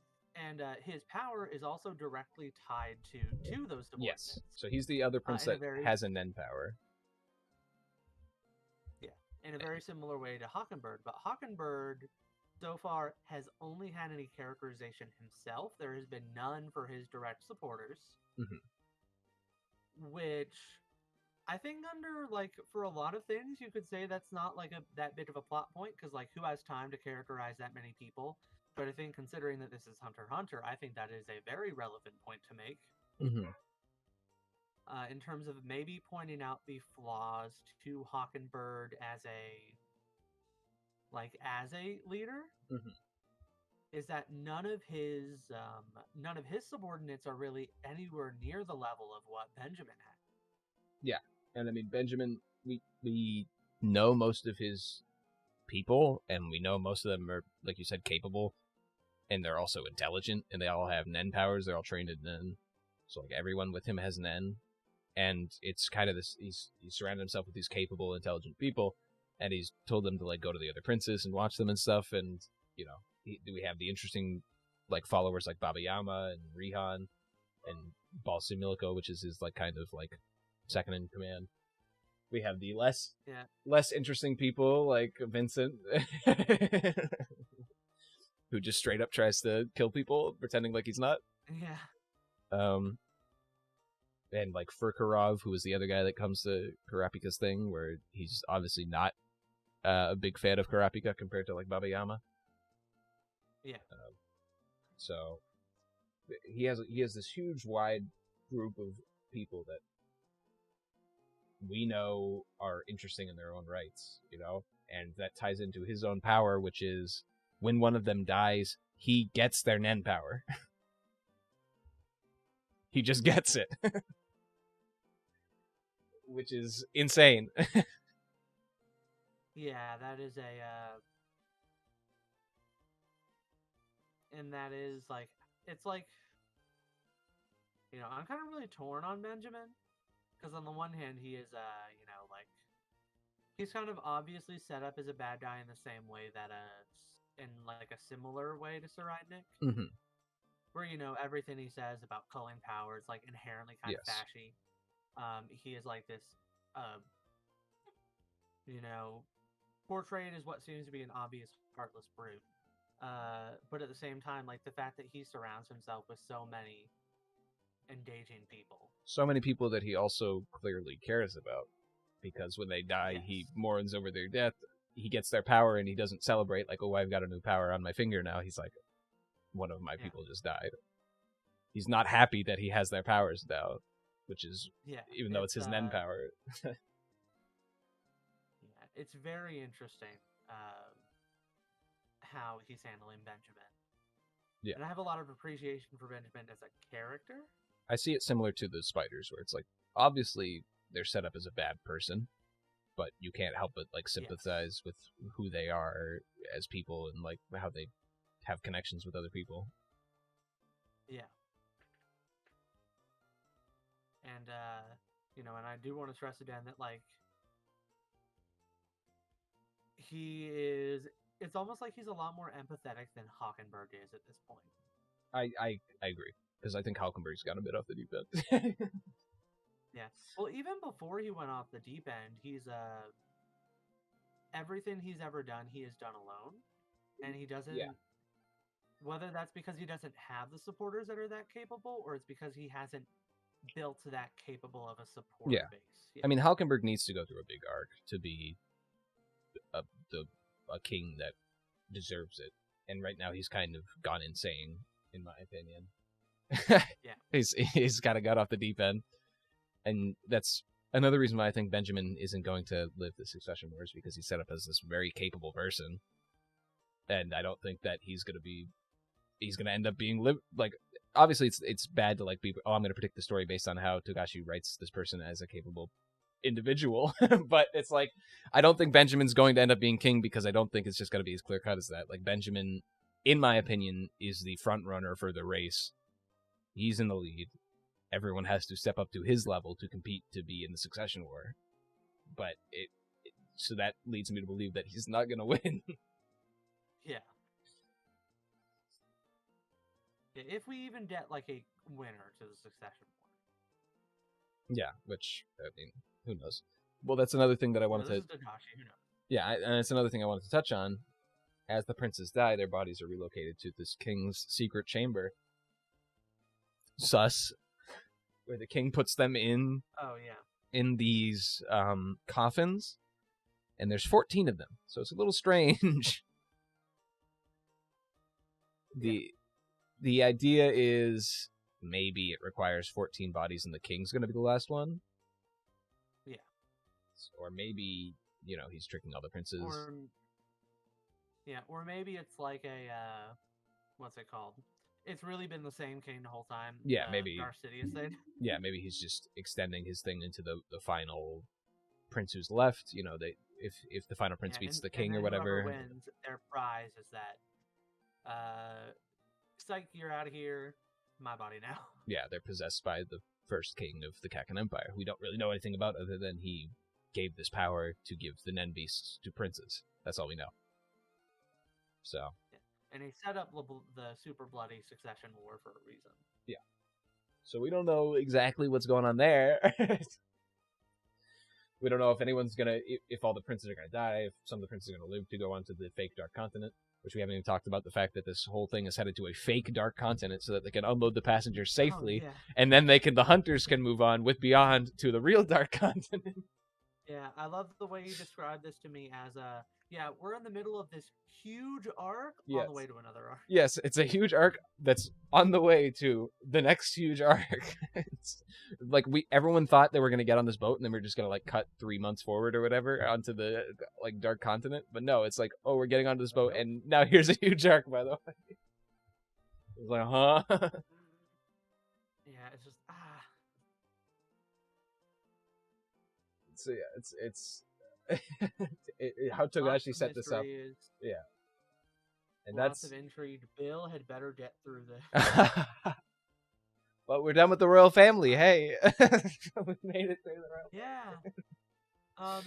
his power is also directly tied to those subordinates. Yes. So he's the other prince that has an Nen power. Yeah, in a very similar way to Hawkenberg. But Hawkenberg, so far, has only had any characterization himself. There has been none for his direct supporters. Which I think under, like, for a lot of things, you could say that's not, like, that big of a plot point, because, like, who has time to characterize that many people? But I think considering that this is Hunter x Hunter, I think that is a very relevant point to make. In terms of maybe pointing out the flaws to Hawkenberg as a leader, is that none of his subordinates are really anywhere near the level of what Benjamin had. Yeah, and I mean Benjamin, we know most of his people, and we know most of them are, like you said, capable, and they're also intelligent, and they all have Nen powers. They're all trained in Nen, so like everyone with him has Nen, and it's kind of this. He's surrounded himself with these capable, intelligent people, and he's told them to like go to the other princes and watch them and stuff, and you know, we have the interesting like followers like Baba Yama and Rihan and Balsimilico, which is his like kind of like second in command. We have the less interesting people like Vincent, who just straight up tries to kill people, pretending like he's not. Yeah. And like Furkarov, who is the other guy that comes to Kurapika's thing, where he's obviously not a big fan of Kurapika compared to like Baba Yama. Yeah. So he has this huge wide group of people that we know are interesting in their own rights, you know, and that ties into his own power, which is when one of them dies, he gets their Nen power. He just gets it. Which is insane. Yeah, that is and that is like, it's like, you know, I'm kind of really torn on Benjamin, because on the one hand, he is, you know, like, he's kind of obviously set up as a bad guy in the same way that, in like a similar way to Sir Idnik, where, you know, everything he says about culling power is like inherently kind of fashy. He is like this, you know, portrayed as what seems to be an obvious heartless brute. But at the same time, like the fact that he surrounds himself with so many engaging people. So many people that he also clearly cares about, because when they die, he mourns over their death. He gets their power and he doesn't celebrate like, oh, I've got a new power on my finger now. He's like, one of my people just died. He's not happy that he has their powers now, which is, even though it's his Nen power. It's very interesting how he's handling Benjamin. Yeah. And I have a lot of appreciation for Benjamin as a character. I see it similar to the spiders, where it's like, obviously they're set up as a bad person, but you can't help but like sympathize with who they are as people and like how they have connections with other people. Yeah. And you know, and I do want to stress again that like it's almost like he's a lot more empathetic than Hawkenberg is at this point. I agree, because I think Hawkenberg's got a bit off the deep end. Yeah. Well, even before he went off the deep end, he's everything he's ever done, he has done alone, and he doesn't. Yeah. Whether that's because he doesn't have the supporters that are that capable, or it's because he hasn't built that capable of a support base. Yeah. I mean, Hawkenberg needs to go through a big arc to be a king that deserves it, and right now he's kind of gone insane, in my opinion. He's kind of got off the deep end, and that's another reason why I think Benjamin isn't going to live the Succession Wars, because he's set up as this very capable person, and I don't think that he's gonna end up being like. Obviously, it's bad to like be. Oh, I'm gonna predict the story based on how Togashi writes this person as a capable individual, but it's like I don't think Benjamin's going to end up being king, because I don't think it's just going to be as clear cut as that. Like Benjamin in my opinion, is the front runner for the race. He's in the lead. Everyone has to step up to his level to compete to be in the succession war. But so that leads me to believe that he's not going to win. Yeah. If we even get like a winner to the succession war. Yeah, which, I mean, who knows? Well, that's another thing that I wanted to... This is Tadashi, who knows? Yeah, and it's another thing I wanted to touch on. As the princes die, their bodies are relocated to this king's secret chamber. Sus. Where the king puts them in... Oh, yeah. In these coffins. And there's 14 of them. So it's a little strange. The idea is maybe it requires 14 bodies and the king's going to be the last one. Yeah. Or maybe, he's tricking all the princes. Or maybe it's like a, what's it called? It's really been the same king the whole time. Yeah, maybe. Darth Sidious thing. Yeah, maybe he's just extending his thing into the final prince who's left. If the final prince beats the king or whatever. Whoever wins, their prize is that, psych, you're out of here. My body now. Yeah, they're possessed by the first king of the Kakin Empire. We don't really know anything about other than he gave this power to give the Nen beasts to princes. That's all we know. So. Yeah. And he set up the super bloody succession war for a reason. Yeah. So we don't know exactly what's going on there. We don't know if anyone's gonna, if all the princes are gonna die, if some of the princes are gonna live to go on to the fake Dark Continent, which we haven't even talked about the fact that this whole thing is headed to a fake Dark Continent so that they can unload the passengers safely, and then the hunters can move on with Beyond to the real Dark Continent. Yeah, I love the way you described this to me as we're in the middle of this huge arc on the way to another arc. Yes, it's a huge arc that's on the way to the next huge arc. It's like everyone thought they were going to get on this boat and then we're just going to like cut 3 months forward or whatever onto the like Dark Continent. But no, it's like, oh, we're getting onto this boat and now here's a huge arc, by the way. It's like, huh? Yeah, it's just So yeah, it's how Togashi set this up. Yeah. And lots of intrigue. Bill had better get through this. Well, we're done with the royal family. Hey, we made it through the royal. Yeah.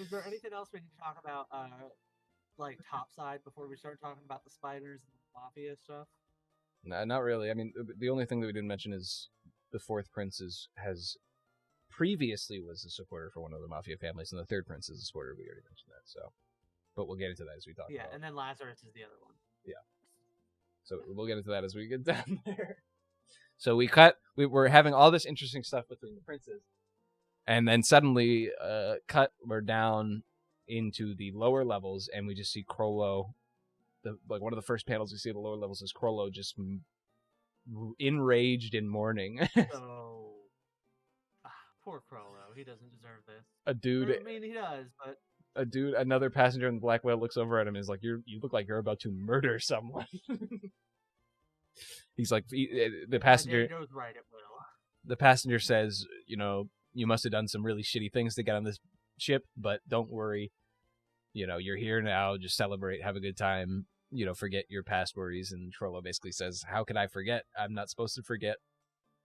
Is there anything else we need to talk about, like topside, before we start talking about the spiders and the mafia stuff? No, not really. I mean, the only thing that we didn't mention is the fourth prince has previously was a supporter for one of the mafia families, and the third prince is a supporter. We already mentioned that, so. But we'll get into that as we talk. Yeah, and then Lazarus is the other one. Yeah. So we'll get into that as we get down there. So we were having all this interesting stuff between the princes. And then suddenly, we're down into the lower levels, and we just see Crollo. One of the first panels we see at the lower levels is Crollo just enraged in mourning. So, poor Crollo. He doesn't deserve this. A dude. I mean, he does, but another passenger in the Black Whale looks over at him and is like, you look like you're about to murder someone. He's like, the passenger knows right it will. The passenger says, you must have done some really shitty things to get on this ship, but don't worry. You're here now, just celebrate, have a good time, forget your past worries. And Crollo basically says, how can I forget? I'm not supposed to forget.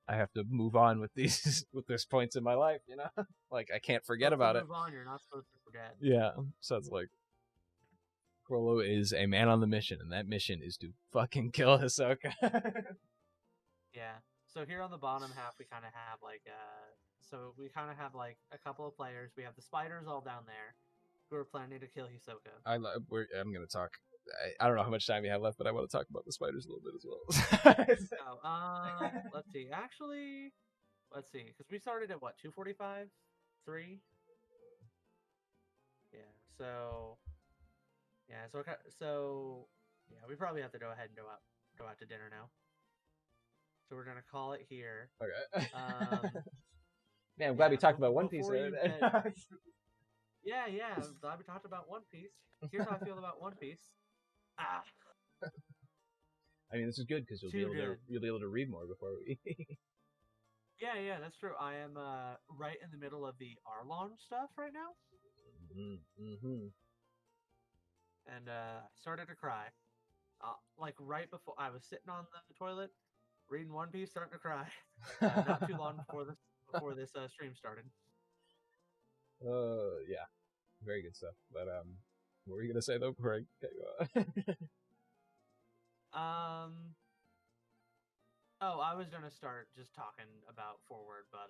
I have to move on with these points in my life, like I can't forget about it. Move on, you're not supposed to forget. Yeah, so it's like Crollo is a man on the mission, and that mission is to fucking kill Hisoka. Yeah. So here on the bottom half, we kind of have a couple of players. We have the spiders all down there who are planning to kill Hisoka. I'm gonna talk. I don't know how much time you have left, but I want to talk about the spiders a little bit as well. Let's see. Actually, because we started at what, 2:45, 3. Yeah. So we probably have to go ahead and go out to dinner now. So we're gonna call it here. Okay. Man, I'm glad we talked about One Piece. Yeah. I'm glad we talked about One Piece. Here's how I feel about One Piece. I mean, this is good because you'll be able to read more before we. Yeah, that's true. I am right in the middle of the Arlong stuff right now. Mm-hmm. And started to cry. like right before I was sitting on the toilet, reading One Piece, starting to cry. Not too long before this stream started. Yeah, very good stuff. But what were you gonna say though before I cut you off? Oh, I was gonna start just talking about Forward, but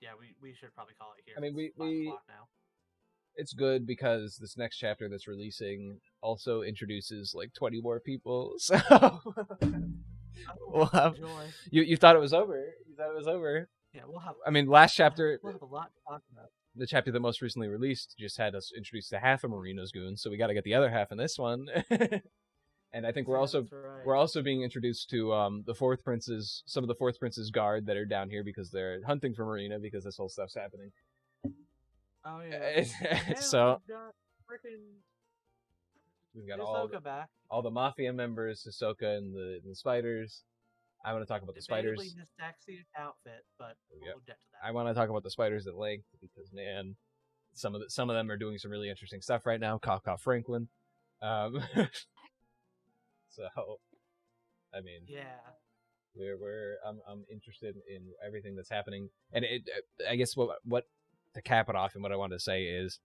yeah, we should probably call it here. I mean, we 5 o'clock now. It's good because this next chapter that's releasing also introduces like 20 more people. So you thought it was over. You thought it was over. Yeah, we'll have. I mean, last chapter. We'll have a lot to talk about. The chapter that most recently released just had us introduced to half of Marino's goons, so we got to get the other half in this one. And I think we're also being introduced to the Fourth Prince's some of the Fourth Prince's guard that are down here because they're hunting for Marina because this whole stuff's happening. Oh yeah. So we've got all the mafia members, Hisoka and the spiders. I want to talk about the spiders. His sexiest outfit, but we'll get to that. I want to talk about the spiders at length because man, some of them are doing some really interesting stuff right now. Cough Franklin. So, I mean, yeah, I'm interested in everything that's happening, and I guess what to cap it off and what I wanted to say is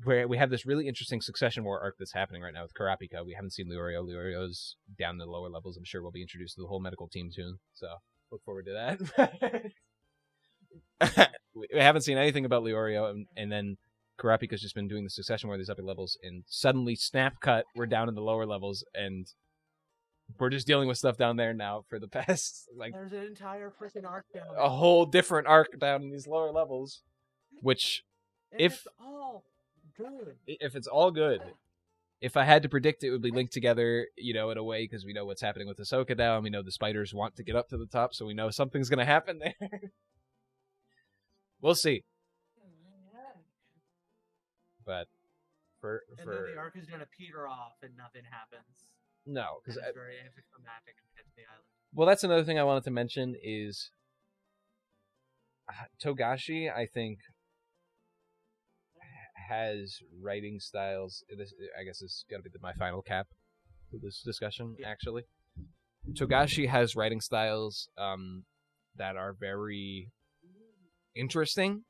where we have this really interesting Succession War arc that's happening right now with Kurapika. We haven't seen Leorio. Leorio's down in the lower levels. I'm sure we'll be introduced to the whole medical team soon, so look forward to that. We haven't seen anything about Leorio, and then Kurapika's just been doing the Succession War at these upper levels, and suddenly, snap cut, we're down in the lower levels, and we're just dealing with stuff down there now for the past, like... There's an entire freaking arc down there. A whole different arc down in these lower levels, which, it's all good. If it's all good, if I had to predict it would be linked together, in a way, because we know what's happening with Hisoka now, and we know the spiders want to get up to the top, so we know something's going to happen there. We'll see. But and then the arc is gonna peter off and nothing happens. No, because it's very anticlimactic and hits the island. Well, that's another thing I wanted to mention is Togashi, I think, has writing styles. I guess this is gonna be my final cap to this discussion. Yeah. Actually, Togashi has writing styles that are very interesting.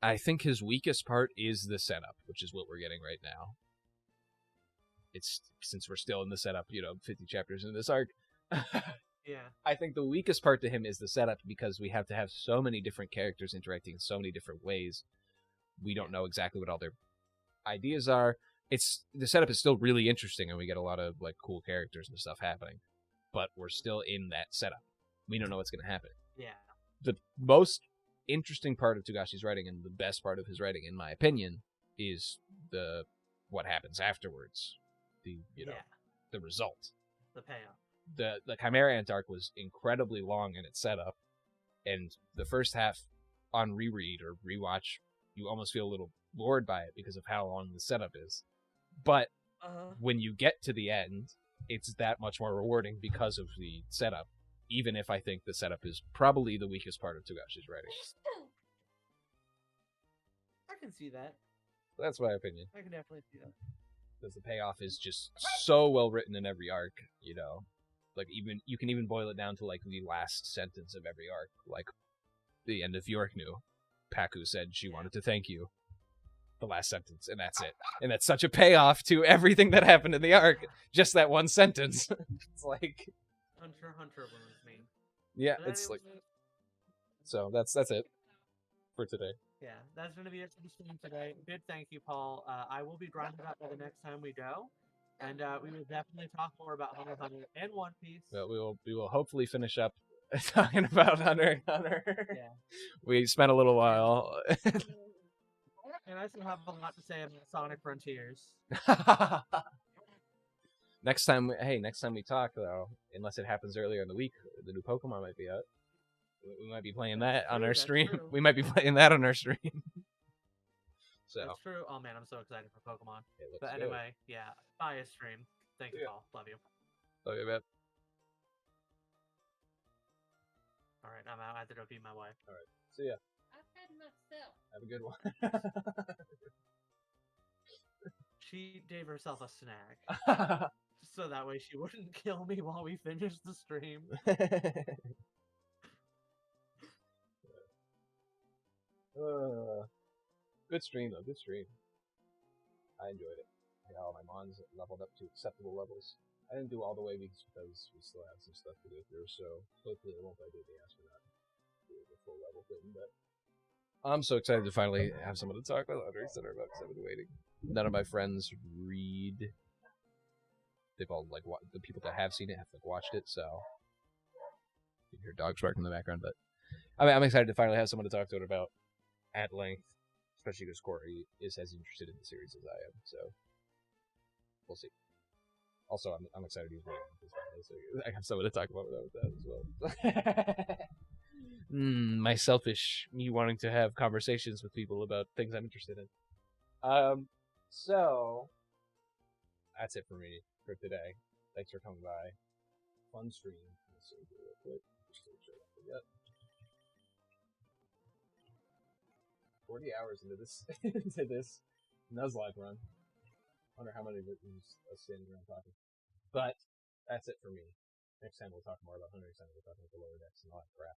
I think his weakest part is the setup, which is what we're getting right now. It's since we're still in the setup, 50 chapters in this arc. Yeah. I think the weakest part to him is the setup because we have to have so many different characters interacting in so many different ways. We don't know exactly what all their ideas are. The setup is still really interesting and we get a lot of like cool characters and stuff happening, but we're still in that setup. We don't know what's going to happen. Yeah. The most interesting part of Togashi's writing and the best part of his writing, in my opinion, is what happens afterwards. The result. The payoff. The Chimera Ant arc was incredibly long in its setup, and the first half on reread or rewatch, you almost feel a little bored by it because of how long the setup is. But when you get to the end, it's that much more rewarding because of the setup. Even if I think the setup is probably the weakest part of Togashi's writing. I can see that. That's my opinion. I can definitely see that. Because the payoff is just so well written in every arc, Like, you can even boil it down to, like, the last sentence of every arc. Like, the end of Yorknu. Paku said she wanted to thank you. The last sentence, and that's it. And that's such a payoff to everything that happened in the arc. Just that one sentence. It's like... Hunter wounds me. Yeah, it's like... So, that's it for today. Yeah, that's going to be it for the stream today. Big thank you, Paul. I will be grinding up by the next time we go. And we will definitely talk more about Hunter x Hunter and One Piece. Well, we will hopefully finish up talking about Hunter x Hunter. Yeah. We spent a little while. And I still have a lot to say about Sonic Frontiers. Next time we talk, though, unless it happens earlier in the week, the new Pokemon might be out. We might be playing that on our stream. We might be playing that on our stream. So. That's true. Oh man, I'm so excited for Pokemon. But anyway, yeah, bias stream. Thank you, Paul. Love you. Love you, man. All right, I'm out. I have to go feed my wife. All right, see ya. I've had myself. Have a good one. She gave herself a snack. so that way she wouldn't kill me while we finished the stream. Good stream though. Good stream. I enjoyed it. I got all my mons leveled up to acceptable levels. I didn't do all the way because we still have some stuff to go through, so hopefully it won't bite the ass for not doing the full level thing. But I'm so excited to finally have someone to talk about Hunter Center about because I've been waiting. None of my friends read. They've all the people that have seen it have watched it, so you can hear dogs barking in the background. But I'm excited to finally have someone to talk to it about at length, especially because Cory is as interested in the series as I am. So we'll see. Also, I'm excited he's waiting this Friday, so I have someone to talk about that as well. My selfish me wanting to have conversations with people about things I'm interested in. So that's it for me for today. Thanks for coming by. Fun stream. Let's see real quick. Just to make sure I don't forget. 40 hours into this Nuzlocke run. Wonder how many of it was us standing around talking. But that's it for me. Next time we'll talk more about Hunter. Next time we'll talk about the lower decks and all that crap.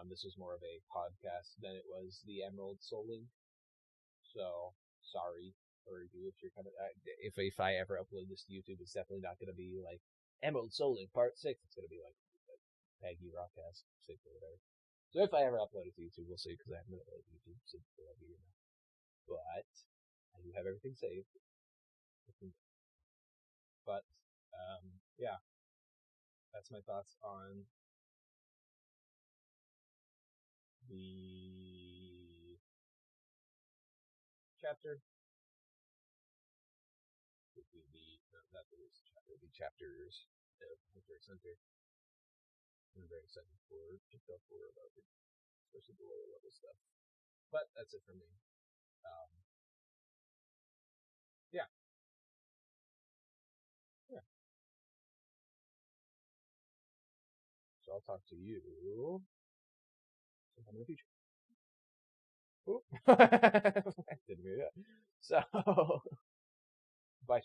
This was more of a podcast than it was the Emerald Soul Link. So sorry for you if you're coming. If I ever upload this to YouTube, it's definitely not going to be like Emerald Soul Link Part 6. It's going to be like Paggigalo 6 or whatever. So if I ever upload it to YouTube, we'll see, because I haven't uploaded to YouTube since the year now. But I do have everything saved. But yeah, that's my thoughts on the chapter. Not the recent chapter, the chapters of Hunter x Hunter. I'm very excited to talk more about it, especially the lower level stuff. But that's it for me. Yeah. So I'll talk to you sometime in the future. Didn't mean that. So, bye.